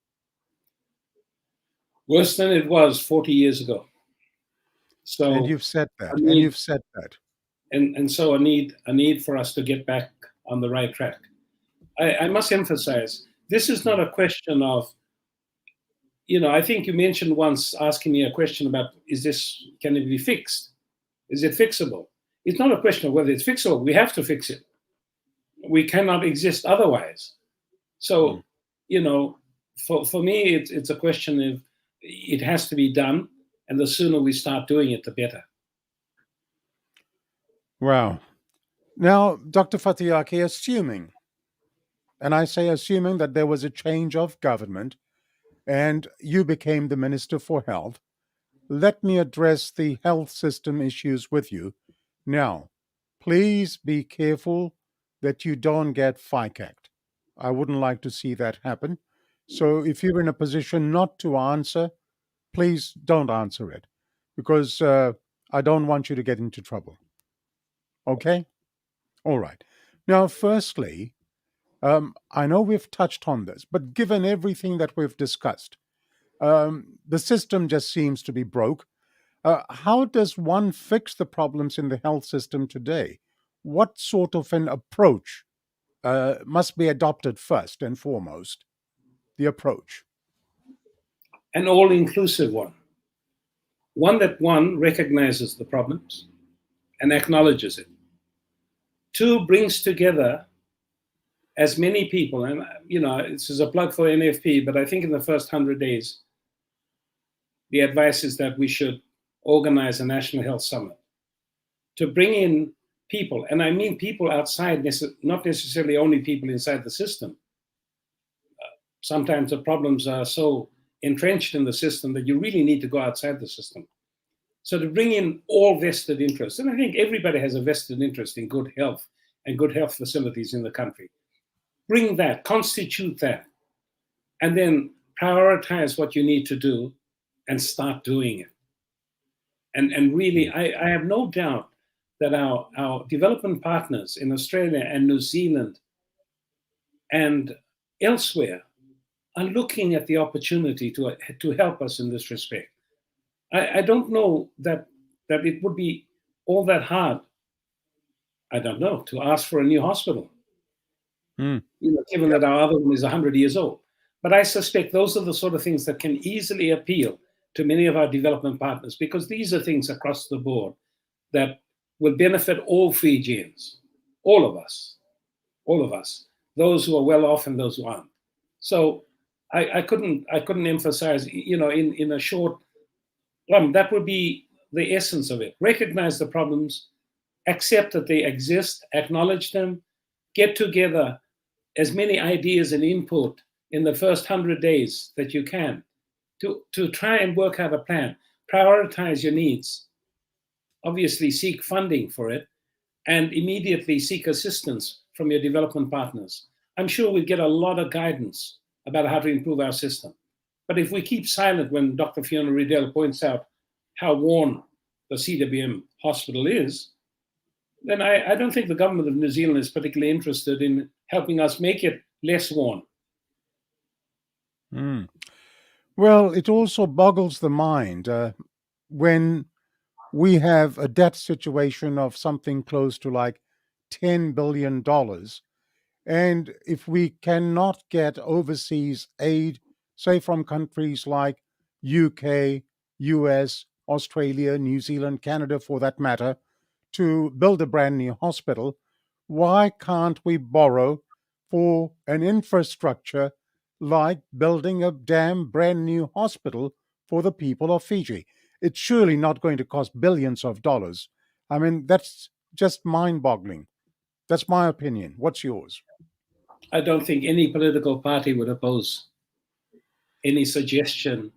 Worse than it was 40 years ago. So And you've said that. I need, and so a need for us to get back on the right track. I must emphasize, this is not a question of, I think you mentioned once asking me a question about, can it be fixed? Is it fixable? It's not a question of whether it's fixable. We have to fix it. We cannot exist otherwise. So, for me, it's a question of it has to be done. And the sooner we start doing it, the better. Wow. Now, Dr. Fatiyaki, assuming that there was a change of government and you became the Minister for Health, let me address the health system issues with you. Now, please be careful that you don't get FICAC'd. I wouldn't like to see that happen. So if you're in a position not to answer, please don't answer it, because I don't want you to get into trouble. Okay? All right. Now, firstly, I know we've touched on this, but given everything that we've discussed, the system just seems to be broke. How does one fix the problems in the health system today? What sort of an approach must be adopted first and foremost? The approach. An all-inclusive one. One that recognizes the problems and acknowledges it. Two, brings together as many people, and this is a plug for NFP, but I think in the first 100 days, the advice is that we should organize a national health summit to bring in people, and I mean people outside, not necessarily only people inside the system. Sometimes the problems are so entrenched in the system that you really need to go outside the system. So to bring in all vested interests, and I think everybody has a vested interest in good health and good health facilities in the country. Bring that, constitute that, and then prioritize what you need to do and start doing it. And really, I have no doubt that our development partners in Australia and New Zealand and elsewhere are looking at the opportunity to help us in this respect. I don't know that it would be all that hard, I don't know, to ask for a new hospital, given that our other one is 100 years old. But I suspect those are the sort of things that can easily appeal to many of our development partners, because these are things across the board that will benefit all Fijians, all of us, those who are well off and those who aren't. So I couldn't emphasize, in a short, that would be the essence of it. Recognize the problems, accept that they exist, acknowledge them, get together as many ideas and input in the first 100 days that you can to try and work out a plan, prioritize your needs, obviously seek funding for it, and immediately seek assistance from your development partners. I'm sure we'll get a lot of guidance about how to improve our system. But if we keep silent when Dr. Fiona Riddell points out how worn the CWM hospital is, then I don't think the government of New Zealand is particularly interested in helping us make it less worn. Well, it also boggles the mind when we have a debt situation of something close to like $10 billion. And if we cannot get overseas aid, say from countries like UK, US, Australia, New Zealand, Canada, for that matter, to build a brand new hospital, why can't we borrow for an infrastructure like building a damn brand new hospital for the people of Fiji. It's surely not going to cost billions of dollars. I mean, that's just mind boggling. That's my opinion. What's yours? I don't think any political party would oppose any suggestion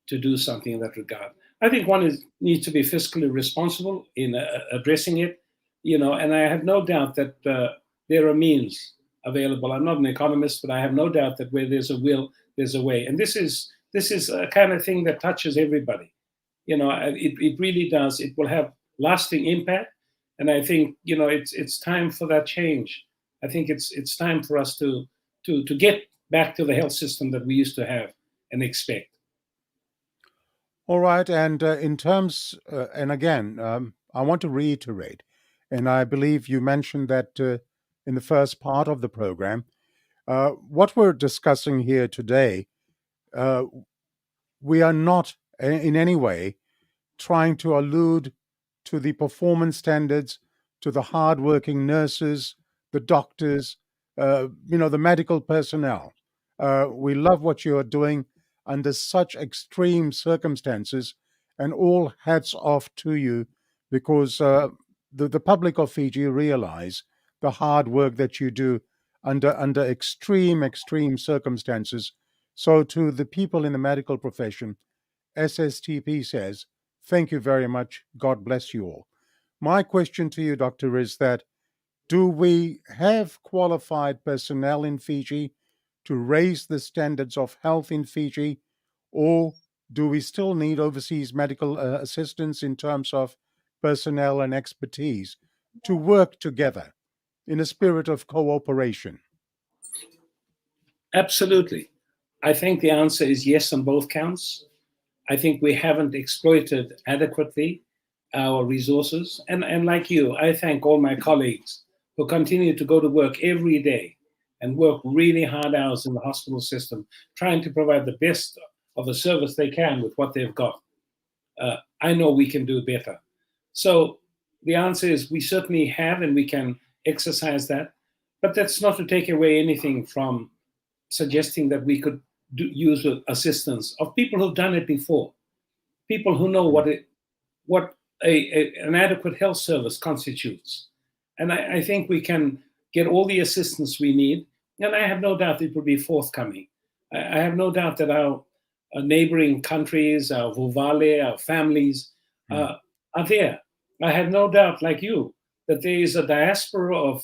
to do something in that regard. I think one needs to be fiscally responsible in addressing it, and I have no doubt that there are means available. I'm not an economist, but I have no doubt that where there's a will, there's a way. And this is a kind of thing that touches everybody. It really does. It will have lasting impact, and I think it's time for that change. I think it's time for us to get back to the health system that we used to have and expect. All right. And in terms, and again, I want to reiterate, and I believe you mentioned that in the first part of the program, what we're discussing here today, we are not in any way trying to allude to the performance standards, to the hardworking nurses, the doctors, the medical personnel. We love what you are doing under such extreme circumstances, and all hats off to you, because the public of Fiji realize the hard work that you do under extreme circumstances. So to the people in the medical profession, SSTP says, thank you very much. God bless you all. My question to you, Doctor, is that do we have qualified personnel in Fiji to raise the standards of health in Fiji, or do we still need overseas medical assistance in terms of personnel and expertise to work together in a spirit of cooperation? Absolutely. I think the answer is yes on both counts. I think we haven't exploited adequately our resources. And like you, I thank all my colleagues who continue to go to work every day and work really hard hours in the hospital system, trying to provide the best of the service they can with what they've got. I know we can do better. So the answer is we certainly have, and we can exercise that. But that's not to take away anything from suggesting that we could use assistance of people who've done it before, people who know what an adequate health service constitutes. And I think we can get all the assistance we need, and I have no doubt it will be forthcoming. I have no doubt that our neighboring countries, our vuvale, our families are there. I have no doubt, like you, that there is a diaspora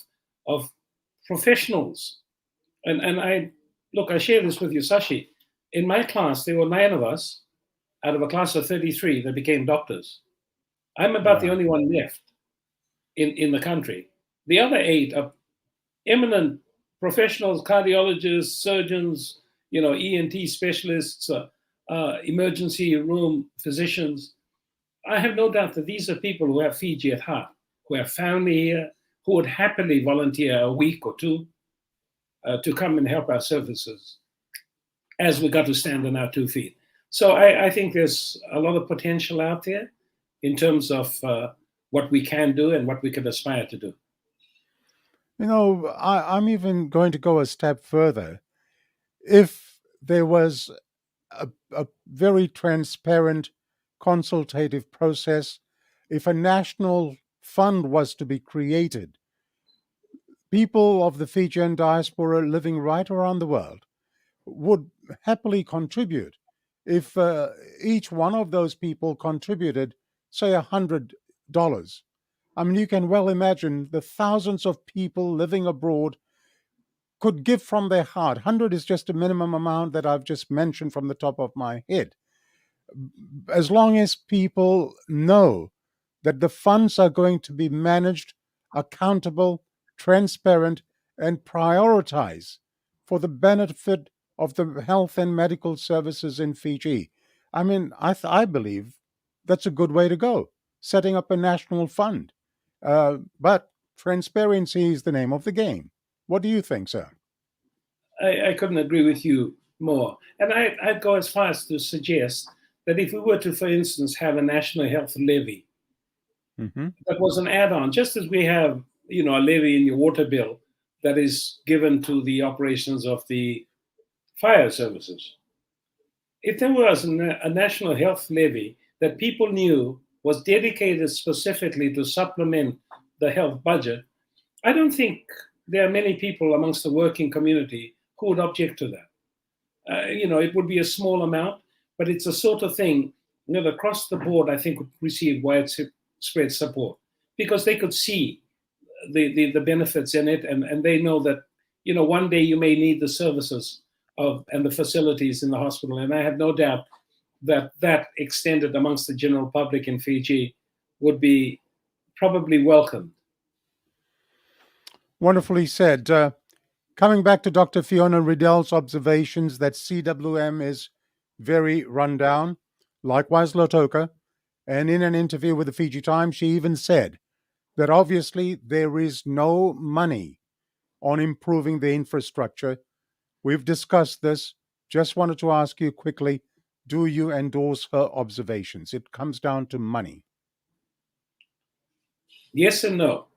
of professionals. And I share this with you, Sashi. In my class, there were 9 of us out of a class of 33 that became doctors. I'm about the only one left in the country. The other 8 are eminent professionals, cardiologists, surgeons, ENT specialists, emergency room physicians. I have no doubt that these are people who have Fiji at heart, who have family here, who would happily volunteer a week or 2 to come and help our services as we got to stand on our 2 feet. So I think there's a lot of potential out there in terms of what we can do and what we can aspire to do. I'm even going to go a step further. If there was a very transparent consultative process, if a national fund was to be created, people of the Fijian diaspora living right around the world would happily contribute. If each one of those people contributed, say, $100, I mean, you can well imagine the thousands of people living abroad could give from their heart. 100 is just a minimum amount that I've just mentioned from the top of my head. As long as people know that the funds are going to be managed, accountable, transparent, and prioritize for the benefit of the health and medical services in Fiji. I mean, I believe that's a good way to go, setting up a national fund. But transparency is the name of the game. What do you think, sir? I couldn't agree with you more. And I'd go as far as to suggest that if we were to, for instance, have a national health levy, that was an add-on, just as we have, a levy in your water bill that is given to the operations of the fire services. If there was a national health levy that people knew was dedicated specifically to supplement the health budget, I don't think there are many people amongst the working community who would object to that. It would be a small amount, but it's a sort of thing that across the board, I think, would receive widespread support because they could see the benefits in it, and they know that one day you may need the services and the facilities in the hospital. And I have no doubt that extended amongst the general public in Fiji would be probably welcomed. Wonderfully said. Coming back to Dr. Fiona Riddell's observations that CWM is very rundown, likewise Lautoka, and in an interview with the Fiji Times, she even said that obviously there is no money on improving the infrastructure. We've discussed this. Just wanted to ask you quickly, do you endorse her observations? It comes down to money. Yes and no.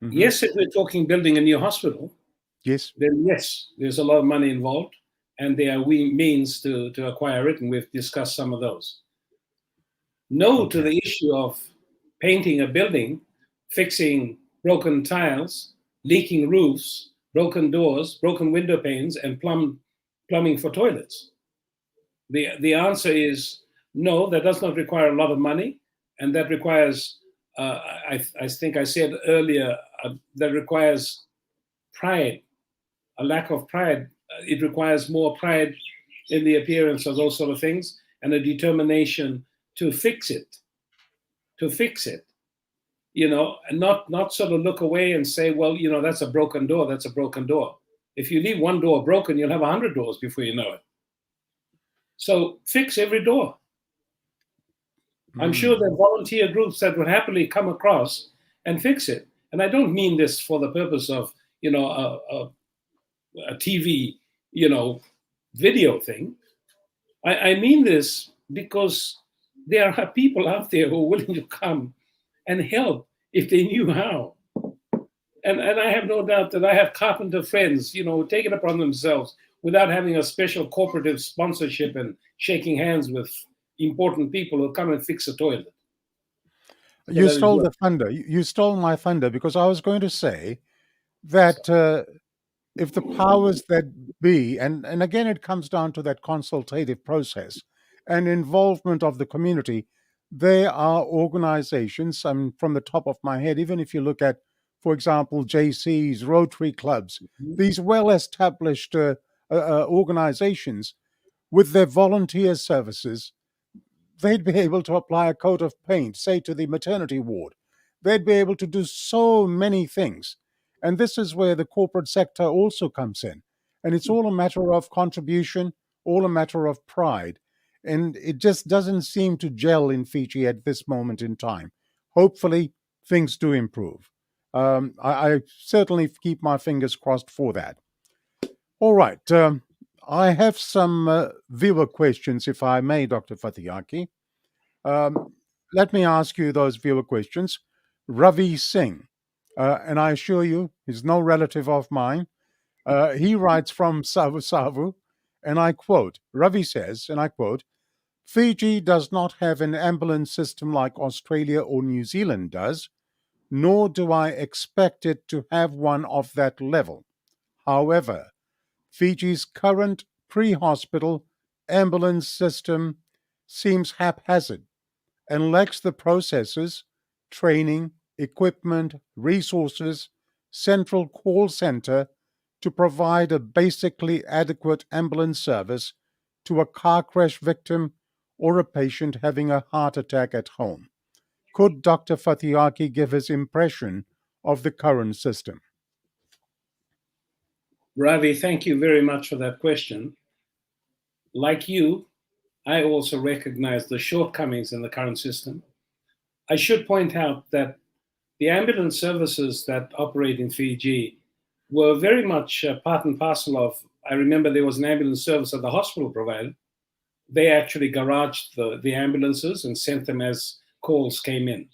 Mm-hmm. Yes, if we're talking building a new hospital, yes, then yes, there's a lot of money involved, and there are means to acquire it, and we've discussed some of those. No, okay. To the issue of painting a building, fixing broken tiles, leaking roofs, broken doors, broken window panes, and plumbing for toilets. The answer is no, that does not require a lot of money, and that requires, I think I said earlier, that requires pride, a lack of pride. It requires more pride in the appearance of those sort of things and a determination to fix it, and not sort of look away and say, well, that's a broken door, that's a broken door. If you leave one door broken, you'll have 100 doors before you know it. So fix every door. I'm sure there are volunteer groups that would happily come across and fix it. And I don't mean this for the purpose of, a TV, video thing. I mean this because there are people out there who are willing to come and help if they knew how. And I have no doubt that I have carpenter friends, who take it upon themselves without having a special corporative sponsorship and shaking hands with important people who come and fix a toilet. You stole the thunder. You stole my thunder, because I was going to say that if the powers that be, and again, it comes down to that consultative process and involvement of the community, there are organizations, from the top of my head, even if you look at, for example, JCs, Rotary clubs, these well-established organizations with their volunteer services, they'd be able to apply a coat of paint, say, to the maternity ward. They'd be able to do so many things. And this is where the corporate sector also comes in. And it's all a matter of contribution, all a matter of pride. And it just doesn't seem to gel in Fiji at this moment in time. Hopefully, things do improve. I certainly keep my fingers crossed for that. All right. I have some viewer questions, if I may, Dr. Fatiyaki. Let me ask you those viewer questions. Ravi Singh, and I assure you, he's no relative of mine. He writes from Savu Savu, and I quote, Ravi says, and I quote, Fiji does not have an ambulance system like Australia or New Zealand does, nor do I expect it to have one of that level. However, Fiji's current pre-hospital ambulance system seems haphazard and lacks the processes, training, equipment, resources, central call center to provide a basically adequate ambulance service to a car crash victim or a patient having a heart attack at home. Could Dr. Fatiyaki give his impression of the current system? Ravi, thank you very much for that question. Like you, I also recognize the shortcomings in the current system. I should point out that the ambulance services that operate in Fiji were very much part and parcel of, I remember there was an ambulance service that the hospital provided. They actually garaged the ambulances and sent them as calls came in.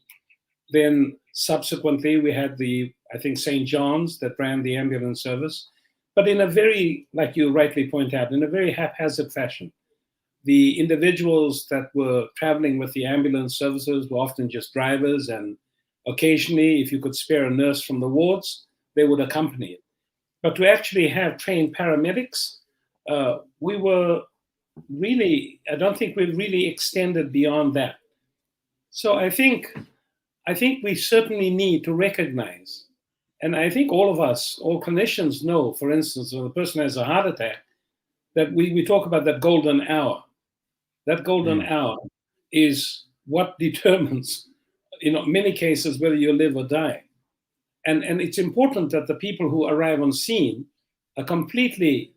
Then subsequently, we had I think St. John's that ran the ambulance service. but in a very, like you rightly point out, in a very haphazard fashion. The individuals that were traveling with the ambulance services were often just drivers, and occasionally, if you could spare a nurse from the wards, they would accompany it. But to actually have trained paramedics, we were really, I don't think we've really extended beyond that. So I think we certainly need to recognize, and I think all of us, all clinicians know, for instance, when a person has a heart attack, that we talk about that golden hour. That golden hour is what determines, in many cases, whether you live or die. And it's important that the people who arrive on scene are completely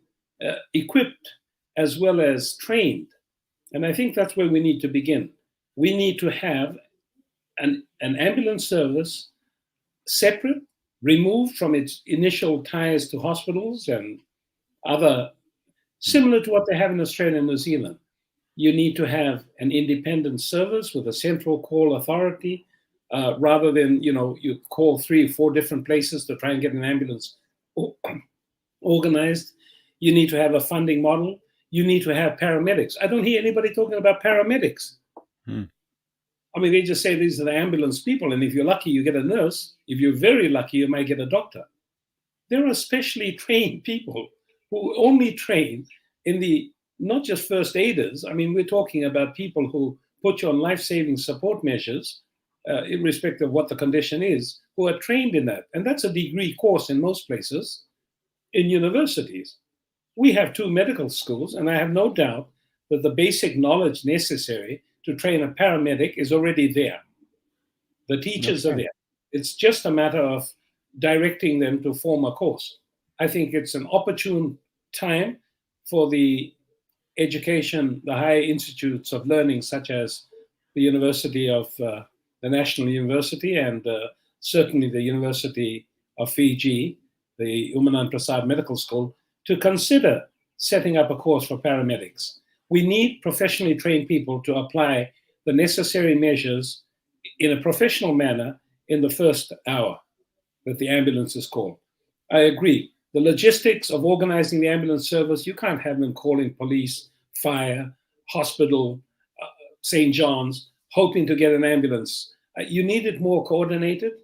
equipped as well as trained. And I think that's where we need to begin. We need to have an ambulance service separate, removed from its initial ties to hospitals and other, similar to what they have in Australia and New Zealand. You need to have an independent service with a central call authority, rather than, you call 3 or 4 different places to try and get an ambulance organized. You need to have a funding model. You need to have paramedics. I don't hear anybody talking about paramedics. I mean, they just say these are the ambulance people, and if you're lucky, you get a nurse. If you're very lucky, you might get a doctor. There are specially trained people who only train in the, not just first aiders. I mean, we're talking about people who put you on life-saving support measures, irrespective of what the condition is, who are trained in that. And that's a degree course in most places, in universities. We have 2 medical schools, and I have no doubt that the basic knowledge necessary to train a paramedic is already there. The teachers are there. It's just a matter of directing them to form a course. I think it's an opportune time for the education, the higher institutes of learning, such as the University of the National University, and certainly the University of Fiji, the Umanand Prasad Medical School, to consider setting up a course for paramedics. We need professionally trained people to apply the necessary measures in a professional manner in the first hour that the ambulance is called. I agree. The logistics of organizing the ambulance service, you can't have them calling police, fire, hospital, St. John's, hoping to get an ambulance. You need it more coordinated.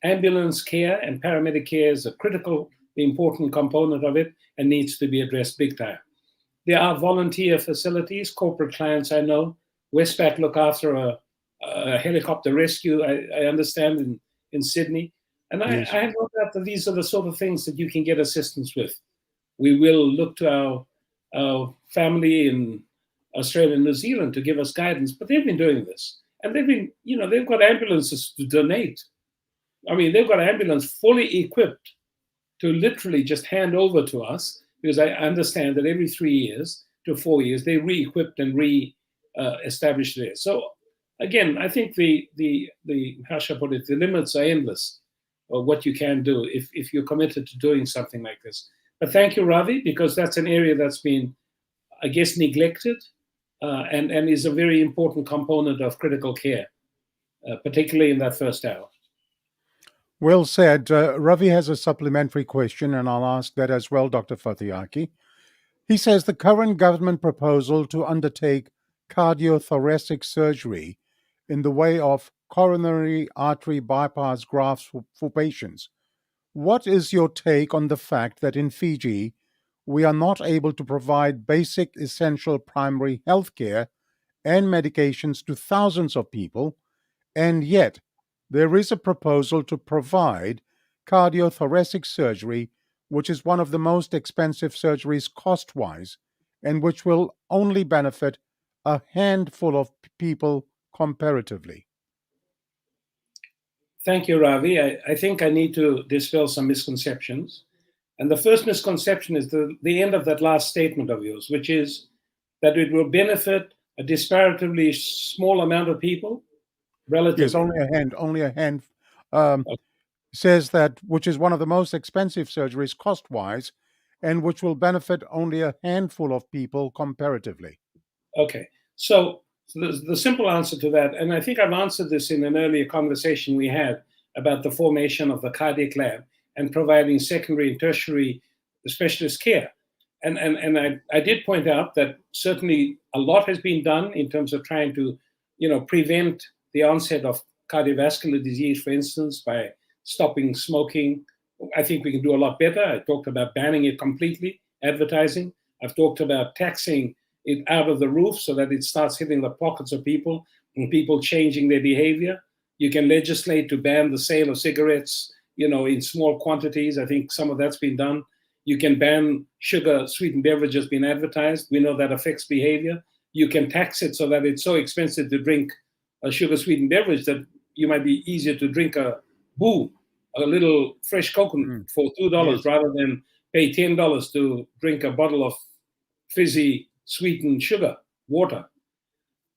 Ambulance care and paramedic care is a critical, important component of it and needs to be addressed big time. There are volunteer facilities, corporate clients I know. Westpac look after a helicopter rescue, I understand, in Sydney. And I have no doubt that these are the sort of things that you can get assistance with. We will look to our family in Australia and New Zealand to give us guidance, but they've been doing this. And they've got ambulances to donate. I mean, they've got an ambulance fully equipped to literally just hand over to us, because I understand that every 3 years to 4 years, they re-equipped and re-established there. So again, I think the how shall I put it, the limits are endless of what you can do if you're committed to doing something like this. But thank you, Ravi, because that's an area that's been, I guess, neglected and is a very important component of critical care, particularly in that first hour. Well said. Ravi has a supplementary question, and I'll ask that as well, Dr. Fatiyaki. He says the current government proposal to undertake cardiothoracic surgery in the way of coronary artery bypass grafts for patients. What is your take on the fact that in Fiji, we are not able to provide basic essential primary health care and medications to thousands of people, and yet there is a proposal to provide cardiothoracic surgery, which is one of the most expensive surgeries cost-wise, and which will only benefit a handful of people comparatively? Thank you, Ravi. I think I need to dispel some misconceptions. And the first misconception is the end of that last statement of yours, which is that it will benefit a disparatively small amount of people. Relatively. Yes, only a hand. Says that which is one of the most expensive surgeries cost-wise, and which will benefit only a handful of people comparatively. Okay, so the simple answer to that, and I think I've answered this in an earlier conversation we had about the formation of the cardiac lab and providing secondary and tertiary specialist care. And I did point out that certainly a lot has been done in terms of trying to, prevent the onset of cardiovascular disease, for instance, by stopping smoking. I think we can do a lot better. I talked about banning it completely, advertising. I've talked about taxing it out of the roof so that it starts hitting the pockets of people and people changing their behavior. You can legislate to ban the sale of cigarettes, in small quantities. I think some of that's been done. You can ban sugar sweetened beverages being advertised. We know that affects behavior. You can tax it so that it's so expensive to drink a sugar sweetened beverage that you might be easier to drink a little fresh coconut for $2 Yes. rather than pay $10 to drink a bottle of fizzy sweetened sugar, water.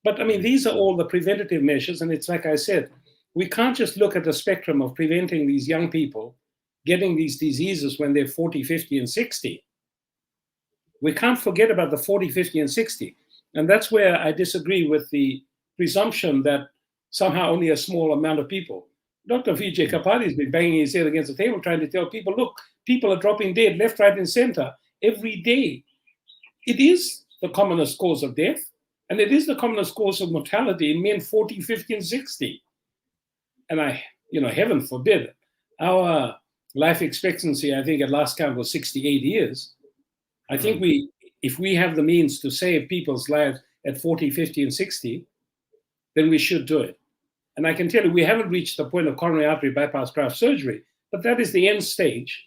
But I mean, these are all the preventative measures. And it's like I said, we can't just look at the spectrum of preventing these young people getting these diseases when they're 40, 50, and 60. We can't forget about the 40, 50, and 60. And that's where I disagree with the presumption that somehow only a small amount of people. Dr. Vijay Kapadi has been banging his head against the table trying to tell people, look, people are dropping dead left, right, and center every day. It is the commonest cause of death, and it is the commonest cause of mortality in men 40, 50, and 60. And heaven forbid, our life expectancy, I think at last count was 68 years. I think if we have the means to save people's lives at 40, 50, and 60, then we should do it. And I can tell you, we haven't reached the point of coronary artery bypass graft surgery, but that is the end stage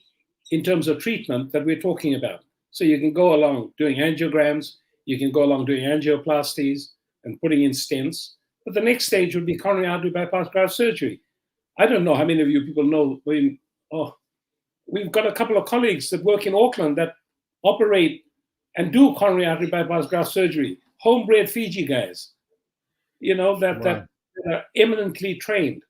in terms of treatment that we're talking about. So you can go along doing angiograms, you can go along doing angioplasties and putting in stents, but the next stage would be coronary artery bypass graft surgery. I don't know how many of you people know, we've got a couple of colleagues that work in Auckland that operate and do coronary artery bypass graft surgery, homebred Fiji guys, that are eminently trained.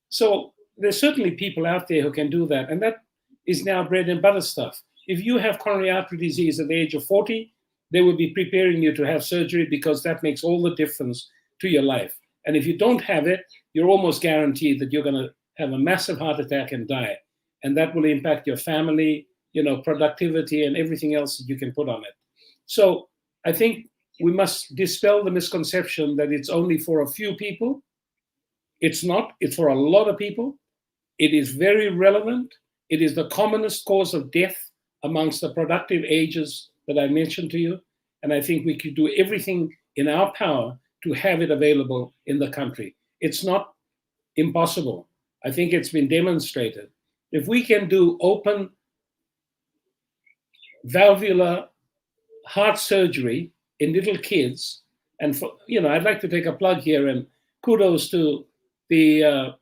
So there's certainly people out there who can do that. And that is now bread and butter stuff. If you have coronary artery disease at the age of 40, they will be preparing you to have surgery because that makes all the difference to your life. And if you don't have it, you're almost guaranteed that you're going to have a massive heart attack and die. And that will impact your family, productivity and everything else that you can put on it. So I think we must dispel the misconception that it's only for a few people. It's not. It's for a lot of people. It is very relevant. It is the commonest cause of death amongst the productive ages that I mentioned to you. And I think we could do everything in our power to have it available in the country. It's not impossible. I think it's been demonstrated. If we can do open valvular heart surgery in little kids, and I'd like to take a plug here and kudos to the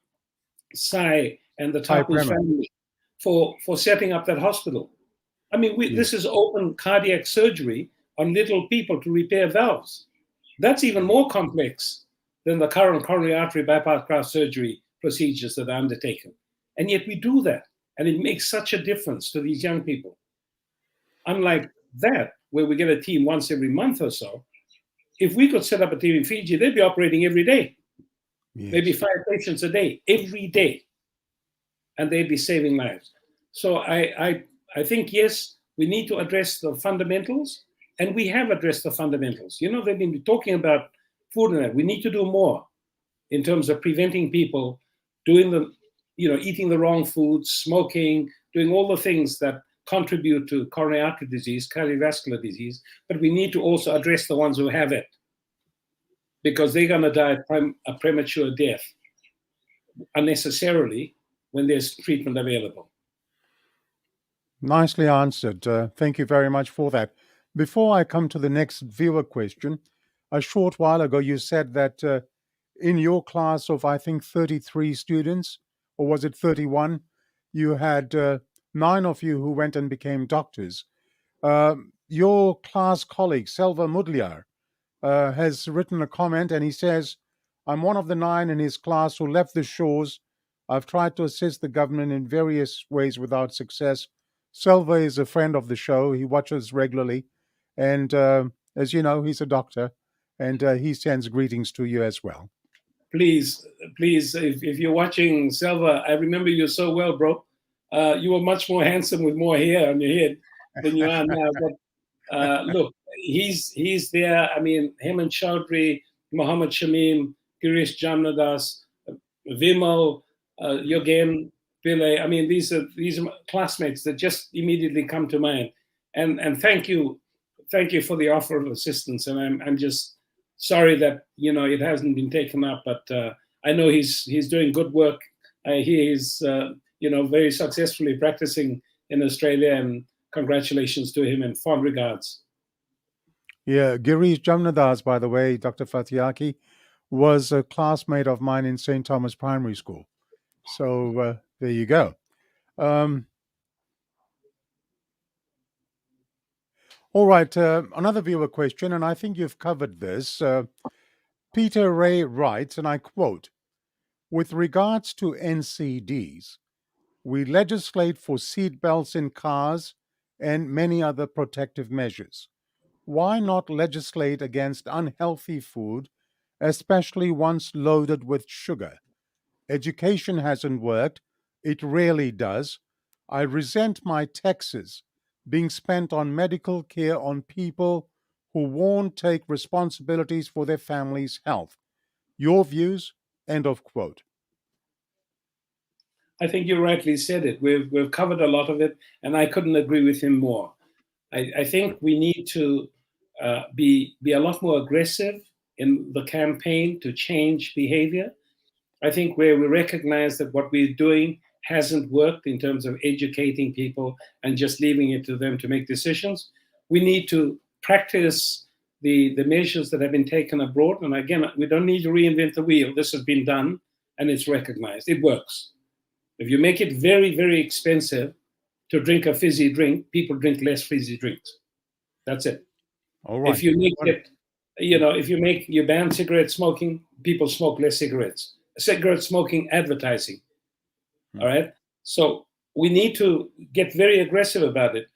Sai and the Tapu family for setting up that hospital. I mean, this is open cardiac surgery on little people to repair valves. That's even more complex than the current coronary artery bypass graft surgery procedures that are undertaken. And yet we do that, and it makes such a difference to these young people. Unlike that, where we get a team once every month or so, if we could set up a team in Fiji, they'd be operating every day. Yes. Maybe 5 patients a day, every day. And they'd be saving lives. So I think, yes, we need to address the fundamentals, and we have addressed the fundamentals. They've been talking about food and that. We need to do more in terms of preventing people doing eating the wrong foods, smoking, doing all the things that contribute to coronary artery disease, cardiovascular disease, but we need to also address the ones who have it, because they're going to die a premature death unnecessarily when there's treatment available. Nicely answered. Thank you very much for that. Before I come to the next viewer question, a short while ago you said that in your class of, I think, 33 students, or was it 31, you had 9 of you who went and became doctors. Your class colleague, Selva Mudliar, has written a comment, and he says, I'm one of the 9 in his class who left the shores. I've tried to assist the government in various ways without success. Selva is a friend of the show. He watches regularly. And as you know, he's a doctor, and he sends greetings to you as well. Please, if you're watching, Selva, I remember you so well, bro. You were much more handsome with more hair on your head. than you are now. But look, he's there. I mean, Hemant Chaudhry, Mohammed Shamim, Girish Jamnadas, Vimal, Yogen Pillai. I mean, these are classmates that just immediately come to mind. And thank you for the offer of assistance. And I'm just sorry that it hasn't been taken up. But I know he's doing good work. He is very successfully practicing in Australia, and congratulations to him and fond regards. Yeah, Girish Jamnadas, by the way, Dr. Fatiyaki, was a classmate of mine in St. Thomas Primary School. So there you go. All right, another viewer question, and I think you've covered this. Peter Ray writes, and I quote, "With regards to NCDs, we legislate for seat belts in cars and many other protective measures. Why not legislate against unhealthy food, especially once loaded with sugar? Education hasn't worked. It rarely does. I resent my taxes being spent on medical care on people who won't take responsibilities for their family's health. Your views?" End of quote. I think you rightly said it. We've covered a lot of it, and I couldn't agree with him more. I think we need to be a lot more aggressive in the campaign to change behavior. I think where we recognize that what we're doing hasn't worked in terms of educating people and just leaving it to them to make decisions, we need to practice the measures that have been taken abroad. And again, we don't need to reinvent the wheel. This has been done and it's recognized. It works. If you make it very, very expensive to drink a fizzy drink, people drink less fizzy drinks. That's it. All right. If you make it, if you ban cigarette smoking, people smoke less cigarettes. Cigarette smoking advertising. All right. So we need to get very aggressive about it.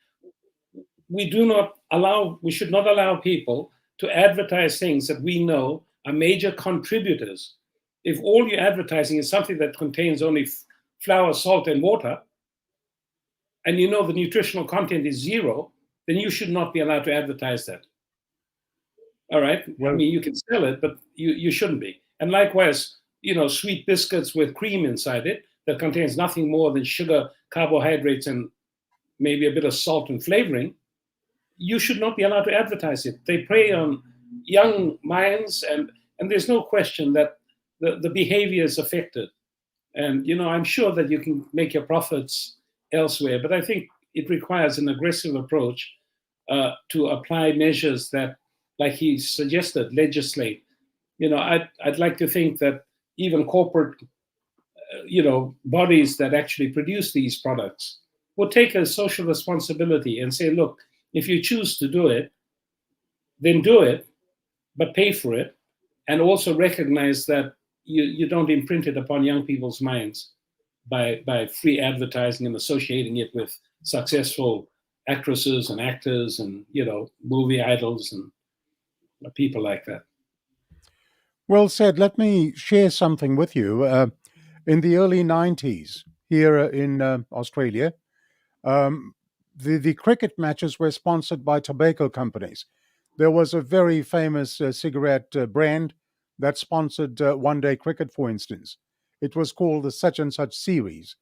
We should not allow people to advertise things that we know are major contributors. If all your advertising is something that contains only flour, salt, and water, and you know the nutritional content is zero, then you should not be allowed to advertise that. All right. Well, I mean, you can sell it, but you shouldn't be. And likewise, sweet biscuits with cream inside it that contains nothing more than sugar, carbohydrates, and maybe a bit of salt and flavoring, you should not be allowed to advertise it. They prey on young minds, and there's no question that the behavior is affected. And, I'm sure that you can make your profits elsewhere, but I think it requires an aggressive approach to apply measures that, like he suggested, legislate. I'd like to think that even corporate, bodies that actually produce these products would take a social responsibility and say, look, if you choose to do it, then do it, but pay for it, and also recognize that you don't imprint it upon young people's minds by free advertising and associating it with successful actresses and actors and movie idols and people like that. Well said. Let me share something with you. In the early 90s, here in Australia, the cricket matches were sponsored by tobacco companies. There was a very famous cigarette brand that sponsored one-day cricket, for instance. It was called the Such and Such series.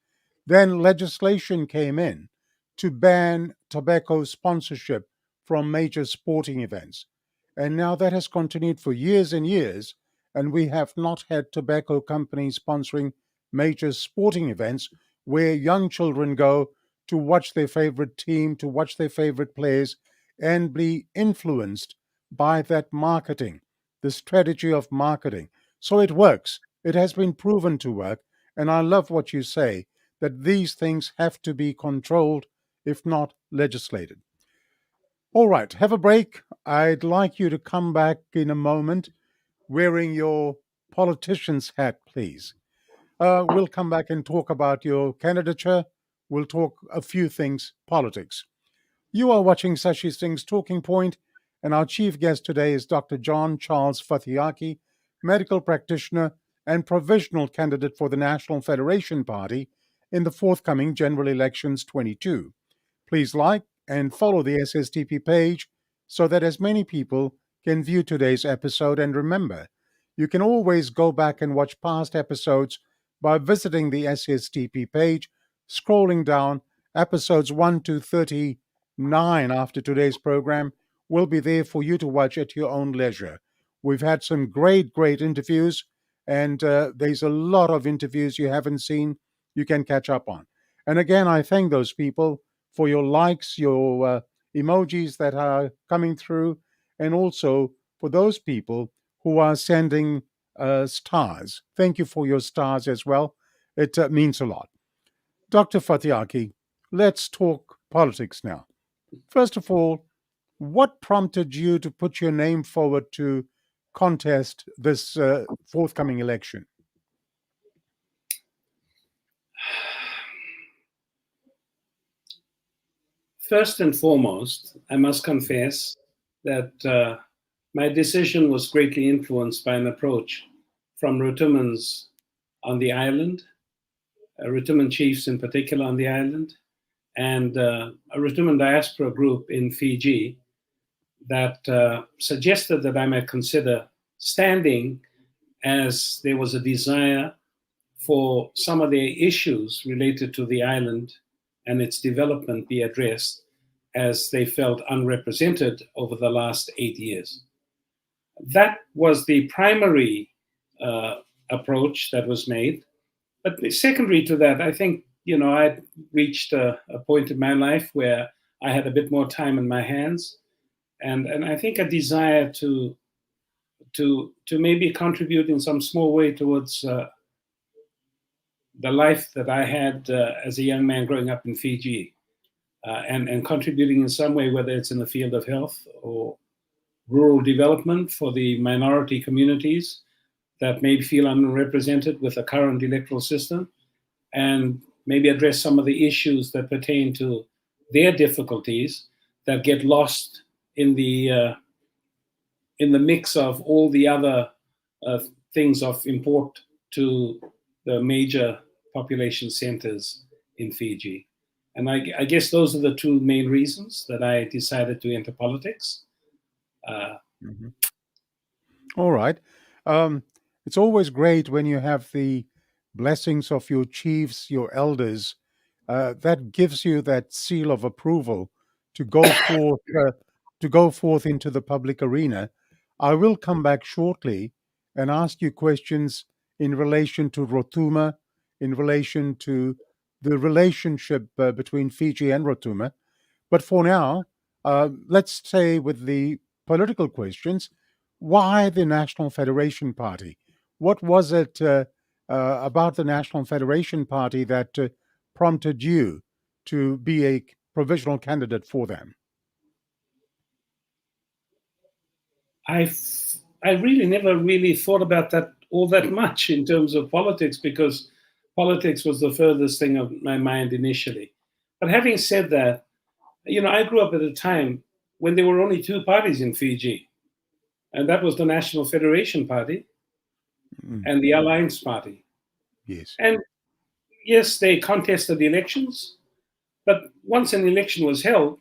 Then legislation came in to ban tobacco sponsorship from major sporting events. And now that has continued for years and years, and we have not had tobacco companies sponsoring major sporting events where young children go to watch their favorite team, to watch their favorite players, and be influenced by that marketing, the strategy of marketing. So it works. It has been proven to work. And I love what you say, that these things have to be controlled, if not legislated. All right, have a break. I'd like you to come back in a moment wearing your politician's hat, please. We'll come back and talk about your candidature. We'll talk a few things politics. You are watching Sashi Singh's Talking Point, and our chief guest today is Dr. John Charles Fatiyaki, medical practitioner and provisional candidate for the National Federation Party in the forthcoming General Elections 22. Please like and follow the SSTP page so that as many people can view today's episode. And remember, you can always go back and watch past episodes by visiting the SSTP page, scrolling down. Episodes 1 to 39 after today's program will be there for you to watch at your own leisure. We've had some great interviews, and there's a lot of interviews you haven't seen you can catch up on. And again, I thank those people for your likes, your emojis that are coming through, and also for those people who are sending stars. Thank you for your stars as well. It means a lot. Dr. Fatiyaki, let's talk politics now. First of all, what prompted you to put your name forward to contest this forthcoming election? First and foremost, I must confess that my decision was greatly influenced by an approach from Rotumans on the island, Rotuman chiefs in particular on the island, and a Rotuman diaspora group in Fiji that suggested that I might consider standing, as there was a desire for some of the issues related to the island and its development be addressed, as they felt unrepresented over the last 8 years. That was the primary approach that was made. But secondary to that, I think, I'd reached a point in my life where I had a bit more time in my hands, and I think a desire to maybe contribute in some small way towards the life that I had as a young man growing up in Fiji, and contributing in some way, whether it's in the field of health or rural development for the minority communities that may feel unrepresented with the current electoral system, and maybe address some of the issues that pertain to their difficulties that get lost in the mix of all the other things of import to the major population centers in Fiji. And I guess those are the two main reasons that I decided to enter politics. All right. It's always great when you have the blessings of your chiefs, your elders. That gives you that seal of approval to go forth into the public arena. I will come back shortly and ask you questions in relation to Rotuma, in relation to the relationship between Fiji and Rotuma. But for now, let's stay with the political questions. Why the National Federation Party? What was it about the National Federation Party that prompted you to be a provisional candidate for them? I really never really thought about that all that much in terms of politics, because politics was the furthest thing of my mind initially. But having said that, I grew up at a time when there were only two parties in Fiji, and that was the National Federation Party and the Alliance Party. Yes. And yes, they contested the elections, but once an election was held,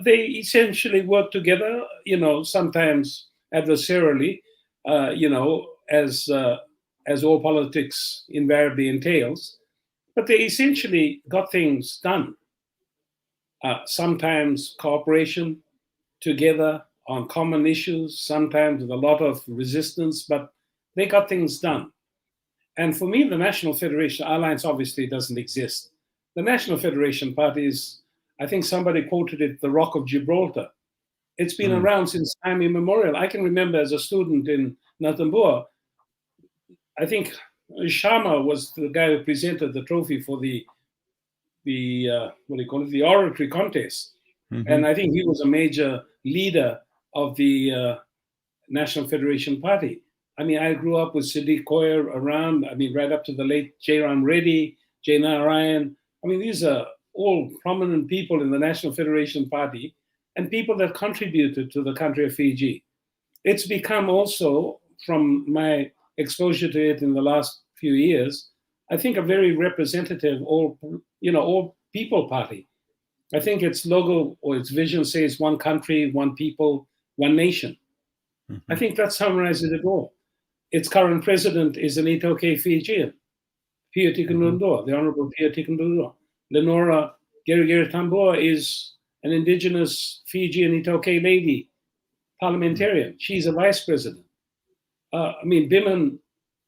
they essentially worked together, sometimes adversarially, as all politics invariably entails, but they essentially got things done. Sometimes cooperation together on common issues, sometimes with a lot of resistance, but they got things done. And for me, the National Federation Alliance obviously doesn't exist. The National Federation Party is, I think somebody quoted it, the Rock of Gibraltar. It's been around since time immemorial. I can remember as a student in Natambua, I think Sharma was the guy who presented the trophy for the oratory contest. And I think he was a major leader of the National Federation Party. I mean, I grew up with Siddiq Koyer around, right up to the late Jairam Reddy, J. Narayan. These are all prominent people in the National Federation Party and people that contributed to the country of Fiji. It's become also, from my exposure to it in the last few years, I think a very representative all people party. I think its logo or its vision says one country, one people, one nation. I think that summarizes it all. Its current president is an Itoke Fijian, Fatiyaki, the Honorable Fatiyaki. Lenora Gerigeri Tambua is an indigenous Fijian Itoke lady, parliamentarian. She's a vice president. I mean, Biman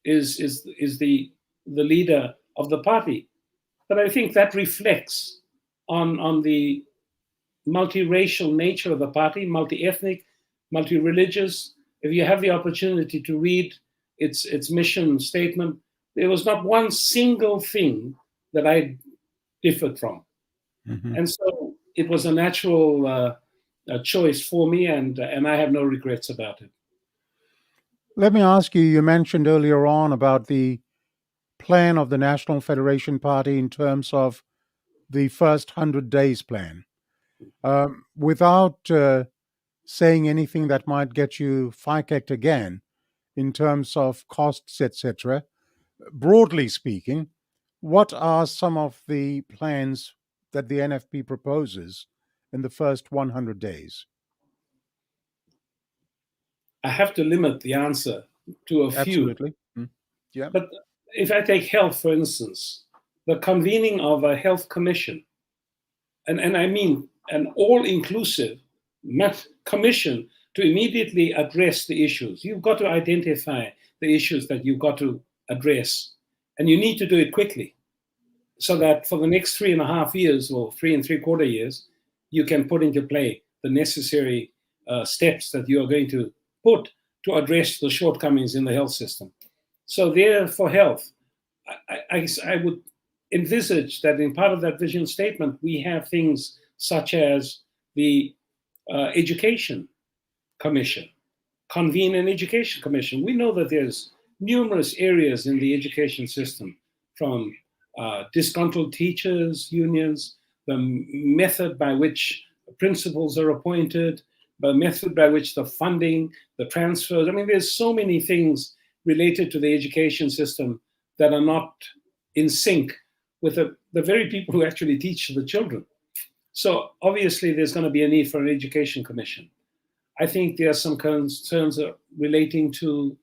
is the leader of the party. But I think that reflects on the multiracial nature of the party, multi-ethnic, multi-religious. If you have the opportunity to read its mission statement, there was not one single thing that I differed from. And so it was a natural choice for me, and I have no regrets about it. Let me ask you, you mentioned earlier on about the plan of the National Federation Party in terms of the first 100 days plan. Without saying anything that might get you FICAC'd again in terms of costs, etc., broadly speaking, what are some of the plans that the NFP proposes in the first 100 days? I have to limit the answer to a few. Absolutely. Yeah. But if I take health, for instance, the convening of a health commission, and I mean an all-inclusive commission to immediately address the issues. You've got to identify the issues that you've got to address, and you need to do it quickly so that for the next 3.5 years or 3 3/4 years, you can put into play the necessary steps that you are going to put to address the shortcomings in the health system. So there for health, I would envisage that in part of that vision statement, we have things such as the Education Commission, convene an Education Commission. We know that there's numerous areas in the education system, from disgruntled teachers, unions, the method by which principals are appointed, the method by which the funding, the transfers, I mean, there's so many things related to the education system that are not in sync with the very people who actually teach the children. So obviously there's going to be a need for an education commission. I think there are some concerns relating to,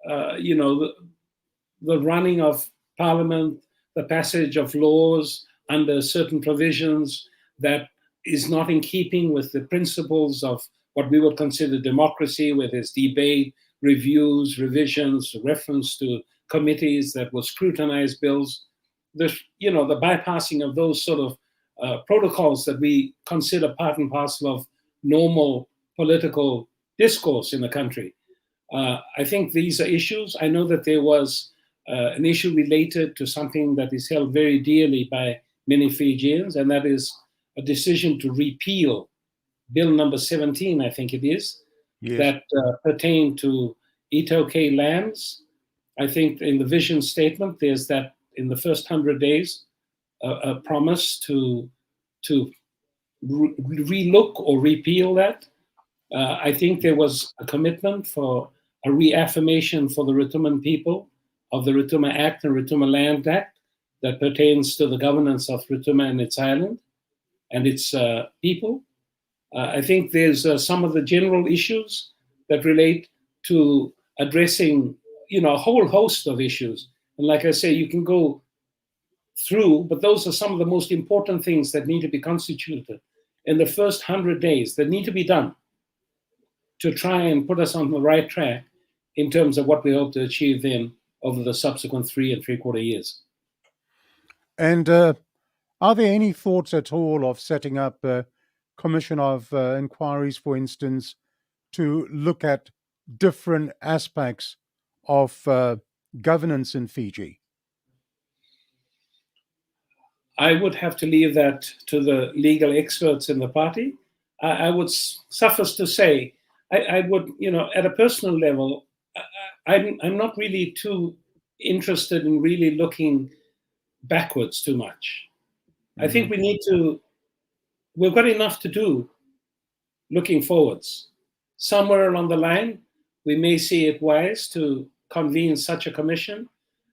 the running of parliament, the passage of laws under certain provisions that is not in keeping with the principles of what we would consider democracy, where there's debate, reviews, revisions, reference to committees that will scrutinize bills. The bypassing of those sort of protocols that we consider part and parcel of normal political discourse in the country. I think these are issues. I know that there was an issue related to something that is held very dearly by many Fijians, and that is a decision to repeal Bill number 17, I think it is, Yes. that pertain to Itoke lands. I think in the vision statement, there's that in the first 100 days, a promise to relook or repeal that. I think there was a commitment for a reaffirmation for the Rotuman people of the Rotuma Act and Rotuma Land Act that pertains to the governance of Rotuma and its island and its people. I think there's some of the general issues that relate to addressing, a whole host of issues. And like I say, you can go through, but those are some of the most important things that need to be constituted in the first 100 days that need to be done to try and put us on the right track in terms of what we hope to achieve then over the subsequent 3 3/4 years. And are there any thoughts at all of setting up a commission of inquiries, for instance, to look at different aspects of governance in Fiji? I would have to leave that to the legal experts in the party. I would suffice to say, I would, at a personal level, I'm not really too interested in really looking backwards too much. I think we've got enough to do looking forwards. Somewhere along the line, we may see it wise to convene such a commission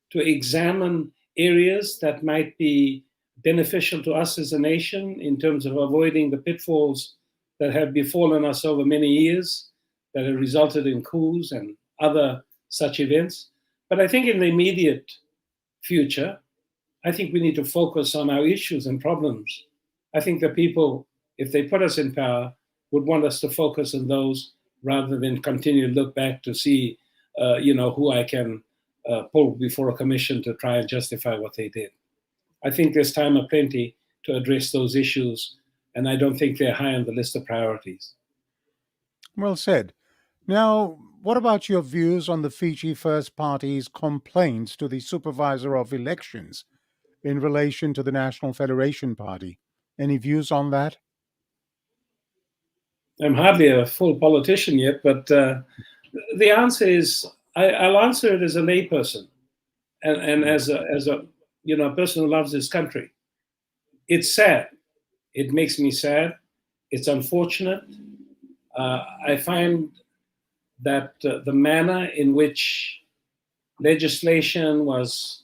to examine areas that might be beneficial to us as a nation in terms of avoiding the pitfalls that have befallen us over many years, that have resulted in coups and other such events. But I think in the immediate future, I think we need to focus on our issues and problems. I think the people, if they put us in power, would want us to focus on those rather than continue to look back to see, who I can pull before a commission to try and justify what they did. I think there's time aplenty to address those issues, and I don't think they're high on the list of priorities. Well said. Now, what about your views on the Fiji First Party's complaints to the Supervisor of Elections in relation to the National Federation Party? Any views on that? I'm hardly a full politician yet, but the answer is I'll answer it as a layperson and as a person who loves this country. It's sad. It makes me sad. It's unfortunate. I find that the manner in which legislation was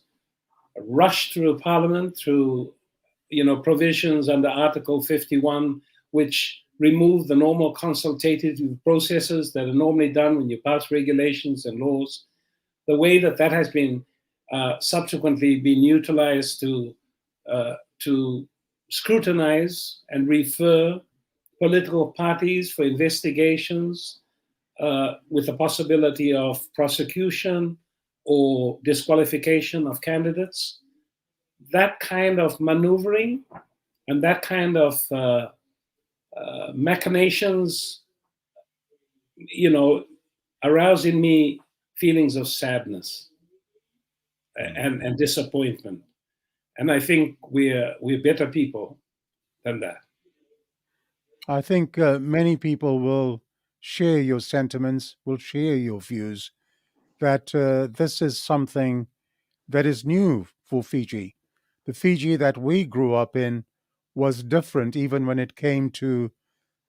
rushed through Parliament, through provisions under Article 51, which remove the normal consultative processes that are normally done when you pass regulations and laws, the way that has been subsequently been utilized to scrutinize and refer political parties for investigations with the possibility of prosecution or disqualification of candidates. That kind of maneuvering and that kind of machinations, arouse in me feelings of sadness and disappointment. And I think we're better people than that. I think many people will share your sentiments, will share your views that this is something that is new for Fiji. The Fiji that we grew up in was different even when it came to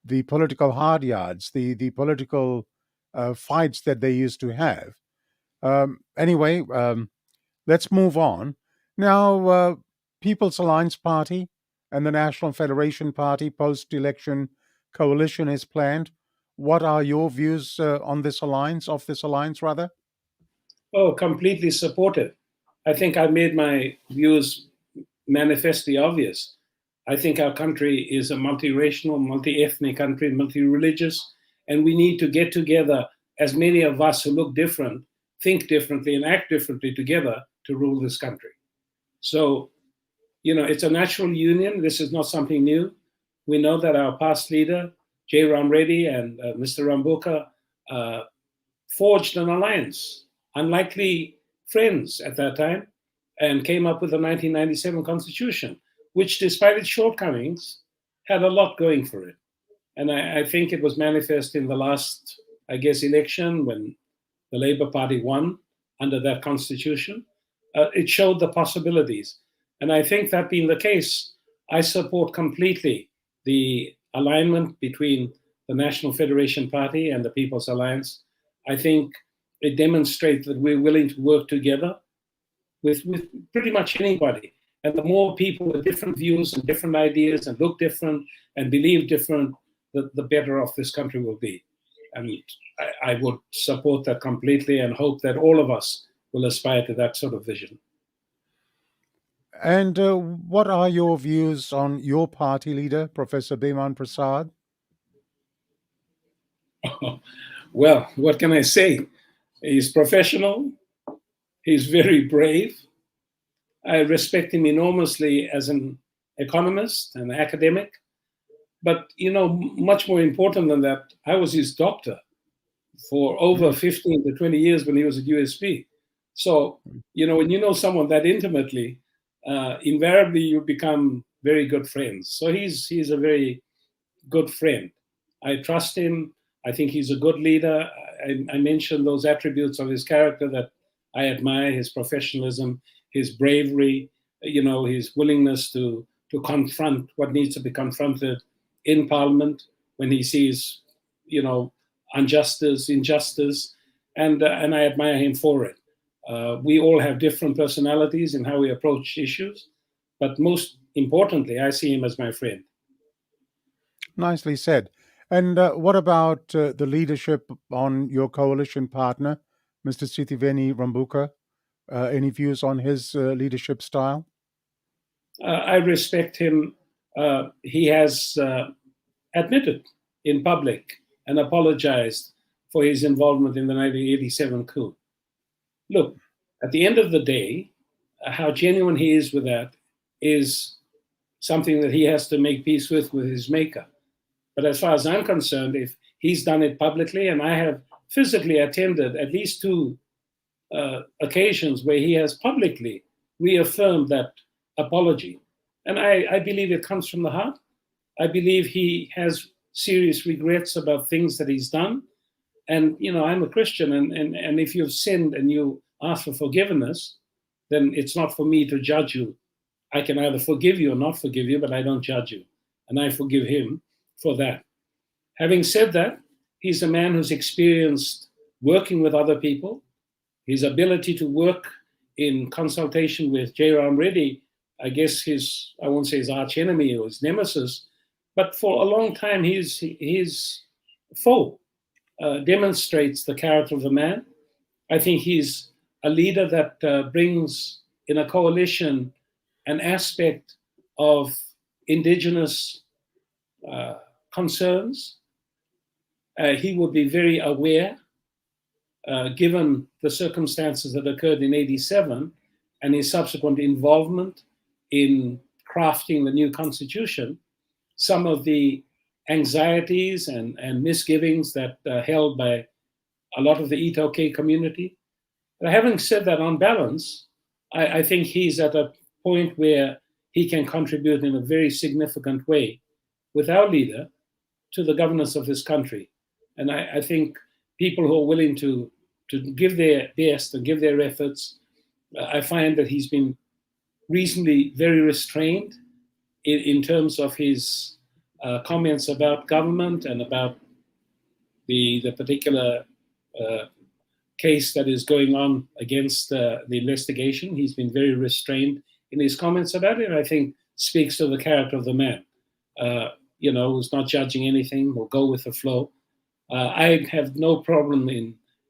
the political hard yards, the political fights that they used to have. Anyway, let's move on. Now, People's Alliance Party and the National Federation Party post-election coalition is planned. What are your views on this alliance, rather? Oh, completely supportive. I think I made my views manifestly obvious. I think our country is a multiracial, multi-ethnic country, multi-religious, and we need to get together, as many of us who look different, think differently, and act differently together to rule this country. So, it's a natural union. This is not something new. We know that our past leader, J. Ram Reddy and Mr. Rambuka, forged an alliance, unlikely friends at that time, and came up with the 1997 Constitution, which, despite its shortcomings, had a lot going for it. And I think it was manifest in the last, election when the Labour Party won under that Constitution. It showed the possibilities. And I think that being the case, I support completely the alignment between the National Federation Party and the People's Alliance. I think it demonstrates that we're willing to work together with pretty much anybody. And the more people with different views and different ideas and look different and believe different, the better off this country will be. And I would support that completely and hope that all of us will aspire to that sort of vision. And what are your views on your party leader, Professor Biman Prasad? Well, what can I say? He's professional. He's very brave. I respect him enormously as an economist and academic. But, much more important than that, I was his doctor for over 15 to 20 years when he was at USP. So, when you know someone that intimately, invariably you become very good friends. So he's a very good friend. I trust him. I think he's a good leader. I mentioned those attributes of his character that I admire: his professionalism, his bravery, his willingness to confront what needs to be confronted in Parliament when he sees, injustice, and I admire him for it. We all have different personalities in how we approach issues, but most importantly, I see him as my friend. Nicely said. And what about the leadership on your coalition partner, Mr. Sitiveni Rambuka? Any views on his leadership style? I respect him. He has admitted in public and apologized for his involvement in the 1987 coup. Look, at the end of the day, how genuine he is with that is something that he has to make peace with his maker. But as far as I'm concerned, if he's done it publicly, and I have physically attended at least two occasions where he has publicly reaffirmed that apology, and I believe it comes from the heart. I believe he has serious regrets about things that he's done. And, you know, I'm a Christian, and if you've sinned and you ask for forgiveness, then it's not for me to judge you. I can either forgive you or not forgive you, but I don't judge you. And I forgive him for that. Having said that, he's a man who's experienced working with other people. His ability to work in consultation with Jairam Reddy, I guess I won't say his arch enemy or his nemesis, but for a long time his foe, demonstrates the character of the man. I think he's a leader that brings in a coalition an aspect of indigenous concerns. He would be very aware, given the circumstances that occurred in '87 and his subsequent involvement in crafting the new constitution, some of the anxieties and misgivings that are held by a lot of the Itoke community. But having said that, on balance, I think he's at a point where he can contribute in a very significant way with our leader to the governance of this country. And I think people who are willing to give their best and give their efforts, I find that he's been reasonably very restrained in terms of his comments about government and about the particular case that is going on against the investigation. He's been very restrained in his comments about it, and I think speaks to the character of the man, who's not judging anything, will go with the flow. I have no problem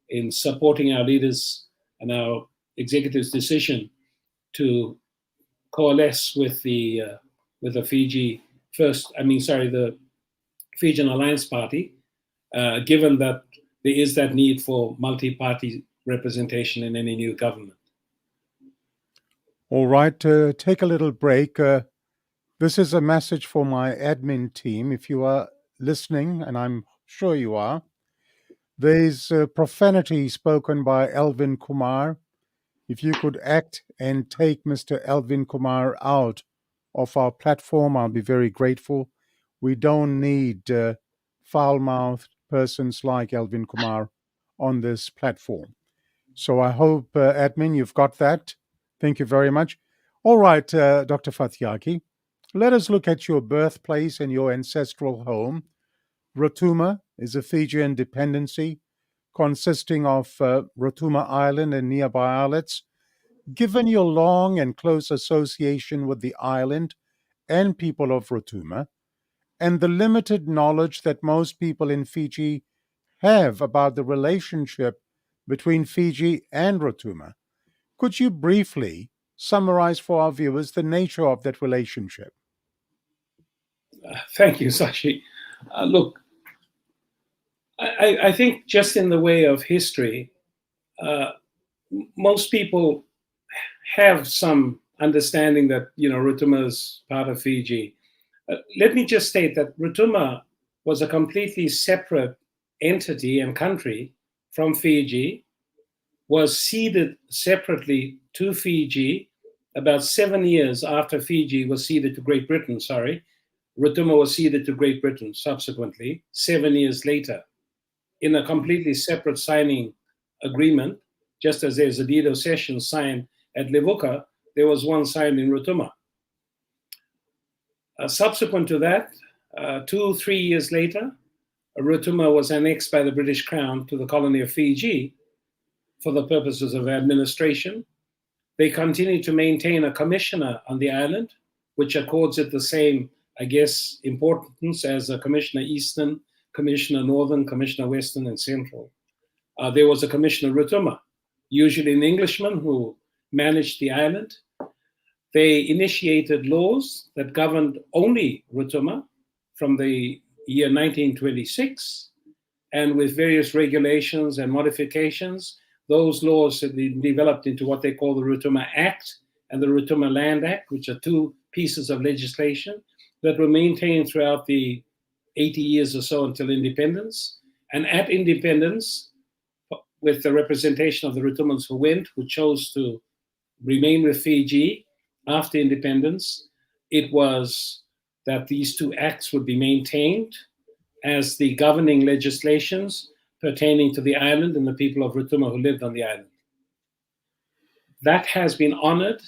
in supporting our leaders and our executive's decision to coalesce with the Fiji the Fijian Alliance Party, given that there is that need for multi-party representation in any new government. All right, take a little break. This is a message for my admin team. If you are listening, and I'm sure you are, there's profanity spoken by Elvin Kumar. If you could act and take Mr. Elvin Kumar out of our platform, I'll be very grateful. We don't need foul-mouthed persons like Elvin Kumar on this platform. So I hope, admin, you've got that. Thank you very much. All right, Dr. Fatiyaki, let us look at your birthplace and your ancestral home. Rotuma is a Fijian dependency consisting of Rotuma Island and nearby islets. Given your long and close association with the island and people of Rotuma, and the limited knowledge that most people in Fiji have about the relationship between Fiji and Rotuma, could you briefly summarize for our viewers the nature of that relationship? Thank you, Sashi. Look, I think just in the way of history, most people have some understanding that, Rotuma is part of Fiji. Let me just state that Rotuma was a completely separate entity and country from Fiji, was ceded separately to Fiji about 7 years after Fiji was ceded to Great Britain, Rotuma was ceded to Great Britain subsequently, 7 years later, in a completely separate signing agreement. Just as there's a deed of cession signed at Levuka, there was one signed in Rotuma. Subsequent to that, 2-3 years later, Rotuma was annexed by the British Crown to the colony of Fiji for the purposes of administration. They continued to maintain a commissioner on the island, which accords it the same, I guess, importance as a Commissioner Eastern, Commissioner Northern, Commissioner Western, and Central. There was a Commissioner Rotuma, usually an Englishman who managed the island. They initiated laws that governed only Rotuma from the year 1926, and with various regulations and modifications, those laws have been developed into what they call the Rotuma Act and the Rotuma Land Act, which are two pieces of legislation that were maintained throughout the 80 years or so until independence. And at independence, with the representation of the Rotumans who chose to remain with Fiji after independence, it was that these two acts would be maintained as the governing legislations pertaining to the island and the people of Rotuma who lived on the island. That has been honored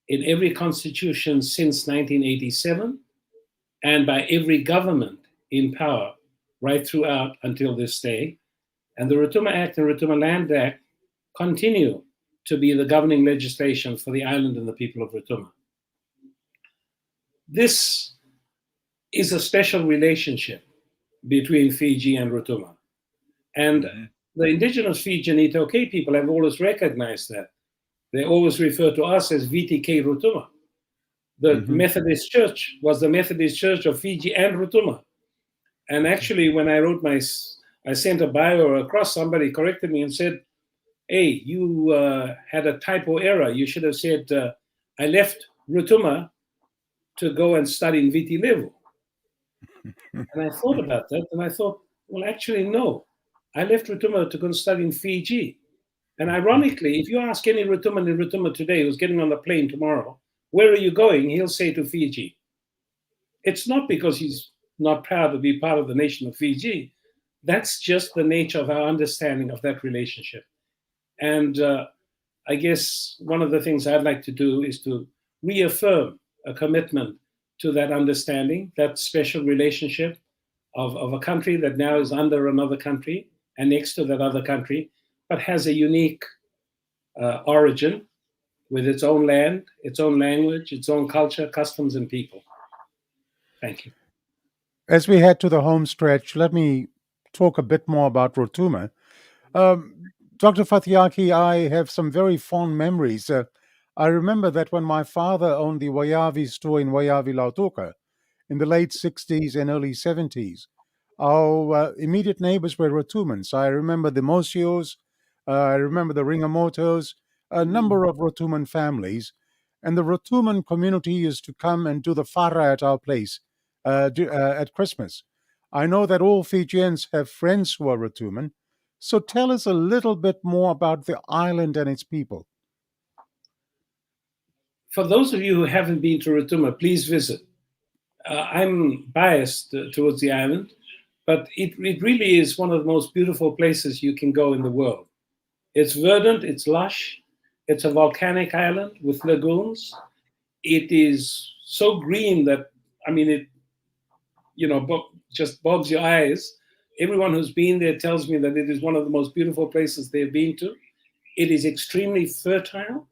in every constitution since 1987 and by every government in power right throughout until this day. And the Rotuma Act and Rotuma Land Act continue to be the governing legislation for the island and the people of Rotuma. This is a special relationship between Fiji and Rotuma. And the indigenous Fijian Itoke people have always recognized that. They always refer to us as VTK Rotuma. The Methodist Church was the Methodist Church of Fiji and Rotuma. And actually, when I wrote I sent a bio across, somebody corrected me and said, hey, you had a typo error. You should have said, I left Rotuma to go and study in Viti Levu. And I thought about that, and I thought, well, actually, no. I left Rotuma to go and study in Fiji. And ironically, if you ask any Rotuman in Rotuma today who's getting on the plane tomorrow, where are you going? He'll say to Fiji. It's not because he's not proud to be part of the nation of Fiji. That's just the nature of our understanding of that relationship. And I guess one of the things I'd like to do is to reaffirm a commitment to that understanding, that special relationship of a country that now is under another country and next to that other country, but has a unique origin with its own land, its own language, its own culture, customs, and people. Thank you. As we head to the home stretch, let me talk a bit more about Rotuma. Dr. Fatiyaki, I have some very fond memories. I remember that when my father owned the Waiavi store in Waiavi, Lautoka, in the late 60s and early 70s, our immediate neighbors were Rotumans. I remember the Mosios, I remember the Ringamotos, a number of Rotuman families, and the Rotuman community used to come and do the whara at our place at Christmas. I know that all Fijians have friends who are Rotuman, so tell us a little bit more about the island and its people. For those of you who haven't been to Rotuma, please visit. I'm biased towards the island, but it really is one of the most beautiful places you can go in the world. It's verdant, it's lush, it's a volcanic island with lagoons. It is so green that, I mean, it, just bogs your eyes. Everyone who's been there tells me that it is one of the most beautiful places they've been to. It is extremely fertile.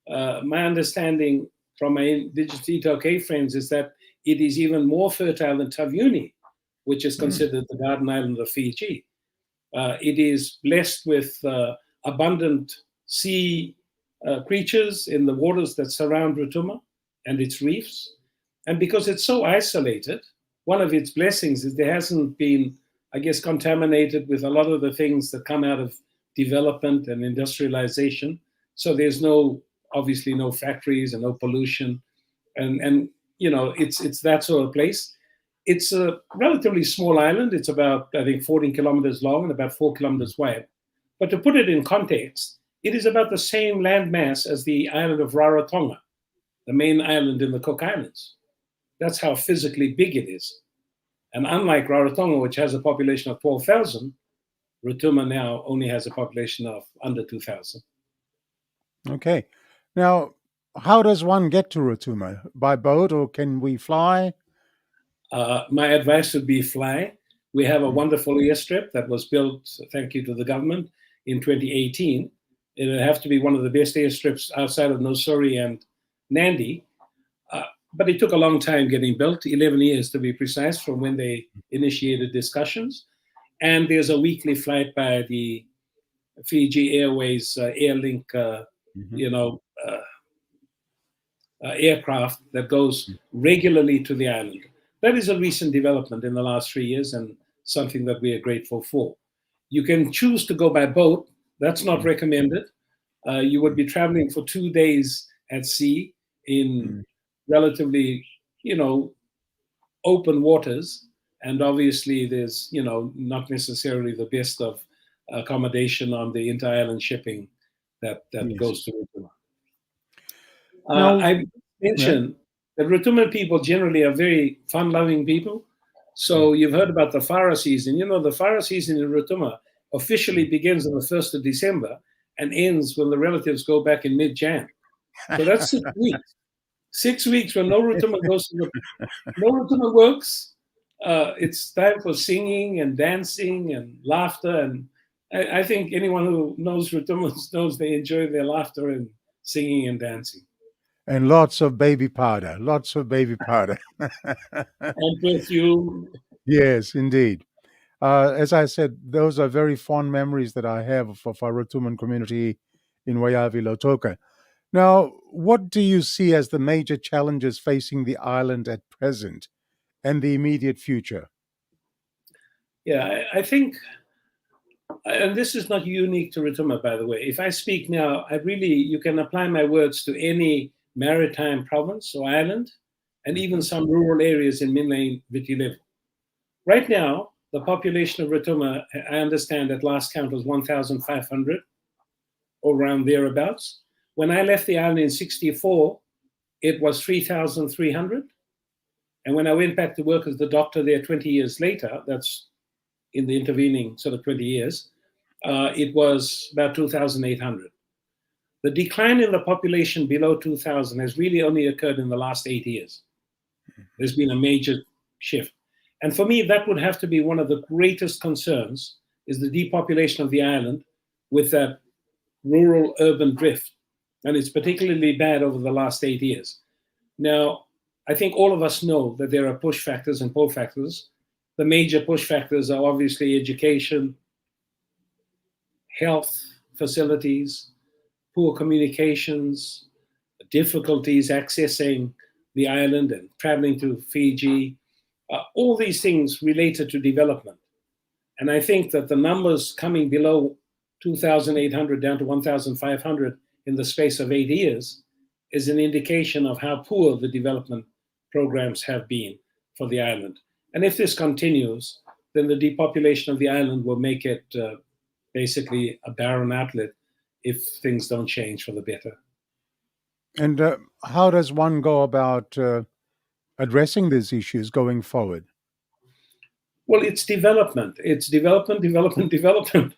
My understanding from my indigenous Itoke friends is that it is even more fertile than Taveuni, which is considered the garden island of Fiji. It is blessed with abundant sea creatures in the waters that surround Rotuma and its reefs. And because it's so isolated, one of its blessings is there hasn't been, I guess, contaminated with a lot of the things that come out of development and industrialization. So there's obviously no factories and no pollution. And it's that sort of place. It's a relatively small island. It's about, I think, 14 kilometers long and about 4 kilometers wide. But to put it in context, it is about the same landmass as the island of Rarotonga, the main island in the Cook Islands. That's how physically big it is. And unlike Rarotonga, which has a population of 12,000, Rotuma now only has a population of under 2,000. Okay. Now, how does one get to Rotuma? By boat, or can we fly? My advice would be fly. We have a wonderful airstrip that was built, thank you to the government, in 2018. It'll have to be one of the best airstrips outside of Nosuri and Nandi. but it took a long time getting built, 11 years to be precise, from when they initiated discussions. And there's a weekly flight by the Fiji Airways Airlink, aircraft that goes regularly to the island. That is a recent development in the last 3 years and something that we are grateful for. You can choose to go by boat. That's not recommended. You would be traveling for 2 days at sea in relatively, open waters. And obviously there's, not necessarily the best of accommodation on the inter-island shipping that goes to Rotuma. I mentioned that Rotuma people generally are very fun-loving people. So you've heard about the Whara season. The Whara season in Rotuma officially begins on the 1st of December and ends when the relatives go back in mid-Jan. So that's 6 weeks. 6 weeks when no Rotuma no Rotuma works. It's time for singing and dancing and laughter. And I think anyone who knows Rotumans knows they enjoy their laughter and singing and dancing. And lots of baby powder, And perfume. Yes, indeed. As I said, those are very fond memories that I have of our Rotuman community in Waiavi Lautoka. Now, what do you see as the major challenges facing the island at present and the immediate future? Yeah, I think, and this is not unique to Rotuma, by the way. If I speak now, you can apply my words to any maritime province or island, and even some rural areas in mainland Viti Levu. Right now, the population of Rotuma, I understand at last count was 1,500, or around thereabouts. When I left the island in 1964, it was 3,300. And when I went back to work as the doctor there 20 years later, that's in the intervening sort of 20 years, it was about 2,800. The decline in the population below 2,000 has really only occurred in the last 8 years. There's been a major shift. And for me, that would have to be one of the greatest concerns, is the depopulation of the island with that rural-urban drift. And it's particularly bad over the last 8 years. Now, I think all of us know that there are push factors and pull factors. The major push factors are obviously education, health facilities, poor communications, difficulties accessing the island and traveling to Fiji, all these things related to development. And I think that the numbers coming below 2,800 down to 1,500 in the space of 8 years is an indication of how poor the development programs have been for the island. And if this continues, then the depopulation of the island will make it basically a barren outlet if things don't change for the better. And how does one go about addressing these issues going forward? Well, it's development. It's development.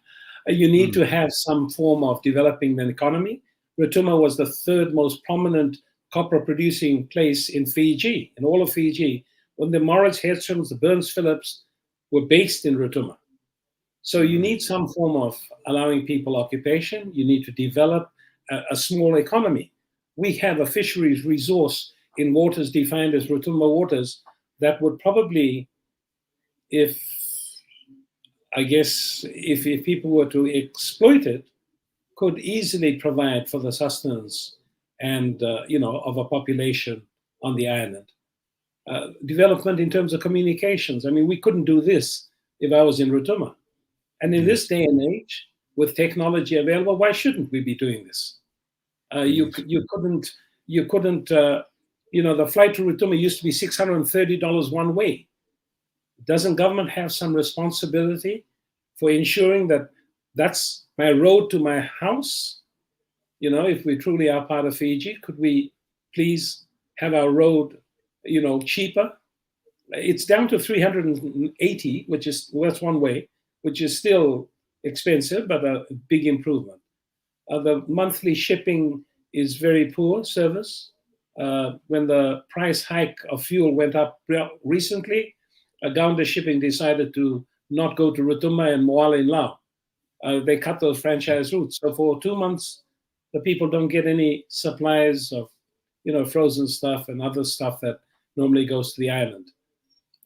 You need to have some form of developing an economy. Rotuma was the third most prominent copper producing place in Fiji, in all of Fiji, when the Morris Hedstroms, the Burns Phillips were based in Rotuma. So you need some form of allowing people occupation. You need to develop a small economy. We have a fisheries resource in waters defined as Rotuma waters that would probably, if people were to exploit it, could easily provide for the sustenance and of a population on the island. Development in terms of communications. I mean, we couldn't do this if I was in Rotuma. And in this day and age, with technology available, why shouldn't we be doing this? You couldn't. The flight to Rotuma used to be $630 one way. Doesn't government have some responsibility for ensuring that that's my road to my house? If we truly are part of Fiji, could we please have our road, cheaper? It's down to 380, that's one way, which is still expensive, but a big improvement. The monthly shipping is very poor service. When the price hike of fuel went up recently, Gaunda Shipping decided to not go to Rotuma and Moala in Lao. They cut those franchise routes. So for 2 months, the people don't get any supplies of, frozen stuff and other stuff that normally goes to the island.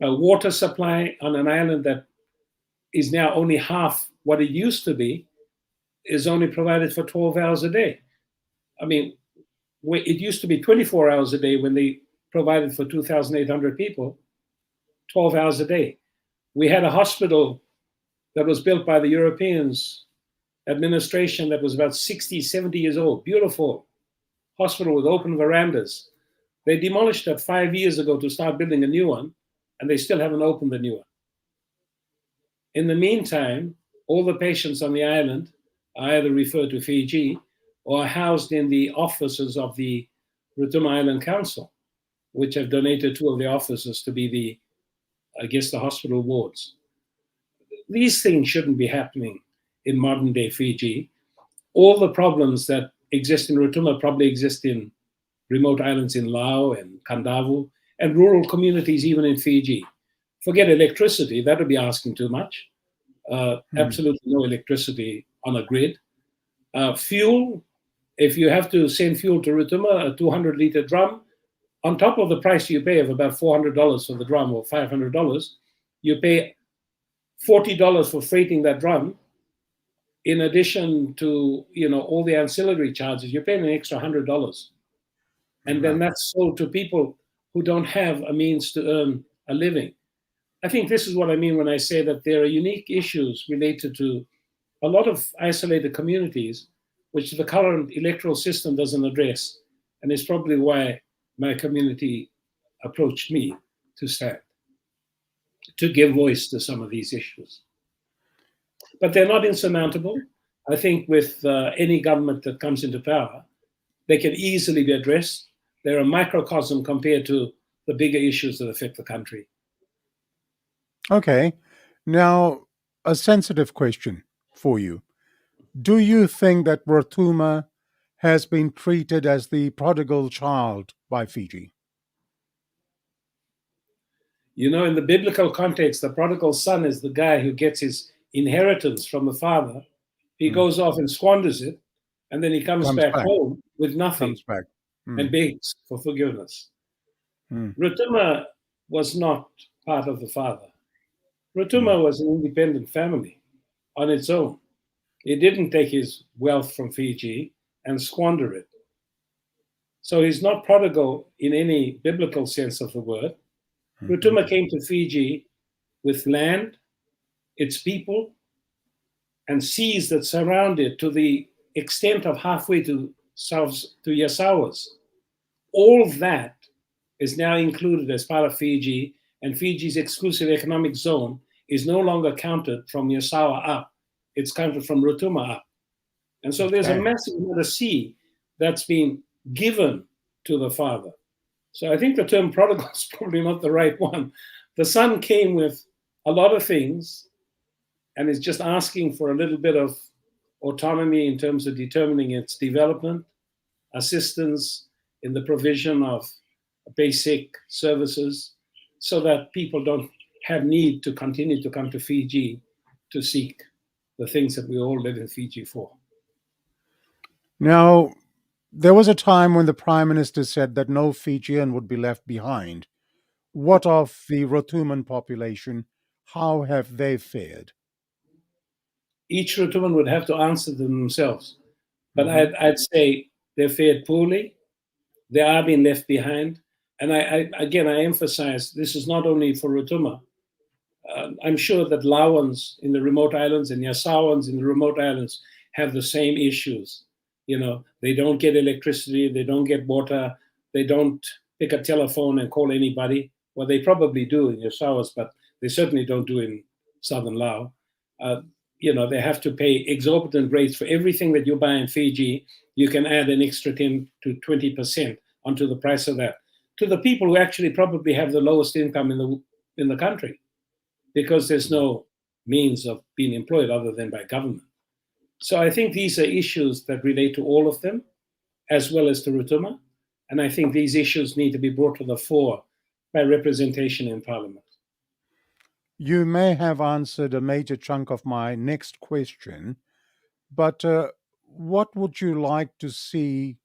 A water supply on an island that is now only half what it used to be is only provided for 12 hours a day. I mean, it used to be 24 hours a day when they provided for 2,800 people, 12 hours a day. We had a hospital that was built by the Europeans administration that was about 60, 70 years old, beautiful hospital with open verandas. They demolished that 5 years ago to start building a new one, and they still haven't opened the new one. In the meantime, all the patients on the island are either referred to Fiji or are housed in the offices of the Rotuma Island Council, which have donated 2 of the offices to be the hospital wards. These things shouldn't be happening in modern day Fiji. All the problems that exist in Rotuma probably exist in remote islands in Laos and Kandavu and rural communities even in Fiji. Forget electricity, that would be asking too much. Absolutely no electricity on a grid. Fuel, if you have to send fuel to Rotuma, a 200-liter drum, on top of the price you pay of about $400 for the drum or $500, you pay $40 for freighting that drum. In addition to all the ancillary charges, you're paying an extra $100. And then that's sold to people who don't have a means to earn a living. I think this is what I mean when I say that there are unique issues related to a lot of isolated communities, which the current electoral system doesn't address. And it's probably why my community approached me to stand, to give voice to some of these issues. But they're not insurmountable. I think with any government that comes into power, they can easily be addressed. They're a microcosm compared to the bigger issues that affect the country. Okay. Now, a sensitive question for you. Do you think that Rotuma has been treated as the prodigal child by Fiji? In the biblical context, the prodigal son is the guy who gets his inheritance from the father. He goes off and squanders it, and then he comes back home with nothing and begs for forgiveness. Rotuma was not part of the father. Rotuma was an independent family on its own. He didn't take his wealth from Fiji and squander it. So he's not prodigal in any biblical sense of the word. Rotuma came to Fiji with land, its people, and seas that surround it to the extent of halfway to Yasawas. All that is now included as part of Fiji, and Fiji's exclusive economic zone is no longer counted from Yasawa up. It's counted from Rotuma up. And so there's a massive amount of sea that's been given to the father. So I think the term prodigal is probably not the right one. The son came with a lot of things and is just asking for a little bit of autonomy in terms of determining its development, assistance in the provision of basic services, so that people don't have need to continue to come to Fiji to seek the things that we all live in Fiji for. Now, there was a time when the Prime Minister said that no Fijian would be left behind. What of the Rotuman population? How have they fared? Each Rotuman would have to answer them themselves. But I'd say they fared poorly. They are being left behind. And I emphasize, this is not only for Rotuma. I'm sure that Laoans in the remote islands and Yasawans in the remote islands have the same issues. They don't get electricity, they don't get water, they don't pick a telephone and call anybody. Well, they probably do in Yasawas, but they certainly don't do in southern Laos. They have to pay exorbitant rates for everything that you buy in Fiji. You can add an extra 10 to 20% onto the price of that, to the people who actually probably have the lowest income in the country, because there's no means of being employed other than by government. So I think these are issues that relate to all of them, as well as to Rotuma. And I think these issues need to be brought to the fore by representation in Parliament. You may have answered a major chunk of my next question, but what would you like to see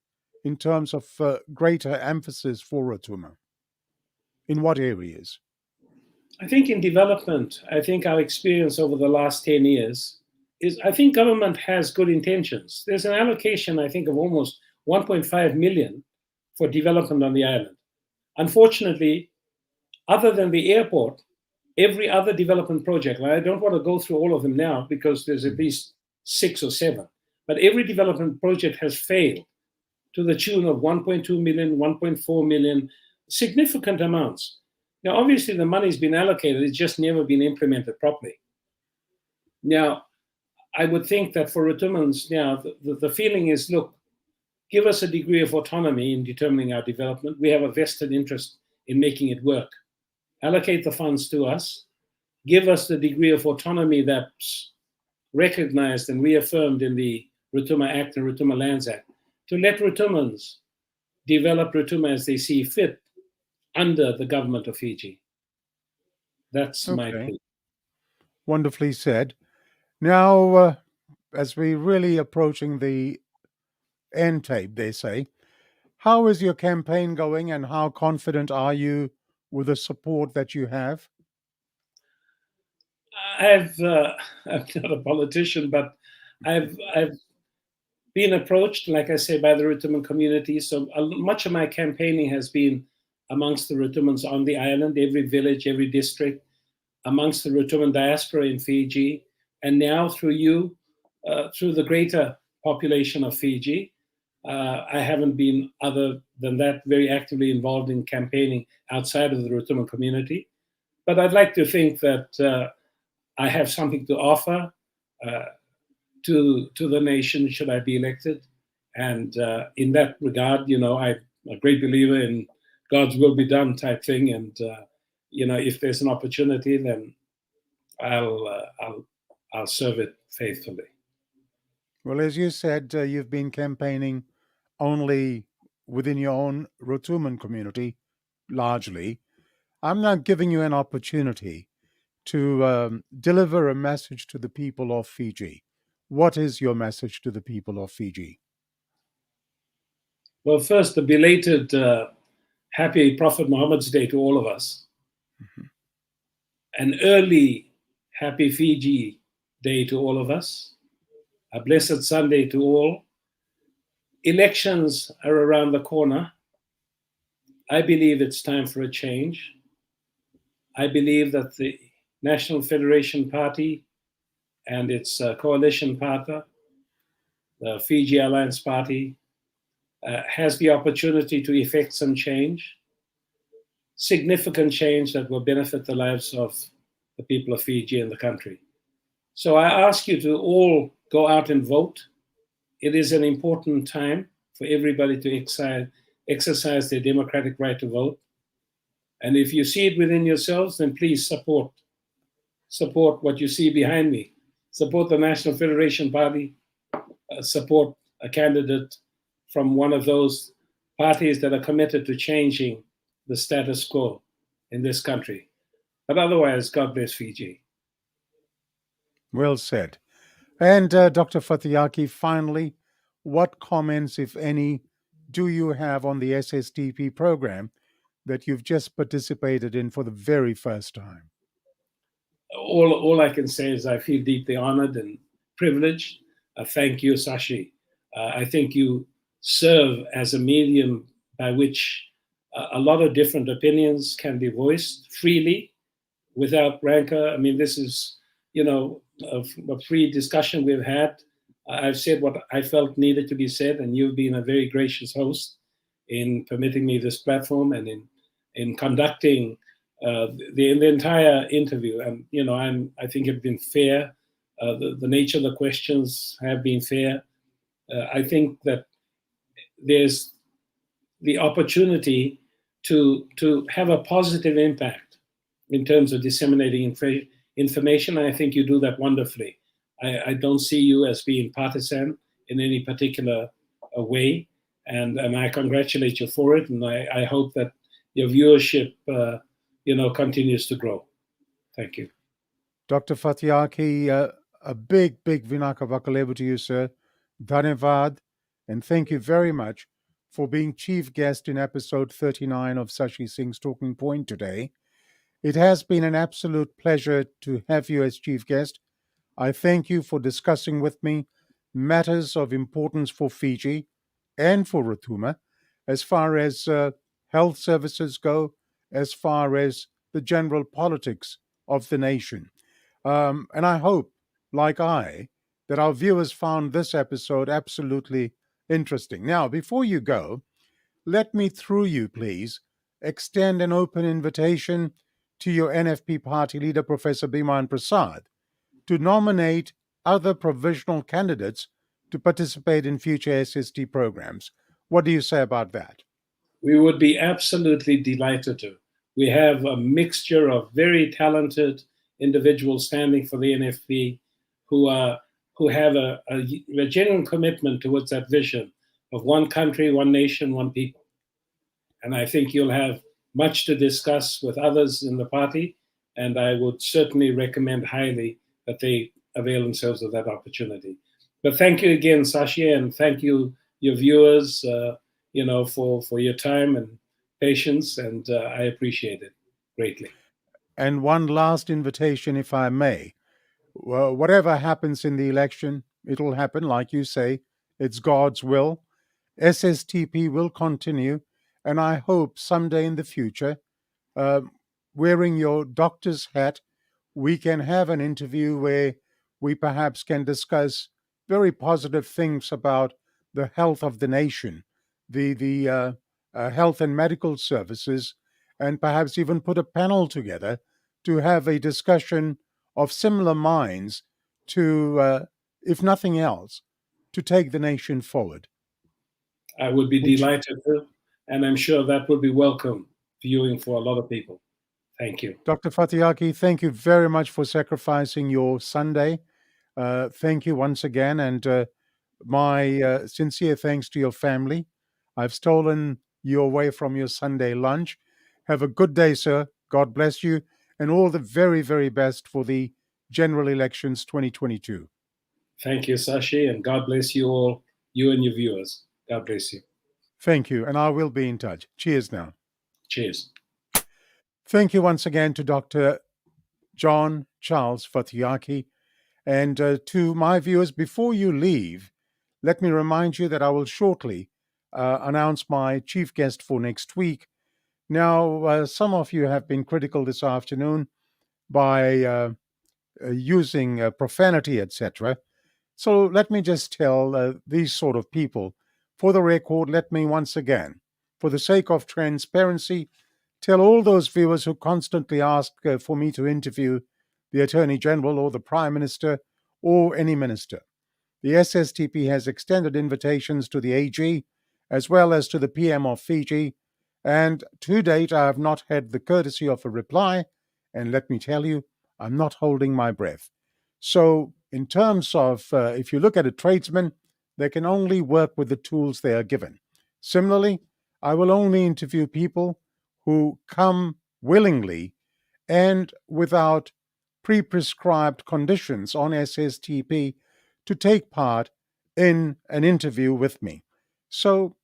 in terms of greater emphasis for Rotuma? In what areas? I think in development, I think our experience over the last 10 years is I think government has good intentions. There's an allocation, I think, of almost 1.5 million for development on the island. Unfortunately, other than the airport, every other development project, and I don't want to go through all of them now because there's at least 6 or 7, but every development project has failed to the tune of 1.2 million, 1.4 million, significant amounts. Now, obviously, the money's been allocated, it's just never been implemented properly. Now, I would think that for Rotumans, now, the feeling is, look, give us a degree of autonomy in determining our development. We have a vested interest in making it work. Allocate the funds to us. Give us the degree of autonomy that's recognized and reaffirmed in the Rotuma Act and Rotuma Lands Act to let Rotumans develop Rotuma as they see fit under the government of Fiji. That's my plea. Wonderfully said. Now, as we're really approaching the end tape, they say, how is your campaign going and how confident are you with the support that you have? I'm not a politician, but I've been approached, like I say, by the Rotuman community. So much of my campaigning has been amongst the Rotumans on the island, every village, every district, amongst the Rotuman diaspora in Fiji, and now through you, through the greater population of Fiji. I haven't been, other than that, very actively involved in campaigning outside of the Rotuman community. But I'd like to think that I have something to offer to the nation should I be elected. And in that regard, I'm a great believer in God's will be done type thing. And, if there's an opportunity, then I'll serve it faithfully. Well, as you said, you've been campaigning only within your own Rotuman community, largely. I'm now giving you an opportunity to deliver a message to the people of Fiji. What is your message to the people of Fiji? Well, first, a belated happy Prophet Muhammad's Day to all of us. Mm-hmm. An early happy Fiji Day to all of us. A blessed Sunday to all. Elections are around the corner. I believe it's time for a change. I believe that the National Federation Party and its coalition partner, the Fiji Alliance Party, has the opportunity to effect some change, significant change that will benefit the lives of the people of Fiji and the country. So I ask you to all go out and vote. It is an important time for everybody to exercise their democratic right to vote. And if you see it within yourselves, then please support what you see behind me. Support the National Federation Party, support a candidate from one of those parties that are committed to changing the status quo in this country. But otherwise, God bless Fiji. Well said. And Dr. Fatiyaki, finally, what comments, if any, do you have on the SSTP program that you've just participated in for the very first time? All I can say is I feel deeply honored and privileged. Thank you, Sashi. I think you serve as a medium by which a lot of different opinions can be voiced freely without rancor. I mean, this is, a free discussion we've had. I've said what I felt needed to be said, and you've been a very gracious host in permitting me this platform and in conducting the entire interview. And I think it's been fair. The nature of the questions have been fair. I think that there's the opportunity to have a positive impact in terms of disseminating information. And I think you do that wonderfully. I don't see you as being partisan in any particular way. And I congratulate you for it. And I hope that your viewership, continues to grow. Thank you. Dr. Fatiyaki, a big Vinaka Vakalevu to you, sir. Dhanyavad, and thank you very much for being chief guest in episode 39 of Sashi Singh's Talking Point today. It has been an absolute pleasure to have you as chief guest. I thank you for discussing with me matters of importance for Fiji and for Rotuma, as far as health services go, as far as the general politics of the nation. And I hope, like I, that our viewers found this episode absolutely interesting. Now, before you go, let me, through you, please, extend an open invitation to your NFP party leader, Professor Biman Prasad, to nominate other provisional candidates to participate in future SST programs. What do you say about that? We would be absolutely delighted to. We have a mixture of very talented individuals standing for the NFP who have a genuine commitment towards that vision of one country, one nation, one people. And I think you'll have much to discuss with others in the party, and I would certainly recommend highly that they avail themselves of that opportunity. But thank you again, Sashi, and thank you, your viewers, for your time and patience, and I appreciate it greatly. And one last invitation, if I may. Well, whatever happens in the election, it'll happen, like you say. It's God's will. SSTP will continue, and I hope someday in the future, wearing your doctor's hat, we can have an interview where we perhaps can discuss very positive things about the health of the nation, the health and medical services, and perhaps even put a panel together to have a discussion of similar minds to, if nothing else, to take the nation forward. I would be delighted to, and I'm sure that would be welcome viewing for a lot of people. Thank you. Dr. Fatiyaki, thank you very much for sacrificing your Sunday. Thank you once again, and my sincere thanks to your family. I've stolen you away from your Sunday lunch. Have a good day, sir. God bless you, and all the very, very best for the general elections 2022. Thank you, Sashi, and God bless you all, you and your viewers. God bless you. Thank you, and I will be in touch. Cheers now. Cheers. Thank you once again to Dr. John Charles Fatiyaki. And to my viewers, before you leave, let me remind you that I will shortly announce my chief guest for next week. Now, some of you have been critical this afternoon by using profanity, etc. So let me just tell these sort of people, for the record, let me once again, for the sake of transparency, tell all those viewers who constantly ask for me to interview the Attorney General or the Prime Minister or any minister. The SSTP has extended invitations to the AG as well as to the PM of Fiji, and to date I have not had the courtesy of a reply, and let me tell you, I'm not holding my breath. So in terms of, if you look at a tradesman, they can only work with the tools they are given. Similarly, I will only interview people who come willingly and without pre-prescribed conditions on SSTP to take part in an interview with me. So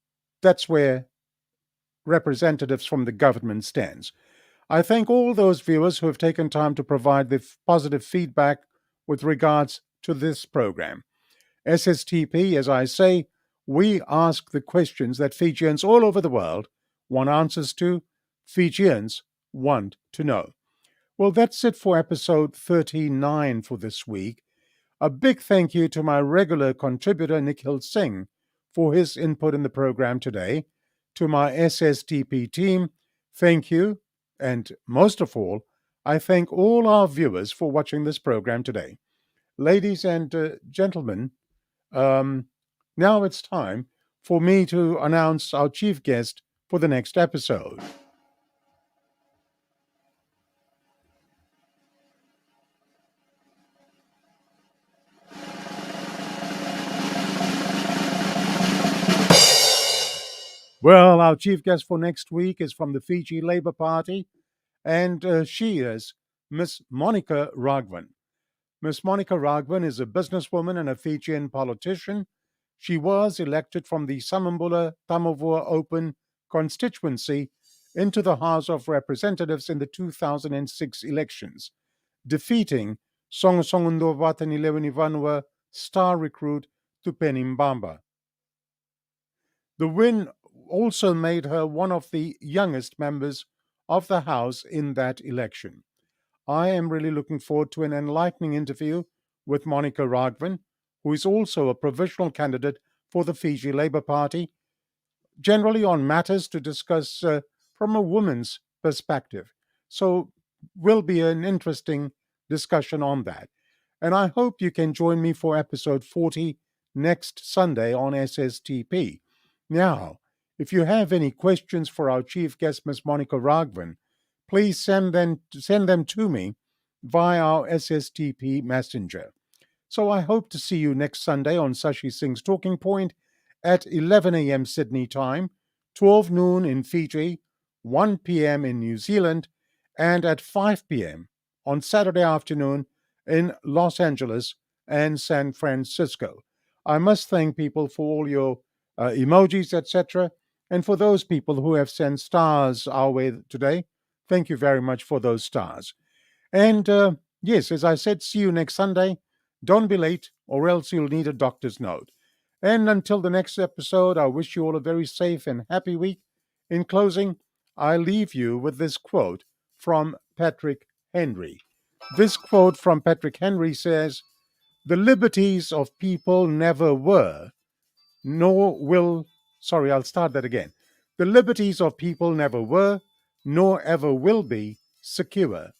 that's where representatives from the government stands. I thank all those viewers who have taken time to provide the positive feedback with regards to this program. SSTP, as I say, we ask the questions that Fijians all over the world want answers to, Fijians want to know. Well, that's it for episode 39 for this week. A big thank you to my regular contributor, Nikhil Singh, for his input in the program today. To my SSTP team, thank you. And most of all, I thank all our viewers for watching this program today. Ladies and gentlemen, now it's time for me to announce our chief guest for the next episode. Well, our chief guest for next week is from the Fiji Labour Party, and she is Miss Monica Raghavan. Miss Monica Raghavan is a businesswoman and a Fijian politician. she was elected from the Samambula Tamavua Open constituency into the House of Representatives in the 2006 elections, defeating Songo'osungundo Vatanileweni star recruit Tupeni Mbamba. The win also made her one of the youngest members of the House in that election. I am really looking forward to an enlightening interview with Monica Raghavan, who is also a provisional candidate for the Fiji Labour Party, generally on matters to discuss from a woman's perspective. So will be an interesting discussion on that. And I hope you can join me for episode 40 next Sunday on SSTP. Now, if you have any questions for our chief guest, Ms. Monica Raghavan, please send them to me via our SSTP messenger. So I hope to see you next Sunday on Sashi Singh's Talking Point at 11 a.m. Sydney time, 12 noon in Fiji, 1 p.m. in New Zealand, and at 5 p.m. on Saturday afternoon in Los Angeles and San Francisco. I must thank people for all your emojis, etc., and for those people who have sent stars our way today. Thank you very much for those stars. And yes, as I said, see you next Sunday. Don't be late, or else you'll need a doctor's note. And until the next episode, I wish you all a very safe and happy week. In closing, I leave you with this quote from Patrick Henry. This quote from Patrick Henry says, "The liberties of people never were, nor will..." Sorry, I'll start that again. "The liberties of people never were, nor ever will be, secure,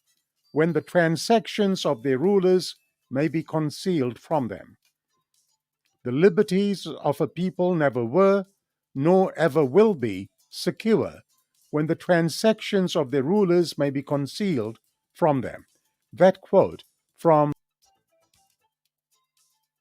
when the transactions of their rulers may be concealed from them. The liberties of a people never were, nor ever will be, secure, when the transactions of their rulers may be concealed from them." That quote from